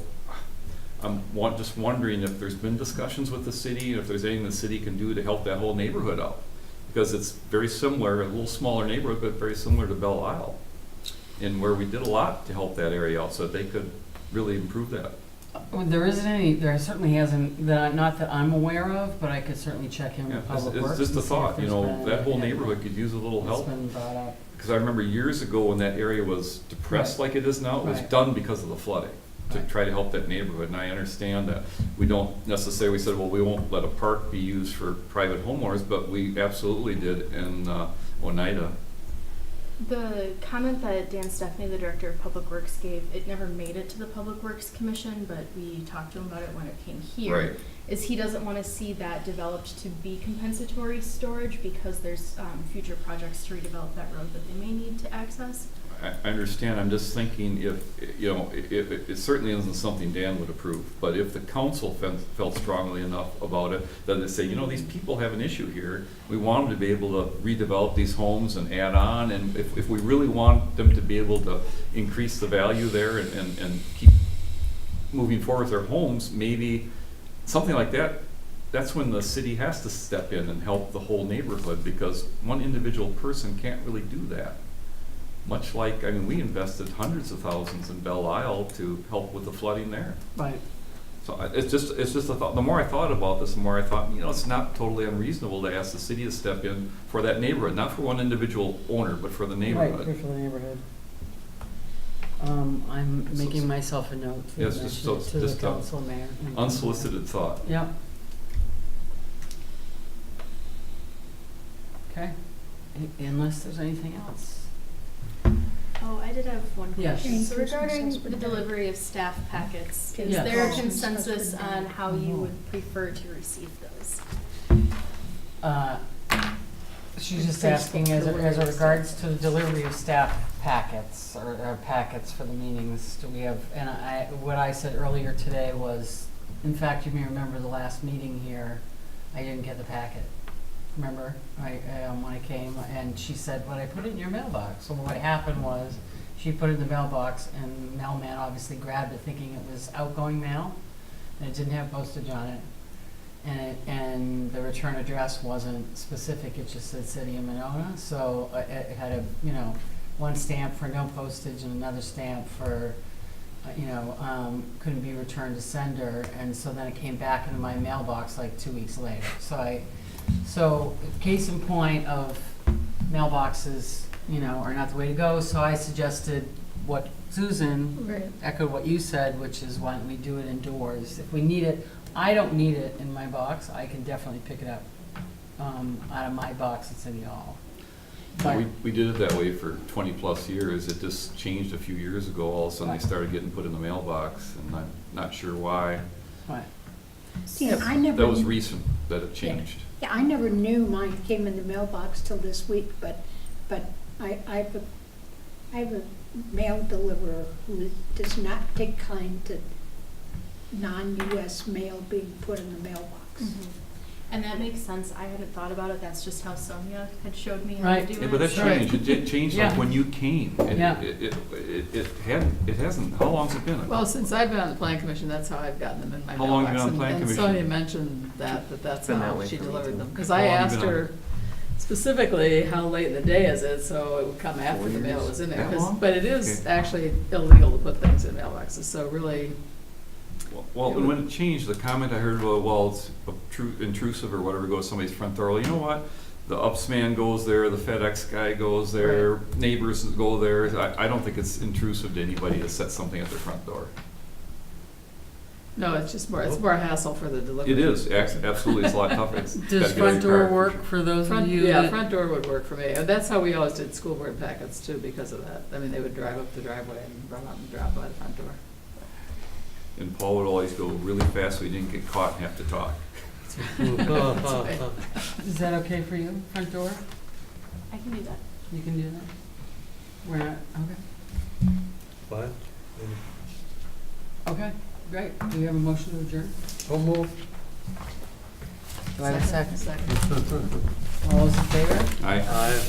just wondering if there's been discussions with the city, if there's anything the city can do to help that whole neighborhood out. Because it's very similar, a little smaller neighborhood, but very similar to Belle Isle. And where we did a lot to help that area out so that they could really improve that. Well, there isn't any, there certainly hasn't, not that I'm aware of, but I could certainly check in Yeah, with Public Works. it's just a and see if thought, you there's know, been that whole any- neighborhood could use a little It's help. been brought up. Because I remember years ago when that area was depressed like it is now, it was Right. done because of the flooding, to Right. try to help that neighborhood. And I understand that we don't necessarily, we said, well, we won't let a park be used for private homeowners, but we absolutely did in Oneida. The comment that Dan Stephanie, the Director of Public Works, gave, it never made it to the Public Works Commission, but we talked to him about it when it came here. Right. Is he doesn't want to see that developed to be compensatory storage because there's future projects to redevelop that road that they may need to access. I understand, I'm just thinking if, you know, it certainly isn't something Dan would approve, but if the council felt strongly enough about it, that they say, you know, these people have an issue here, we want them to be able to redevelop these homes and add on, and if we really want them to be able to increase the value there and keep moving forward with their homes, maybe something like that, that's when the city has to step in and help the whole neighborhood, because one individual person can't really do that. Much like, I mean, we invested hundreds of thousands in Belle Isle to help with the flooding there. Right. So it's just a thought. The more I thought about this, the more I thought, you know, it's not totally unreasonable to ask the city to step in for that neighborhood, not for one individual owner, but for the Right, neighborhood. good for the neighborhood. I'm making myself a note to Yes, mention so it to just the a council mayor. Unsolicited thought. Yep. Okay, unless there's anything else. Oh, I did have one Yes. question. So Any regarding persons the delivery of staff packets, is Yes. there a Yes. consensus on how you would prefer to receive those? She's just Principal asking as it delivery of regards to the delivery of staff packets or packets for the meetings, do we have, and what I said earlier today was, in fact, you may remember the last meeting here, I didn't get the packet. Remember, when I came, and she said, "But I put it in your mailbox." So what happened was, she put it in the mailbox, and mailman obviously grabbed it thinking it was outgoing mail, and it didn't have postage on it. And the return address wasn't specific, it just said City of Monona, so it had a, you know, one stamp for no postage and another stamp for, couldn't be returned to sender, and so then it came back into my mailbox like 2 weeks later. So case in point of mailboxes, are not the way to go, so I suggested what Susan Right. echoed what you said, which is why don't we do it indoors? If we need it, I don't need it in my box, I can definitely pick it up out of my box at City Hall. But, We did it that way for 20-plus years. It just changed a few years ago. All of a sudden, they started getting put in the mailbox, and I'm not sure why. right. Yeah, I never. That was recent that it changed. Yeah, I never knew mine came in the mailbox till this week, but I have a mail deliverer who does not take kind to non-US mail being put in the mailbox. And that makes sense. I hadn't thought about it. That's just how Sonia had showed me how Right. to do Yeah, it. but that so- changed. It did change like Yeah. when you came. Yeah. It hasn't, how long's it been? Well, since I've been on the plan commission, that's how I've gotten them in my How long have you mailbox. been on the plan And commission? Sonia mentioned that's Been that how way she for me, delivered too. them. Because How I long you asked been on her specifically how late in the day is it, so it would come after 4 the mail years? was in there. That 'Cause- long? But it is Okay. actually illegal to put things in mailboxes, so really, Well, and when it changed, the comment I heard, well, it's intrusive or whatever, goes to somebody's front door. You know what? The UPS-man goes there, the FedEx guy goes there, neighbors go there. I don't think it's intrusive to anybody to set something at their front door. no, it's more hassle for the delivery. It is, absolutely, it's a lot tougher. It's Does gotta get front in your door car. work for those of Front, you yeah, that? front door would work for me. And that's how we always did school board packets too, because of that. I mean, they would drive up the driveway and run up and drop by the front door. And Paul would always go really fast so he didn't get caught and have to talk. Is that okay for you, front door? I can do that. You can do that? We're not, okay. Fine. Okay, great. Do we have a motion to adjourn? So move. Do I have a second? Second. All those in favor? Aye. Aye.